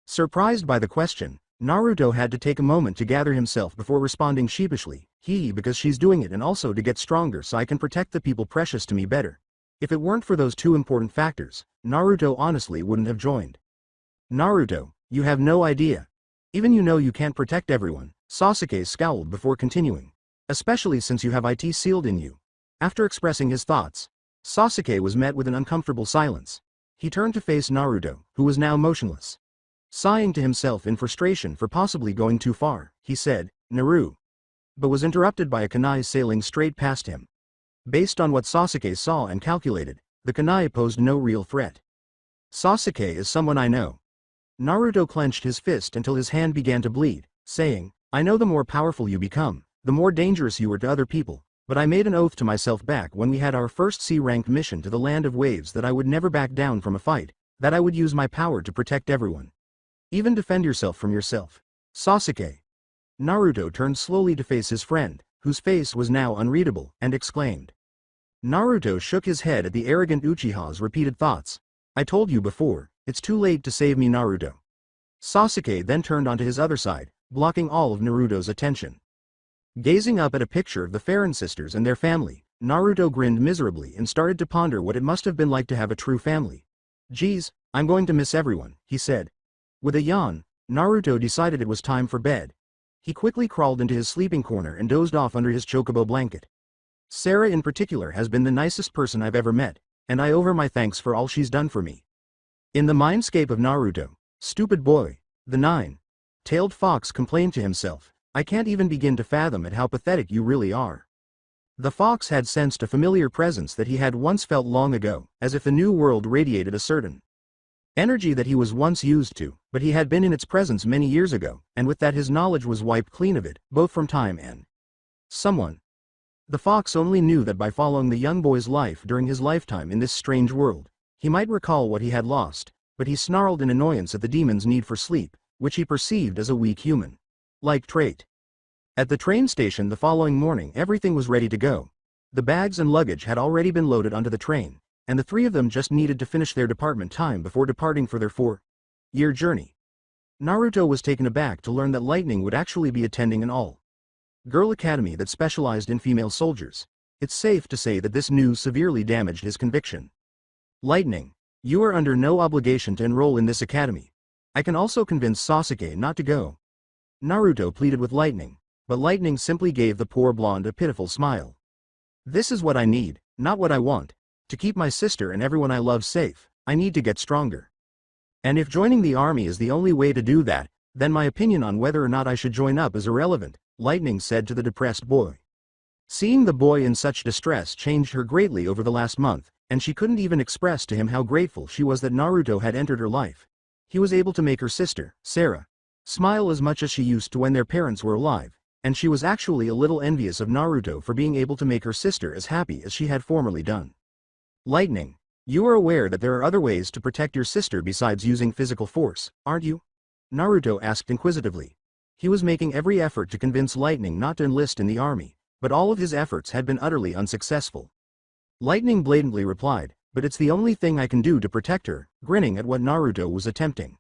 Surprised by the question, Naruto had to take a moment to gather himself before responding sheepishly, because she's doing it and also to get stronger so I can protect the people precious to me better. If it weren't for those two important factors, Naruto honestly wouldn't have joined. Naruto, you have no idea. Even you know you can't protect everyone, Sasuke scowled before continuing. Especially since you have it sealed in you. After expressing his thoughts, Sasuke was met with an uncomfortable silence. He turned to face Naruto, who was now motionless. Sighing to himself in frustration for possibly going too far, he said, Naru. But was interrupted by a kunai sailing straight past him. Based on what Sasuke saw and calculated, The kunai posed no real threat. Sasuke is someone I know. Naruto clenched his fist until his hand began to bleed, saying, I know the more powerful you become, the more dangerous you are to other people, but I made an oath to myself back when we had our first C-ranked mission to the Land of Waves that I would never back down from a fight, that I would use my power to protect everyone. Even defend yourself from yourself. Sasuke. Naruto turned slowly to face his friend, whose face was now unreadable, and exclaimed. Naruto shook his head at the arrogant Uchiha's repeated thoughts. I told you before, it's too late to save me, Naruto. Sasuke then turned onto his other side, blocking all of Naruto's attention. Gazing up at a picture of the Farron sisters and their family, Naruto grinned miserably and started to ponder what it must have been like to have a true family. Geez, I'm going to miss everyone, he said. With a yawn, Naruto decided it was time for bed. He quickly crawled into his sleeping corner and dozed off under his chocobo blanket. Sarah in particular has been the nicest person I've ever met, and I owe her my thanks for all she's done for me. In the mindscape of Naruto, stupid boy, the nine-tailed fox complained to himself, I can't even begin to fathom at how pathetic you really are. The fox had sensed a familiar presence that he had once felt long ago, as if the new world radiated a certain energy that he was once used to, but he had been in its presence many years ago, and with that his knowledge was wiped clean of it, both from time and someone. The fox only knew that by following the young boy's life during his lifetime in this strange world, he might recall what he had lost, but he snarled in annoyance at the demon's need for sleep, which he perceived as a weak human-like trait. At the train station the following morning everything was ready to go. The bags and luggage had already been loaded onto the train, and the three of them just needed to finish their department time before departing for their 4-year journey. Naruto was taken aback to learn that Lightning would actually be attending an all-girl academy that specialized in female soldiers. It's safe to say that this news severely damaged his conviction. Lightning, you are under no obligation to enroll in this academy. I can also convince Sasuke not to go. Naruto pleaded with Lightning, but Lightning simply gave the poor blonde a pitiful smile. This is what I need, not what I want. To keep my sister and everyone I love safe, I need to get stronger. And if joining the army is the only way to do that, then my opinion on whether or not I should join up is irrelevant, Lightning said to the depressed boy. Seeing the boy in such distress changed her greatly over the last month, and she couldn't even express to him how grateful she was that Naruto had entered her life. He was able to make her sister, Sarah, smile as much as she used to when their parents were alive, and she was actually a little envious of Naruto for being able to make her sister as happy as she had formerly done. Lightning, you are aware that there are other ways to protect your sister besides using physical force, aren't you? Naruto asked inquisitively. He was making every effort to convince Lightning not to enlist in the army, but all of his efforts had been utterly unsuccessful. Lightning blatantly replied, but it's the only thing I can do to protect her, grinning at what Naruto was attempting.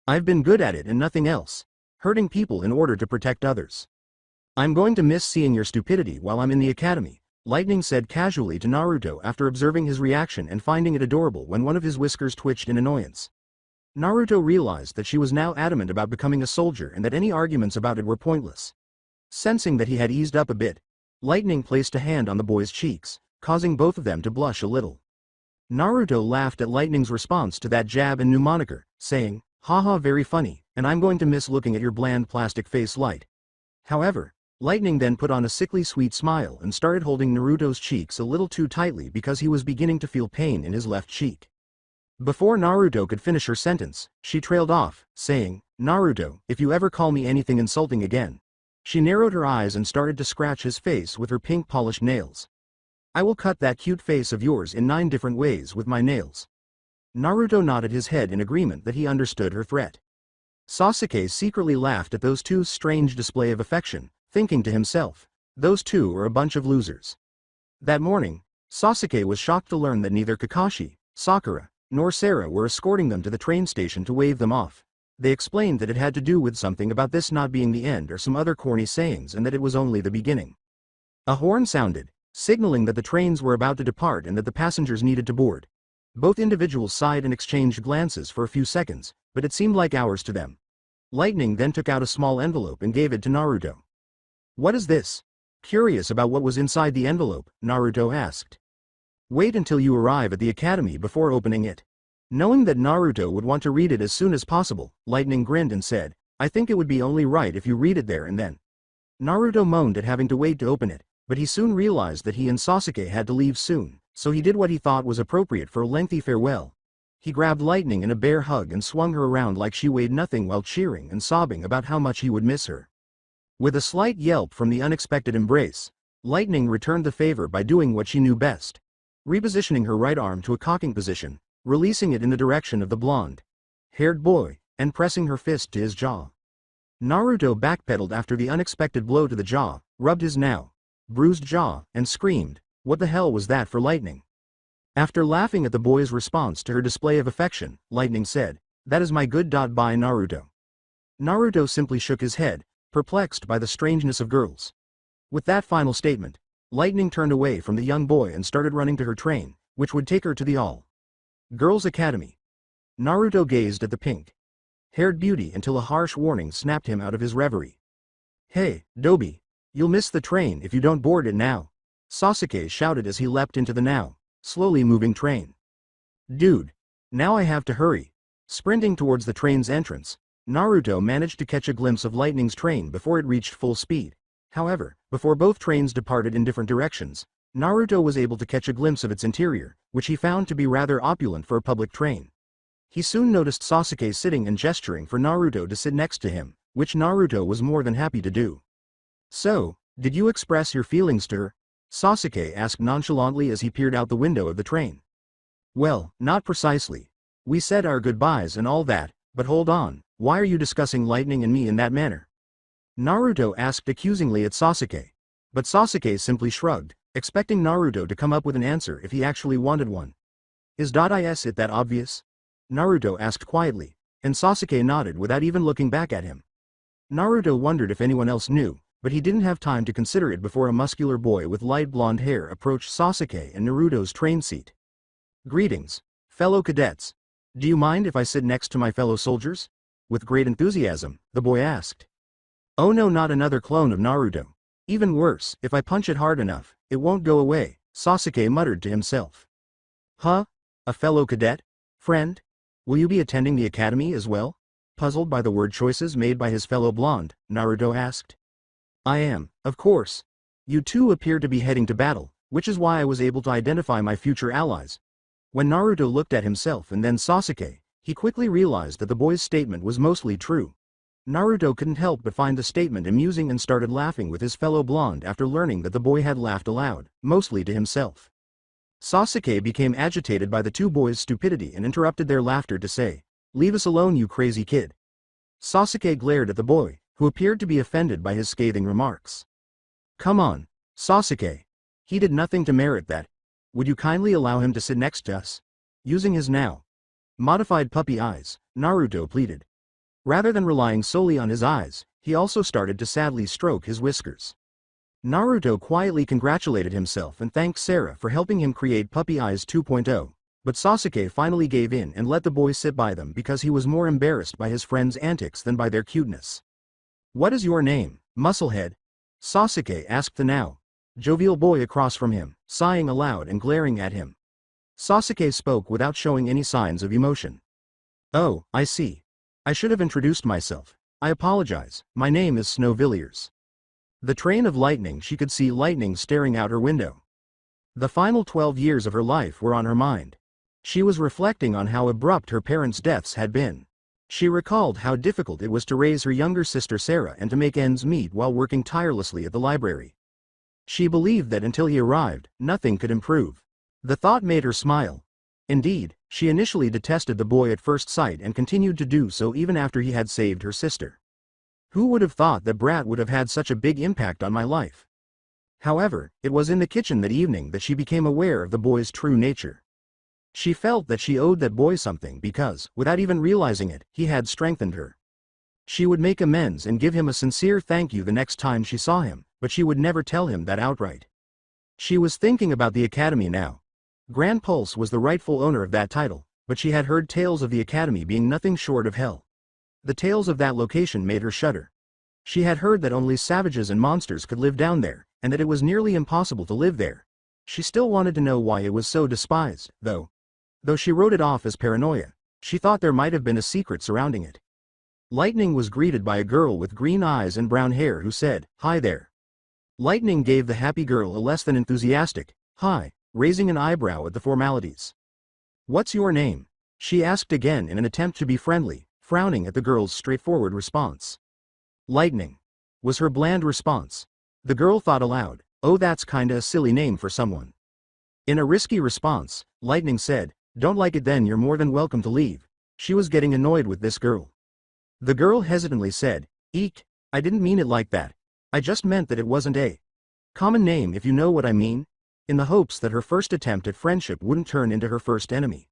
I've been good at it and nothing else, hurting people in order to protect others. I'm going to miss seeing your stupidity while I'm in the academy, Lightning said casually to Naruto after observing his reaction and finding it adorable when one of his whiskers twitched in annoyance. Naruto realized that she was now adamant about becoming a soldier and that any arguments about it were pointless. Sensing that he had eased up a bit, Lightning placed a hand on the boy's cheeks, causing both of them to blush a little. Naruto laughed at Lightning's response to that jab and new moniker, saying, haha, very funny, and I'm going to miss looking at your bland plastic face, Light. However, Lightning then put on a sickly sweet smile and started holding Naruto's cheeks a little too tightly because he was beginning to feel pain in his left cheek. Before Naruto could finish her sentence, she trailed off, saying, Naruto, if you ever call me anything insulting again. She narrowed her eyes and started to scratch his face with her pink polished nails. I will cut that cute face of yours in 9 different ways with my nails. Naruto nodded his head in agreement that he understood her threat. Sasuke secretly laughed at those two's strange display of affection, thinking to himself, those two are a bunch of losers. That morning, Sasuke was shocked to learn that neither Kakashi, Sakura, nor Sarah were escorting them to the train station to wave them off. They explained that it had to do with something about this not being the end or some other corny sayings and that it was only the beginning. A horn sounded, signaling that the trains were about to depart and that the passengers needed to board. Both individuals sighed and exchanged glances for a few seconds, but it seemed like hours to them. Lightning then took out a small envelope and gave it to Naruto. What is this? Curious about what was inside the envelope, Naruto asked. Wait until you arrive at the academy before opening it. Knowing that Naruto would want to read it as soon as possible, Lightning grinned and said, I think it would be only right if you read it there and then. Naruto moaned at having to wait to open it, but he soon realized that he and Sasuke had to leave soon, so he did what he thought was appropriate for a lengthy farewell. He grabbed Lightning in a bear hug and swung her around like she weighed nothing while cheering and sobbing about how much he would miss her. With a slight yelp from the unexpected embrace, Lightning returned the favor by doing what she knew best, repositioning her right arm to a cocking position, releasing it in the direction of the blonde-haired boy, and pressing her fist to his jaw. Naruto backpedaled after the unexpected blow to the jaw, rubbed his now bruised jaw, and screamed, "What the hell was that for Lightning?" After laughing at the boy's response to her display of affection, Lightning said, "That is my good. Bye, Naruto." Naruto simply shook his head, perplexed by the strangeness of girls. With that final statement, Lightning turned away from the young boy and started running to her train, which would take her to the all-girls academy. Naruto gazed at the pink-haired beauty until a harsh warning snapped him out of his reverie. "Hey, Dobi, you'll miss the train if you don't board it now," Sasuke shouted as he leapt into the now slowly moving train. "Dude, now I have to hurry." Sprinting towards the train's entrance, Naruto managed to catch a glimpse of Lightning's train before it reached full speed. However, before both trains departed in different directions, Naruto was able to catch a glimpse of its interior, which he found to be rather opulent for a public train. He soon noticed Sasuke sitting and gesturing for Naruto to sit next to him, which Naruto was more than happy to do. "So, did you express your feelings to her?" Sasuke asked nonchalantly as he peered out the window of the train. "Well, not precisely. We said our goodbyes and all that, but hold on, why are you discussing Lightning and me in that manner?" Naruto asked accusingly at Sasuke. But Sasuke simply shrugged, expecting Naruto to come up with an answer if he actually wanted one. Is it that obvious?" Naruto asked quietly, and Sasuke nodded without even looking back at him. Naruto wondered if anyone else knew, but he didn't have time to consider it before a muscular boy with light blonde hair approached Sasuke and Naruto's train seat. "Greetings, fellow cadets. Do you mind if I sit next to my fellow soldiers?" With great enthusiasm, the boy asked. "Oh no, not another clone of Naruto. Even worse, if I punch it hard enough, it won't go away," Sasuke muttered to himself. "Huh? A fellow cadet? Friend? Will you be attending the academy as well?" Puzzled by the word choices made by his fellow blonde, Naruto asked. "I am, of course. You two appear to be heading to battle, which is why I was able to identify my future allies." When Naruto looked at himself and then Sasuke, he quickly realized that the boy's statement was mostly true. Naruto couldn't help but find the statement amusing and started laughing with his fellow blonde after learning that the boy had laughed aloud, mostly to himself. Sasuke became agitated by the two boys' stupidity and interrupted their laughter to say, "Leave us alone, you crazy kid." Sasuke glared at the boy, who appeared to be offended by his scathing remarks. "Come on, Sasuke. He did nothing to merit that. Would you kindly allow him to sit next to us?" Using his now modified puppy eyes, Naruto pleaded. Rather than relying solely on his eyes, he also started to sadly stroke his whiskers. Naruto quietly congratulated himself and thanked Sarah for helping him create Puppy Eyes 2.0, but Sasuke finally gave in and let the boy sit by them because he was more embarrassed by his friends' antics than by their cuteness. "What is your name, Musclehead?" Sasuke asked the now jovial boy across from him, sighing aloud and glaring at him. Sasuke spoke without showing any signs of emotion. "Oh, I see. I should have introduced myself. I apologize, my name is Snowvilliers." The train of Lightning. She could see Lightning staring out her window. The final 12 years of her life were on her mind. She was reflecting on how abrupt her parents' deaths had been. She recalled how difficult it was to raise her younger sister Sarah and to make ends meet while working tirelessly at the library. She believed that until he arrived, nothing could improve. The thought made her smile. Indeed, she initially detested the boy at first sight and continued to do so even after he had saved her sister. "Who would have thought that brat would have had such a big impact on my life?" However, it was in the kitchen that evening that she became aware of the boy's true nature. She felt that she owed that boy something because, without even realizing it, he had strengthened her. She would make amends and give him a sincere thank you the next time she saw him, but she would never tell him that outright. She was thinking about the academy now. Grand Pulse was the rightful owner of that title, but she had heard tales of the academy being nothing short of hell. The tales of that location made her shudder. She had heard that only savages and monsters could live down there, and that it was nearly impossible to live there. She still wanted to know why it was so despised, though. Though she wrote it off as paranoia, she thought there might have been a secret surrounding it. Lightning was greeted by a girl with green eyes and brown hair who said, "Hi there." Lightning gave the happy girl a less than enthusiastic, "Hi," raising an eyebrow at the formalities. "What's your name?" she asked again in an attempt to be friendly, frowning at the girl's straightforward response. "Lightning," was her bland response. The girl thought aloud, "Oh, that's kinda a silly name for someone." In a risky response, Lightning said, "Don't like it then you're more than welcome to leave." She was getting annoyed with this girl. The girl hesitantly said, "Eek, I didn't mean it like that. I just meant that it wasn't a common name if you know what I mean," in the hopes that her first attempt at friendship wouldn't turn into her first enemy.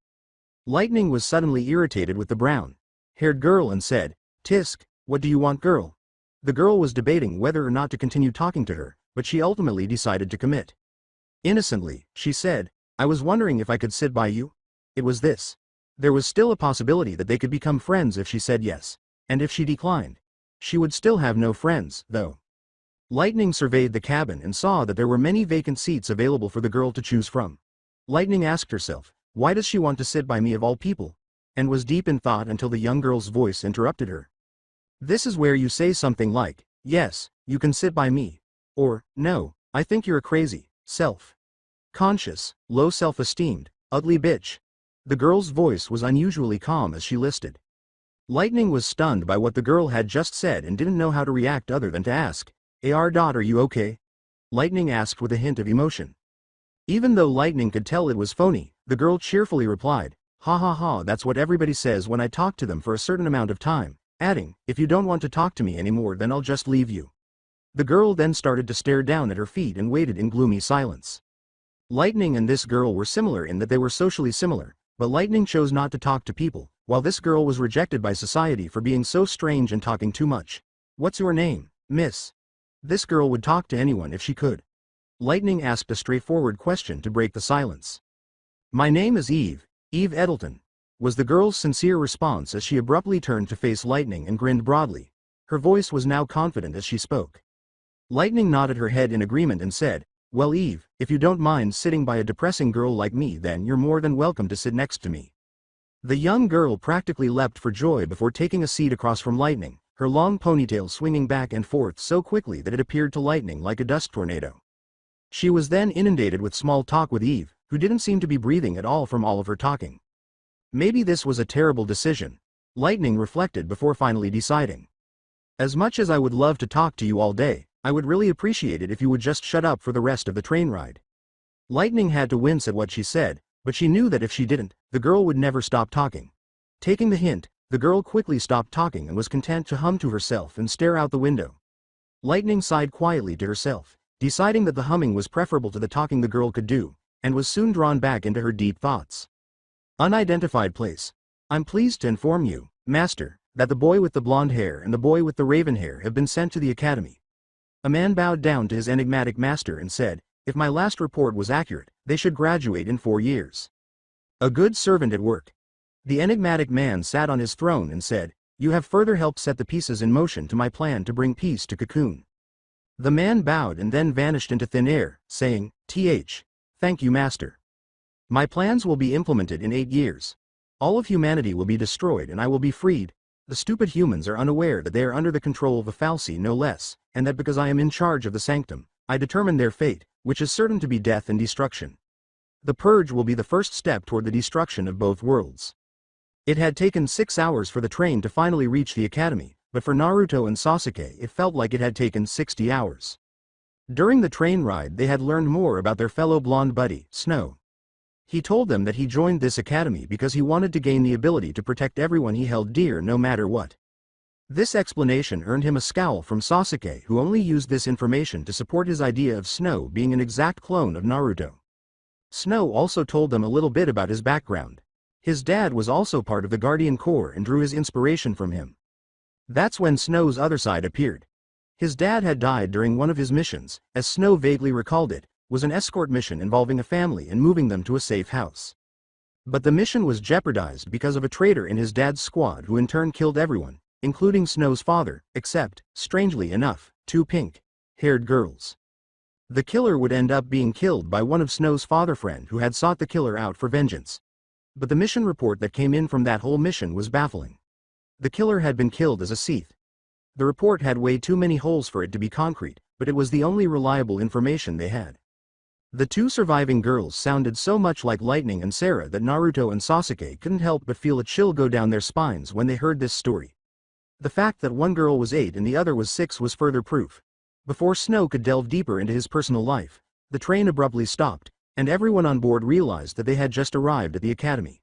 Lightning was suddenly irritated with the brown-haired girl and said, "Tisk, what do you want, girl?" The girl was debating whether or not to continue talking to her, but she ultimately decided to commit. Innocently, she said, "I was wondering if I could sit by you?" It was this. There was still a possibility that they could become friends if she said yes, and if she declined, she would still have no friends, though. Lightning surveyed the cabin and saw that there were many vacant seats available for the girl to choose from. Lightning asked herself, "Why does she want to sit by me of all people?" and was deep in thought until the young girl's voice interrupted her. "This is where you say something like, 'Yes, you can sit by me,' or 'No, I think you're a crazy, self-conscious, low self-esteemed, ugly bitch.'" The girl's voice was unusually calm as she listed. Lightning was stunned by what the girl had just said and didn't know how to react other than to ask, "Are you okay?" Lightning asked with a hint of emotion. Even though Lightning could tell it was phony, the girl cheerfully replied, "Ha ha ha, that's what everybody says when I talk to them for a certain amount of time," adding, "If you don't want to talk to me anymore then I'll just leave you." The girl then started to stare down at her feet and waited in gloomy silence. Lightning and this girl were similar in that they were socially similar, but Lightning chose not to talk to people, while this girl was rejected by society for being so strange and talking too much. "What's your name, miss?" This girl would talk to anyone if she could. Lightning asked a straightforward question to break the silence. "My name is Eve Eddleton," was the girl's sincere response as she abruptly turned to face Lightning and grinned broadly. Her voice was now confident as she spoke. Lightning nodded her head in agreement and said, "Well, Eve, if you don't mind sitting by a depressing girl like me then you're more than welcome to sit next to me." The young girl practically leapt for joy before taking a seat across from Lightning, her long ponytail swinging back and forth so quickly that it appeared to Lightning like a dust tornado. She was then inundated with small talk with Eve, who didn't seem to be breathing at all from all of her talking. Maybe this was a terrible decision, Lightning reflected before finally deciding. "As much as I would love to talk to you all day, I would really appreciate it if you would just shut up for the rest of the train ride." Lightning had to wince at what she said, but she knew that if she didn't, the girl would never stop talking. Taking the hint, the girl quickly stopped talking and was content to hum to herself and stare out the window. Lightning sighed quietly to herself, deciding that the humming was preferable to the talking the girl could do, and was soon drawn back into her deep thoughts. Unidentified place. "I'm pleased to inform you, Master, that the boy with the blonde hair and the boy with the raven hair have been sent to the academy." A man bowed down to his enigmatic master and said, "If my last report was accurate, they should graduate in 4 years. A good servant at work." The enigmatic man sat on his throne and said, "You have further helped set the pieces in motion to my plan to bring peace to Cocoon." The man bowed and then vanished into thin air, saying, Thank you, Master. My plans will be implemented in 8 years. All of humanity will be destroyed and I will be freed. The stupid humans are unaware that they are under the control of a fal'Cie no less, and that because I am in charge of the sanctum, I determine their fate, which is certain to be death and destruction. The purge will be the first step toward the destruction of both worlds." It had taken 6 hours for the train to finally reach the academy, but for Naruto and Sasuke it felt like it had taken 60 hours. During the train ride they had learned more about their fellow blonde buddy, Snow. He told them that he joined this academy because he wanted to gain the ability to protect everyone he held dear no matter what. This explanation earned him a scowl from Sasuke, who only used this information to support his idea of Snow being an exact clone of Naruto. Snow also told them a little bit about his background. His dad was also part of the Guardian Corps and drew his inspiration from him. That's when Snow's other side appeared. His dad had died during one of his missions, as Snow vaguely recalled it, was an escort mission involving a family and moving them to a safe house. But the mission was jeopardized because of a traitor in his dad's squad who in turn killed everyone, including Snow's father, except, strangely enough, 2 pink-haired girls. The killer would end up being killed by one of Snow's father friend who had sought the killer out for vengeance. But the mission report that came in from that whole mission was baffling. The killer had been killed as a Sith. The report had way too many holes for it to be concrete, but it was the only reliable information they had. The two surviving girls sounded so much like Lightning and Sarah that Naruto and Sasuke couldn't help but feel a chill go down their spines when they heard this story. The fact that one girl was 8 and the other was 6 was further proof. Before Snow could delve deeper into his personal life, the train abruptly stopped, and everyone on board realized that they had just arrived at the academy.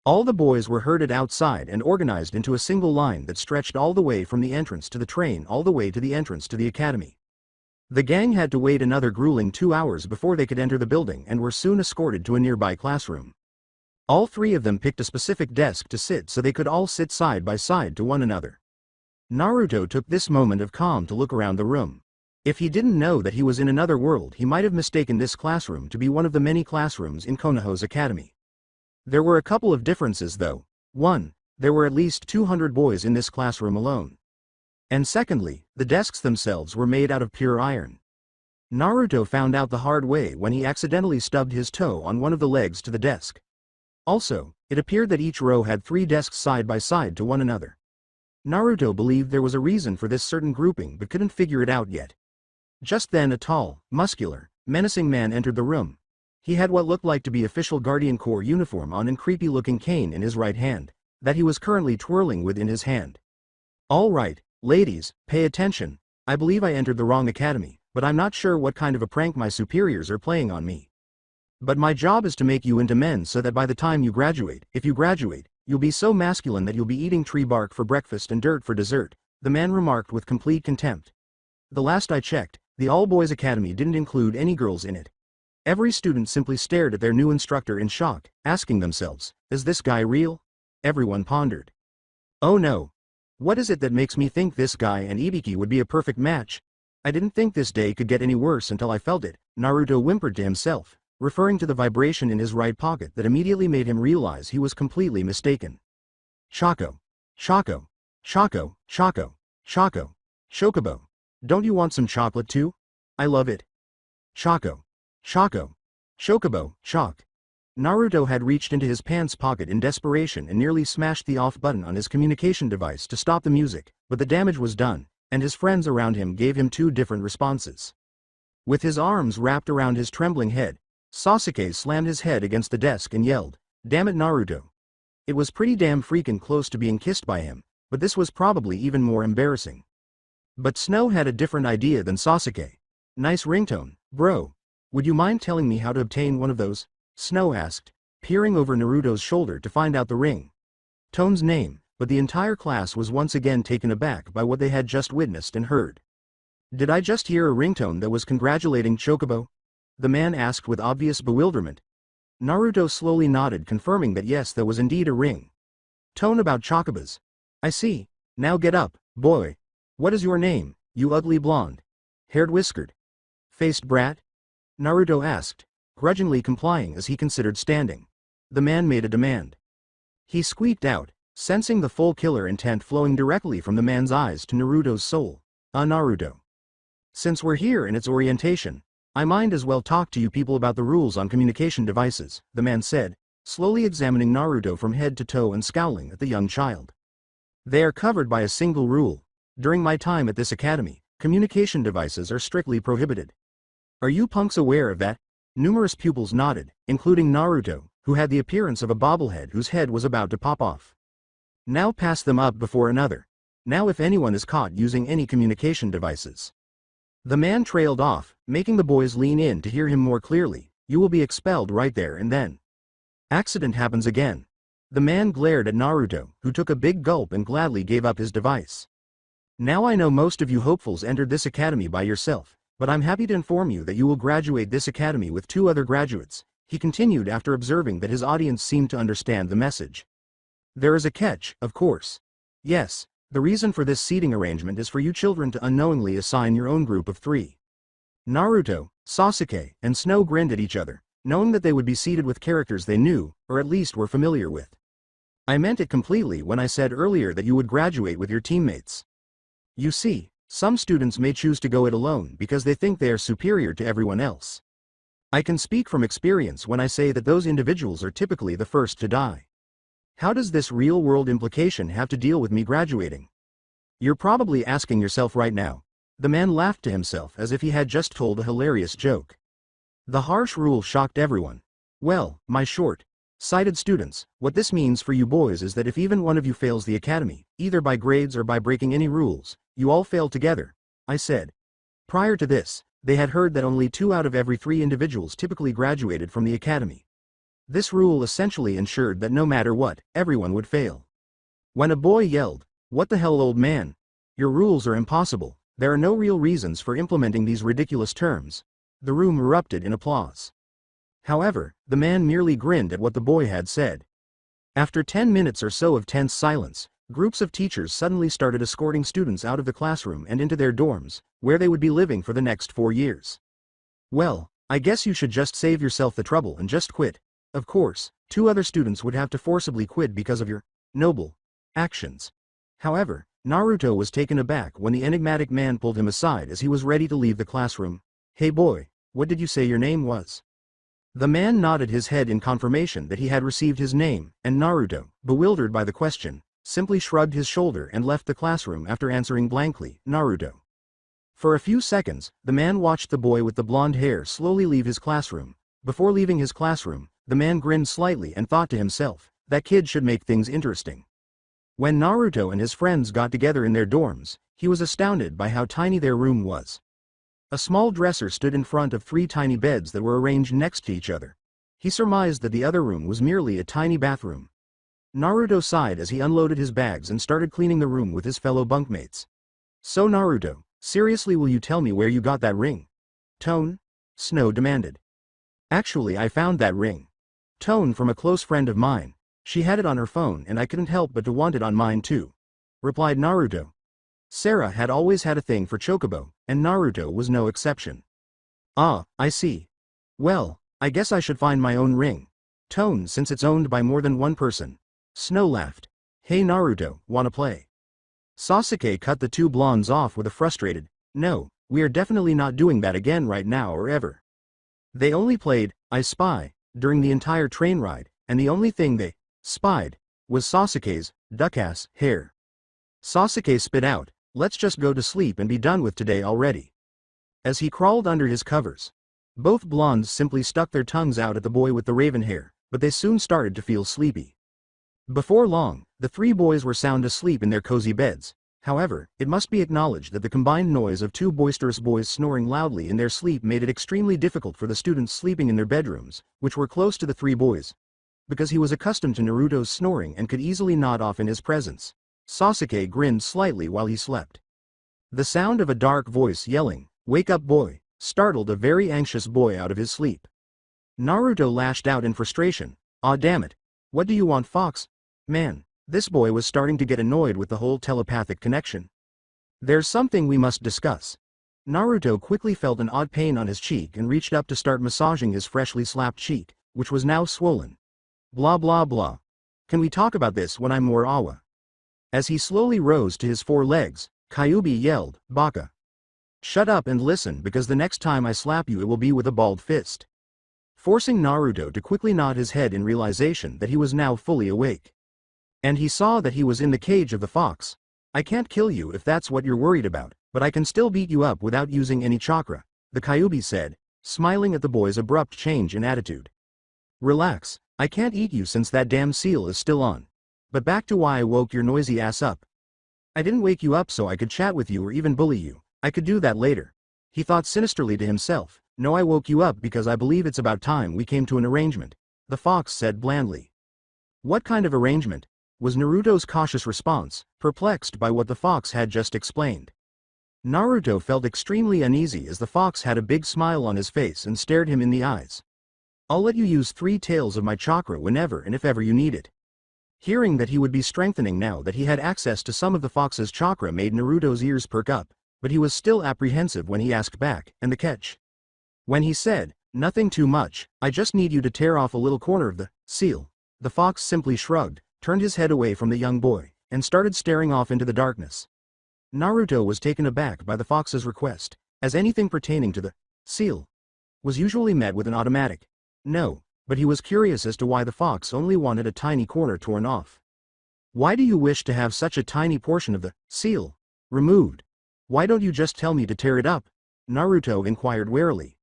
All the boys were herded outside and organized into a single line that stretched all the way from the entrance to the train all the way to the entrance to the academy. The gang had to wait another grueling 2 hours before they could enter the building and were soon escorted to a nearby classroom. All three of them picked a specific desk to sit so they could all sit side by side to one another. Naruto took this moment of calm to look around the room. If he didn't know that he was in another world, he might have mistaken this classroom to be one of the many classrooms in Konoha's academy. There were a couple of differences though. 1. There were at least 200 boys in this classroom alone. And secondly, the desks themselves were made out of pure iron. Naruto found out the hard way when he accidentally stubbed his toe on one of the legs to the desk. Also, it appeared that each row had 3 desks side by side to one another. Naruto believed there was a reason for this certain grouping but couldn't figure it out yet. Just then a tall, muscular, menacing man entered the room. He had what looked like to be official Guardian Corps uniform on and creepy-looking cane in his right hand, that he was currently twirling with in his hand. All right, ladies, pay attention. I believe I entered the wrong academy, but I'm not sure what kind of a prank my superiors are playing on me. But my job is to make you into men so that by the time you graduate, if you graduate, you'll be so masculine that you'll be eating tree bark for breakfast and dirt for dessert, the man remarked with complete contempt. The last I checked, the all-boys academy didn't include any girls in it. Every student simply stared at their new instructor in shock, asking themselves, is this guy real? Everyone pondered. Oh no. What is it that makes me think this guy and Ibiki would be a perfect match? I didn't think this day could get any worse until I felt it, Naruto whimpered to himself, referring to the vibration in his right pocket that immediately made him realize he was completely mistaken. Choco. Choco. Choco. Choco. Choco. Chocobo. Don't you want some chocolate too? I love it. Choco. Choco. Chocobo. Choc. Naruto had reached into his pants pocket in desperation and nearly smashed the off button on his communication device to stop the music, but the damage was done, and his friends around him gave him 2 different responses. With his arms wrapped around his trembling head, Sasuke slammed his head against the desk and yelled, "Damn it, Naruto." It was pretty damn freaking close to being kissed by him, but this was probably even more embarrassing. But Snow had a different idea than Sasuke. Nice ringtone, bro. Would you mind telling me how to obtain one of those? Snow asked, peering over Naruto's shoulder to find out the ring tone's name, but the entire class was once again taken aback by what they had just witnessed and heard. Did I just hear a ringtone that was congratulating Chocobo? The man asked with obvious bewilderment. Naruto slowly nodded, confirming that yes, there was indeed a ring tone about chocobas. I see. Now get up, boy. What is your name, you ugly blonde haired whiskered faced brat? Naruto asked, grudgingly complying as he considered standing. The man made a demand. He squeaked out, sensing the full killer intent flowing directly from the man's eyes to Naruto's soul. Naruto. Since we're here in its orientation, I might as well talk to you people about the rules on communication devices, the man said, slowly examining Naruto from head to toe and scowling at the young child. They are covered by a single rule. During my time at this academy, communication devices are strictly prohibited. Are you punks aware of that? Numerous pupils nodded, including Naruto, who had the appearance of a bobblehead whose head was about to pop off. Now pass them up before another. Now if anyone is caught using any communication devices. The man trailed off, making the boys lean in to hear him more clearly. You will be expelled right there and then. Accident happens again. The man glared at Naruto, who took a big gulp and gladly gave up his device. Now I know most of you hopefuls entered this academy by yourself, but I'm happy to inform you that you will graduate this academy with 2 other graduates, he continued after observing that his audience seemed to understand the message. There is a catch, of course. Yes, the reason for this seating arrangement is for you children to unknowingly assign your own group of 3. Naruto, Sasuke, and Snow grinned at each other, knowing that they would be seated with characters they knew, or at least were familiar with. I meant it completely when I said earlier that you would graduate with your teammates. You see, some students may choose to go it alone because they think they are superior to everyone else. I can speak from experience when I say that those individuals are typically the first to die. How does this real-world implication have to deal with me graduating? You're probably asking yourself right now. The man laughed to himself as if he had just told a hilarious joke. The harsh rule shocked everyone. Well, my short-sighted students, what this means for you boys is that if even one of you fails the academy, either by grades or by breaking any rules, you all fail together, I said. Prior to this, they had heard that only 2 out of every 3 individuals typically graduated from the academy. This rule essentially ensured that no matter what, everyone would fail. When a boy yelled, "What the hell, old man? Your rules are impossible, there are no real reasons for implementing these ridiculous terms," the room erupted in applause. However, the man merely grinned at what the boy had said. After 10 minutes or so of tense silence, groups of teachers suddenly started escorting students out of the classroom and into their dorms, where they would be living for the next 4 years. Well, I guess you should just save yourself the trouble and just quit. Of course, 2 other students would have to forcibly quit because of your noble actions. However, Naruto was taken aback when the enigmatic man pulled him aside as he was ready to leave the classroom. "Hey boy, what did you say your name was?" The man nodded his head in confirmation that he had received his name, and Naruto, bewildered by the question, simply shrugged his shoulder and left the classroom after answering blankly, "Naruto." For a few seconds, the man watched the boy with the blonde hair slowly leave his classroom. Before leaving his classroom, the man grinned slightly and thought to himself, that kid should make things interesting. When Naruto and his friends got together in their dorms, he was astounded by how tiny their room was. A small dresser stood in front of 3 tiny beds that were arranged next to each other. He surmised that the other room was merely a tiny bathroom. Naruto sighed as he unloaded his bags and started cleaning the room with his fellow bunkmates. "So Naruto, seriously, will you tell me where you got that ring?" Tone? Snow demanded. "Actually, I found that ring. Tone from a close friend of mine. She had it on her phone and I couldn't help but to want it on mine too," replied Naruto. Sarah had always had a thing for Chocobo, and Naruto was no exception. "Ah, I see. Well, I guess I should find my own ring. Tone, since it's owned by more than one person." Snow laughed. "Hey Naruto, wanna play?" Sasuke cut the 2 blondes off with a frustrated, "No, we are definitely not doing that again right now or ever." They only played I Spy during the entire train ride, and the only thing they spied was Sasuke's duck-ass hair. Sasuke spit out, "Let's just go to sleep and be done with today already." As he crawled under his covers, both blondes simply stuck their tongues out at the boy with the raven hair, but they soon started to feel sleepy. Before long, the 3 boys were sound asleep in their cozy beds. However, it must be acknowledged that the combined noise of 2 boisterous boys snoring loudly in their sleep made it extremely difficult for the students sleeping in their bedrooms, which were close to the 3 boys. Because he was accustomed to Naruto's snoring and could easily nod off in his presence, Sasuke grinned slightly while he slept. The sound of a dark voice yelling, "Wake up boy," startled a very anxious boy out of his sleep. Naruto lashed out in frustration, "Aw damn it. What do you want, Fox? Man." This boy was starting to get annoyed with the whole telepathic connection. "There's something we must discuss." Naruto quickly felt an odd pain on his cheek and reached up to start massaging his freshly slapped cheek, which was now swollen. "Blah blah blah. Can we talk about this when I'm more awa?" As he slowly rose to his 4 legs, Kyuubi yelled, "Baka. Shut up and listen, because the next time I slap you it will be with a balled fist." Forcing Naruto to quickly nod his head in realization that he was now fully awake. And he saw that he was in the cage of the fox. "I can't kill you if that's what you're worried about, but I can still beat you up without using any chakra," the Kyuubi said, smiling at the boy's abrupt change in attitude. "Relax, I can't eat you since that damn seal is still on. But back to why I woke your noisy ass up. I didn't wake you up so I could chat with you or even bully you. I could do that later." He thought sinisterly to himself. "No, I woke you up because I believe it's about time we came to an arrangement," the fox said blandly. "What kind of arrangement?" was Naruto's cautious response, perplexed by what the fox had just explained. Naruto felt extremely uneasy as the fox had a big smile on his face and stared him in the eyes. "I'll let you use 3 tails of my chakra whenever and if ever you need it." Hearing that he would be strengthening now that he had access to some of the fox's chakra made Naruto's ears perk up, but he was still apprehensive when he asked back, "And the catch?" When he said, "Nothing too much, I just need you to tear off a little corner of the seal," the fox simply shrugged, turned his head away from the young boy, and started staring off into the darkness. Naruto was taken aback by the fox's request, as anything pertaining to the seal was usually met with an automatic no, but he was curious as to why the fox only wanted a tiny corner torn off. "Why do you wish to have such a tiny portion of the seal removed? Why don't you just tell me to tear it up?" Naruto inquired warily.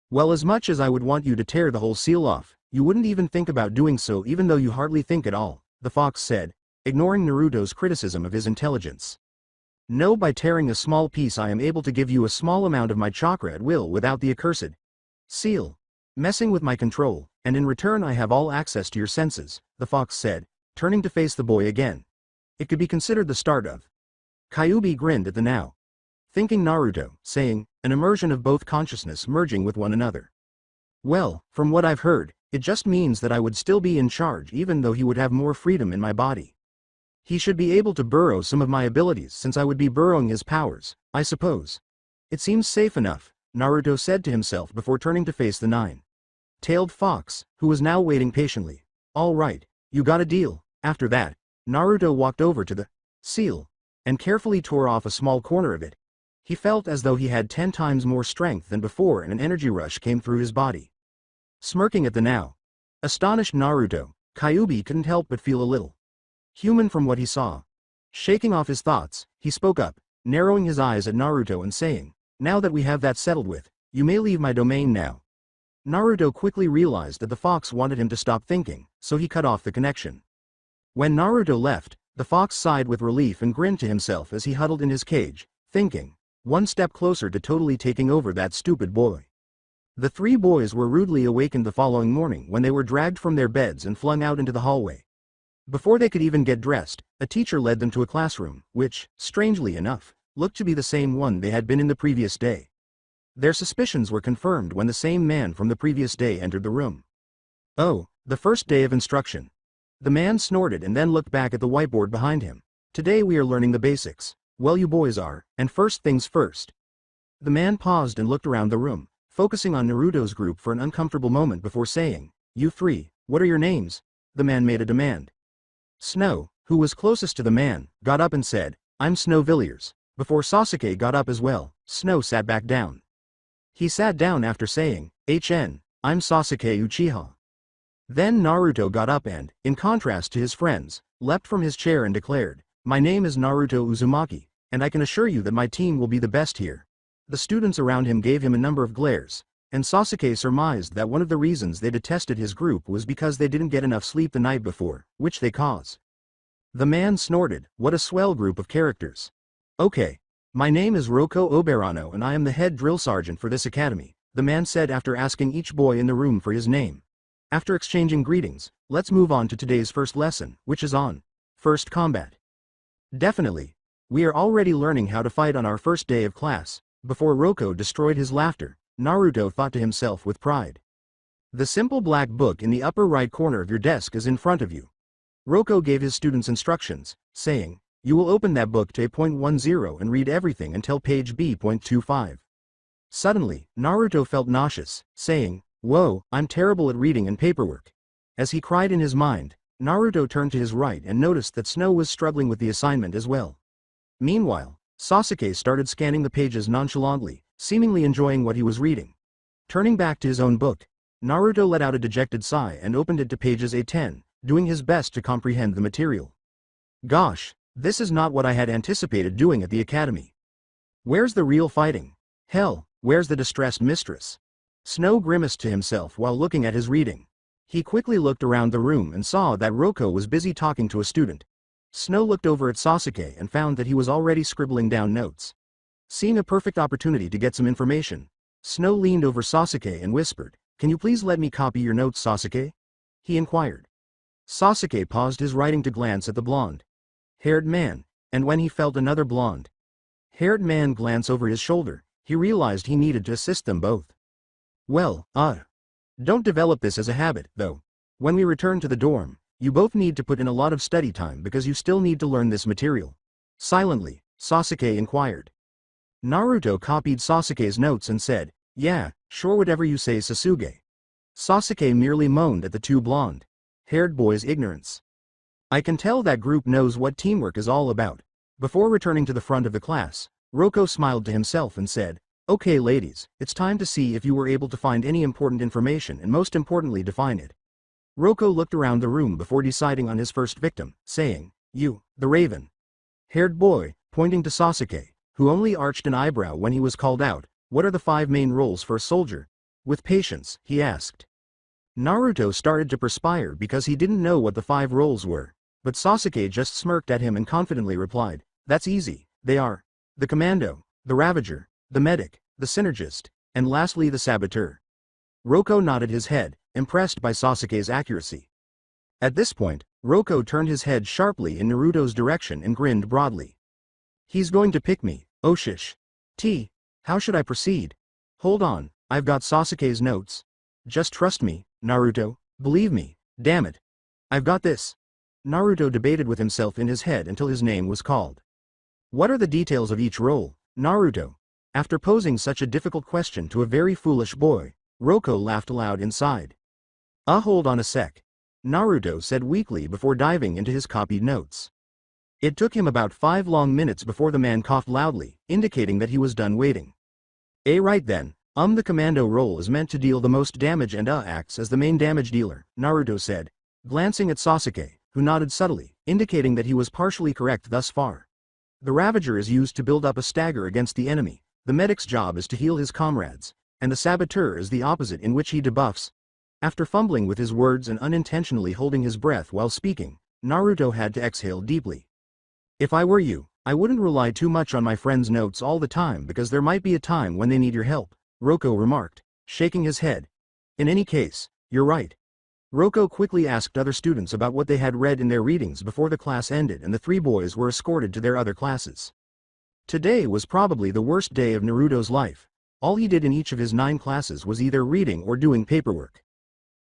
Well, as much as I would want you to tear the whole seal off, you wouldn't even think about doing so even though you hardly think at all, the fox said, ignoring Naruto's criticism of his intelligence. No, by tearing a small piece I am able to give you a small amount of my chakra at will without the accursed seal messing with my control, and in return I have all access to your senses, the fox said, turning to face the boy again. It could be considered the start of. Kyuubi grinned at the now thinking Naruto, saying, an immersion of both consciousness merging with one another. Well, from what I've heard, it just means that I would still be in charge even though he would have more freedom in my body. He should be able to burrow some of my abilities since I would be burrowing his powers, I suppose. It seems safe enough, Naruto said to himself before turning to face the nine-tailed fox, who was now waiting patiently. All right, you got a deal. After that, Naruto walked over to the seal and carefully tore off a small corner of it. He felt as though he had 10 times more strength than before and an energy rush came through his body. Smirking at the now astonished Naruto, Kyuubi couldn't help but feel a little human from what he saw. Shaking off his thoughts, he spoke up, narrowing his eyes at Naruto and saying, now that we have that settled with, you may leave my domain now. Naruto quickly realized that the fox wanted him to stop thinking, so he cut off the connection. When Naruto left, the fox sighed with relief and grinned to himself as he huddled in his cage, thinking, one step closer to totally taking over that stupid boy. The three boys were rudely awakened the following morning when they were dragged from their beds and flung out into the hallway. Before they could even get dressed, a teacher led them to a classroom, which, strangely enough, looked to be the same one they had been in the previous day. Their suspicions were confirmed when the same man from the previous day entered the room. Oh, the first day of instruction. The man snorted and then looked back at the whiteboard behind him. Today we are learning the basics. Well, you boys are, and first things first. The man paused and looked around the room, focusing on Naruto's group for an uncomfortable moment before saying, you three, what are your names? The man made a demand. Snow, who was closest to the man, got up and said, I'm Snow Villiers. Before Sasuke got up as well, Snow sat back down. He sat down after saying, I'm Sasuke Uchiha. Then Naruto got up and, in contrast to his friends, leapt from his chair and declared, my name is Naruto Uzumaki, and I can assure you that my team will be the best here. The students around him gave him a number of glares, and Sasuke surmised that one of the reasons they detested his group was because they didn't get enough sleep the night before, which they caused. The man snorted, what a swell group of characters. Okay. My name is Rocco Oberano and I am the head drill sergeant for this academy, the man said after asking each boy in the room for his name. After exchanging greetings, let's move on to today's first lesson, which is on first combat. Definitely. We are already learning how to fight on our first day of class. Before Rocco destroyed his laughter, Naruto thought to himself with pride. The simple black book in the upper right corner of your desk is in front of you. Rocco gave his students instructions, saying, you will open that book to A.10 and read everything until page B.25. Suddenly, Naruto felt nauseous, saying, whoa, I'm terrible at reading and paperwork. As he cried in his mind, Naruto turned to his right and noticed that Snow was struggling with the assignment as well. Meanwhile, Sasuke started scanning the pages nonchalantly, seemingly enjoying what he was reading. Turning back to his own book, Naruto let out a dejected sigh and opened it to pages A10, doing his best to comprehend the material. Gosh, this is not what I had anticipated doing at the academy. Where's the real fighting? Hell, where's the distressed mistress? Snow grimaced to himself while looking at his reading. He quickly looked around the room and saw that Rocco was busy talking to a student. Snow looked over at Sasuke and found that he was already scribbling down notes. Seeing a perfect opportunity to get some information, Snow leaned over Sasuke and whispered, can you please let me copy your notes, Sasuke? He inquired. Sasuke paused his writing to glance at the blonde-haired man, and when he felt another blonde-haired man glance over his shoulder, he realized he needed to assist them both. Well, don't develop this as a habit, though. When we return to the dorm, you both need to put in a lot of study time because you still need to learn this material. Silently, Sasuke inquired. Naruto copied Sasuke's notes and said, yeah, sure, whatever you say, Sasuke. Sasuke merely moaned at the two blonde-haired boys' ignorance. I can tell that group knows what teamwork is all about. Before returning to the front of the class, Rocco smiled to himself and said, okay ladies, it's time to see if you were able to find any important information and most importantly define it. Rocco looked around the room before deciding on his first victim, saying, you, the raven-haired boy, pointing to Sasuke, who only arched an eyebrow when he was called out, what are the 5 main roles for a soldier? With patience, he asked. Naruto started to perspire because he didn't know what the 5 roles were, but Sasuke just smirked at him and confidently replied, "That's easy, they are the Commando, the Ravager, the Medic, the Synergist, and lastly the Saboteur." Roko nodded his head, impressed by Sasuke's accuracy. At this point, Roko turned his head sharply in Naruto's direction and grinned broadly. "He's going to pick me, oh shish. How should I proceed? Hold on, I've got Sasuke's notes. Just trust me, Naruto, believe me, damn it. I've got this." Naruto debated with himself in his head until his name was called. "What are the details of each role, Naruto?" After posing such a difficult question to a very foolish boy, Roko laughed aloud inside. Hold on a sec," Naruto said weakly before diving into his copied notes. It took him about 5 long minutes before the man coughed loudly, indicating that he was done waiting. Right then, the Commando role is meant to deal the most damage and acts as the main damage dealer," Naruto said, glancing at Sasuke, who nodded subtly, indicating that he was partially correct thus far. "The Ravager is used to build up a stagger against the enemy, the Medic's job is to heal his comrades, and the Saboteur is the opposite in which he debuffs." After fumbling with his words and unintentionally holding his breath while speaking, Naruto had to exhale deeply. "If I were you, I wouldn't rely too much on my friend's notes all the time because there might be a time when they need your help," Roko remarked, shaking his head. "In any case, you're right." Roko quickly asked other students about what they had read in their readings before the class ended and the 3 boys were escorted to their other classes. Today was probably the worst day of Naruto's life. All he did in each of his 9 classes was either reading or doing paperwork.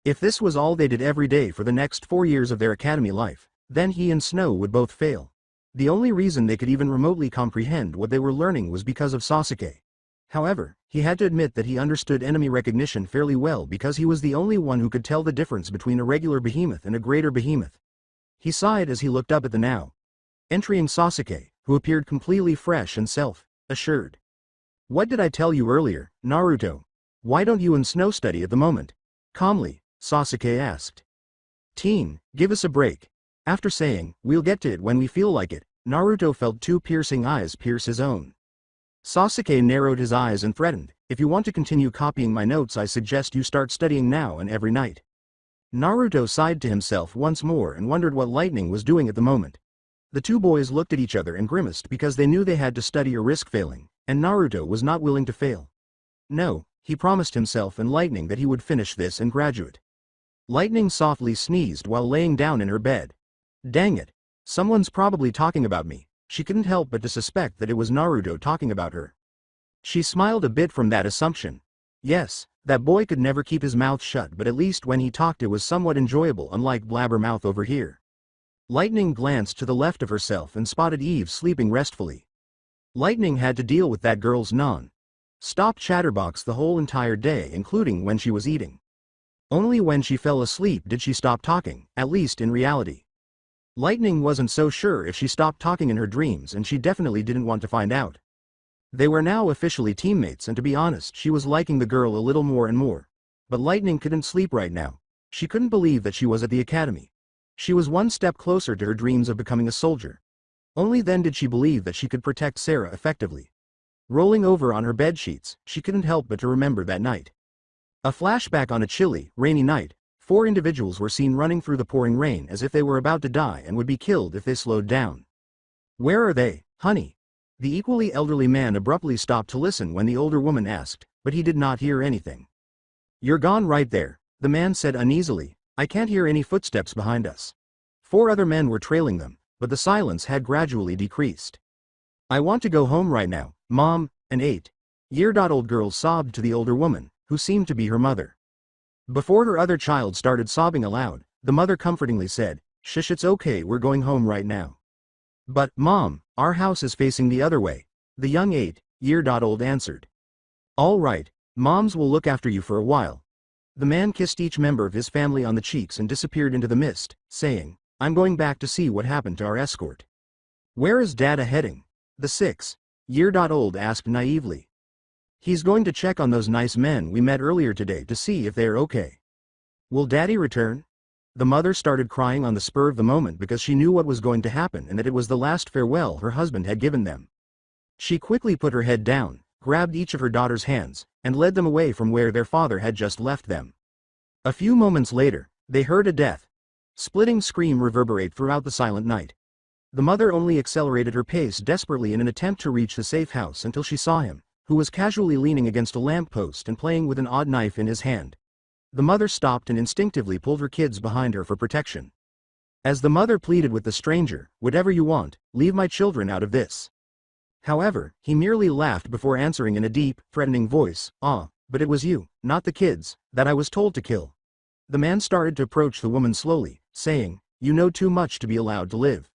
If this was all they did every day for the next 4 years of their academy life, then he and Snow would both fail. The only reason they could even remotely comprehend what they were learning was because of Sasuke. However, he had to admit that he understood enemy recognition fairly well because he was the only one who could tell the difference between a regular behemoth and a greater behemoth. He sighed as he looked up at the now entering Sasuke, who appeared completely fresh and self-assured. "What did I tell you earlier, Naruto? Why don't you and Snow study at the moment?" Calmly, Sasuke asked. "Give us a break." After saying, "We'll get to it when we feel like it," Naruto felt 2 piercing eyes pierce his own. Sasuke narrowed his eyes and threatened, "If you want to continue copying my notes, I suggest you start studying now and every night." Naruto sighed to himself once more and wondered what Lightning was doing at the moment. The 2 boys looked at each other and grimaced because they knew they had to study or risk failing, and Naruto was not willing to fail. No, he promised himself and Lightning that he would finish this and graduate. Lightning softly sneezed while laying down in her bed. Dang it. Someone's probably talking about me. She couldn't help but to suspect that it was Naruto talking about her. She smiled a bit from that assumption. Yes, that boy could never keep his mouth shut, but at least when he talked it was somewhat enjoyable, unlike Blabbermouth over here. Lightning glanced to the left of herself and spotted Eve sleeping restfully. Lightning had to deal with that girl's non-stop chatterbox the whole entire day, including when she was eating. Only when she fell asleep did she stop talking, at least in reality. Lightning wasn't so sure if she stopped talking in her dreams, and she definitely didn't want to find out. They were now officially teammates, and to be honest, she was liking the girl a little more and more. But Lightning couldn't sleep right now. She couldn't believe that she was at the academy. She was one step closer to her dreams of becoming a soldier. Only then did she believe that she could protect Sarah effectively. Rolling over on her bedsheets, she couldn't help but to remember that night. A flashback on a chilly, rainy night. 4 individuals were seen running through the pouring rain as if they were about to die and would be killed if they slowed down. "Where are they, honey?" The equally elderly man abruptly stopped to listen when the older woman asked, but he did not hear anything. "You're gone right there," the man said uneasily. "I can't hear any footsteps behind us." 4 other men were trailing them, but the silence had gradually decreased. "I want to go home right now, Mom," an 8-year-old girl sobbed to the older woman, who seemed to be her mother. Before her other child started sobbing aloud, the mother comfortingly said, "Shush, it's okay, we're going home right now." "But, Mom, our house is facing the other way," the young 8-year-old answered. "All right, Moms will look after you for a while." The man kissed each member of his family on the cheeks and disappeared into the mist, saying, "I'm going back to see what happened to our escort." "Where is Dada heading?" the 6-year-old asked naively. "He's going to check on those nice men we met earlier today to see if they're okay." "Will Daddy return?" The mother started crying on the spur of the moment because she knew what was going to happen and that it was the last farewell her husband had given them. She quickly put her head down, grabbed each of her daughter's hands, and led them away from where their father had just left them. A few moments later, they heard a death-splitting scream reverberate throughout the silent night. The mother only accelerated her pace desperately in an attempt to reach the safe house until she saw him, who was casually leaning against a lamppost and playing with an odd knife in his hand. The mother stopped and instinctively pulled her kids behind her for protection. As the mother pleaded with the stranger, "Whatever you want, leave my children out of this." However, he merely laughed before answering in a deep, threatening voice, "But it was you, not the kids, that I was told to kill." The man started to approach the woman slowly, saying, "You know too much to be allowed to live."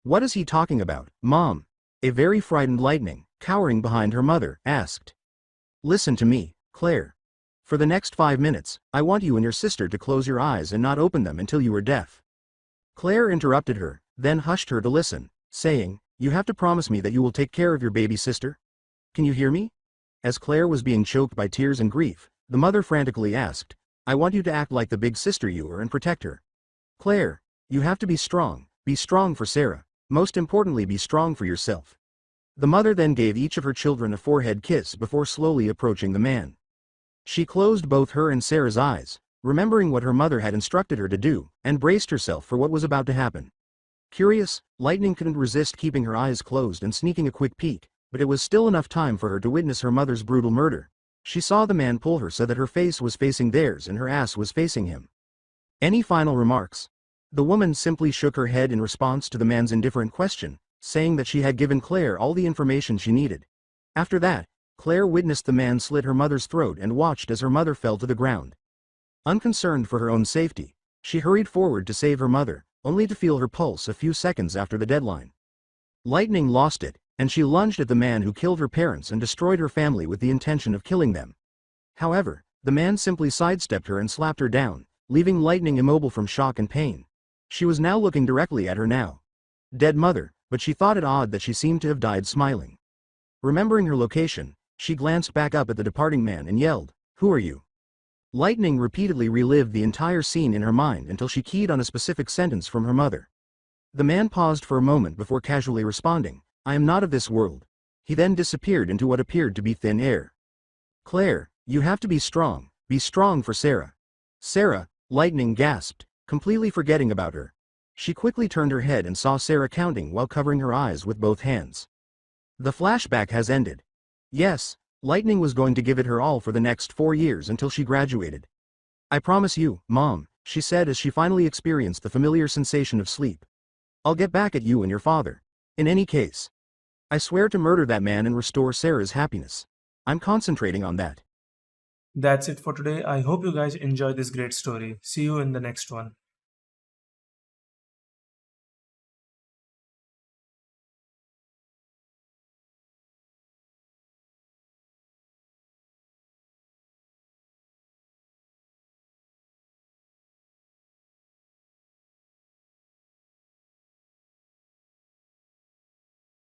"What is he talking about, Mom?" A very frightened Lightning, cowering behind her mother, asked. "Listen to me, Claire. For the next 5 minutes, I want you and your sister to close your eyes and not open them until you are deaf." Claire interrupted her, then hushed her to listen, saying, "You have to promise me that you will take care of your baby sister? Can you hear me?" As Claire was being choked by tears and grief, the mother frantically asked, "I want you to act like the big sister you are and protect her. Claire, you have to be strong for Sarah. Most importantly, be strong for yourself." The mother then gave each of her children a forehead kiss before slowly approaching the man. She closed both her and Sarah's eyes, remembering what her mother had instructed her to do, and braced herself for what was about to happen. Curious, Lightning couldn't resist keeping her eyes closed and sneaking a quick peek, but it was still enough time for her to witness her mother's brutal murder. She saw the man pull her so that her face was facing theirs and her ass was facing him. Any final remarks? The woman simply shook her head in response to the man's indifferent question, saying that she had given Claire all the information she needed. After that, Claire witnessed the man slit her mother's throat and watched as her mother fell to the ground. Unconcerned for her own safety, she hurried forward to save her mother, only to feel her pulse a few seconds after the deadline. Lightning lost it, and she lunged at the man who killed her parents and destroyed her family with the intention of killing them. However, the man simply sidestepped her and slapped her down, leaving Lightning immobile from shock and pain. She was now looking directly at her now dead mother, but she thought it odd that she seemed to have died smiling. Remembering her location, she glanced back up at the departing man and yelled, "Who are you?" Lightning repeatedly relived the entire scene in her mind until she keyed on a specific sentence from her mother. The man paused for a moment before casually responding, "I am not of this world." He then disappeared into what appeared to be thin air. "Claire, you have to be strong for Sarah." "Sarah," Lightning gasped, completely forgetting about her. She quickly turned her head and saw Sarah counting while covering her eyes with both hands. The flashback has ended. Yes, Lightning was going to give it her all for the next 4 years until she graduated. "I promise you, Mom," she said as she finally experienced the familiar sensation of sleep. "I'll get back at you and your father. In any case, I swear to murder that man and restore Sarah's happiness. I'm concentrating on that." That's it for today. I hope you guys enjoyed this great story. See you in the next one.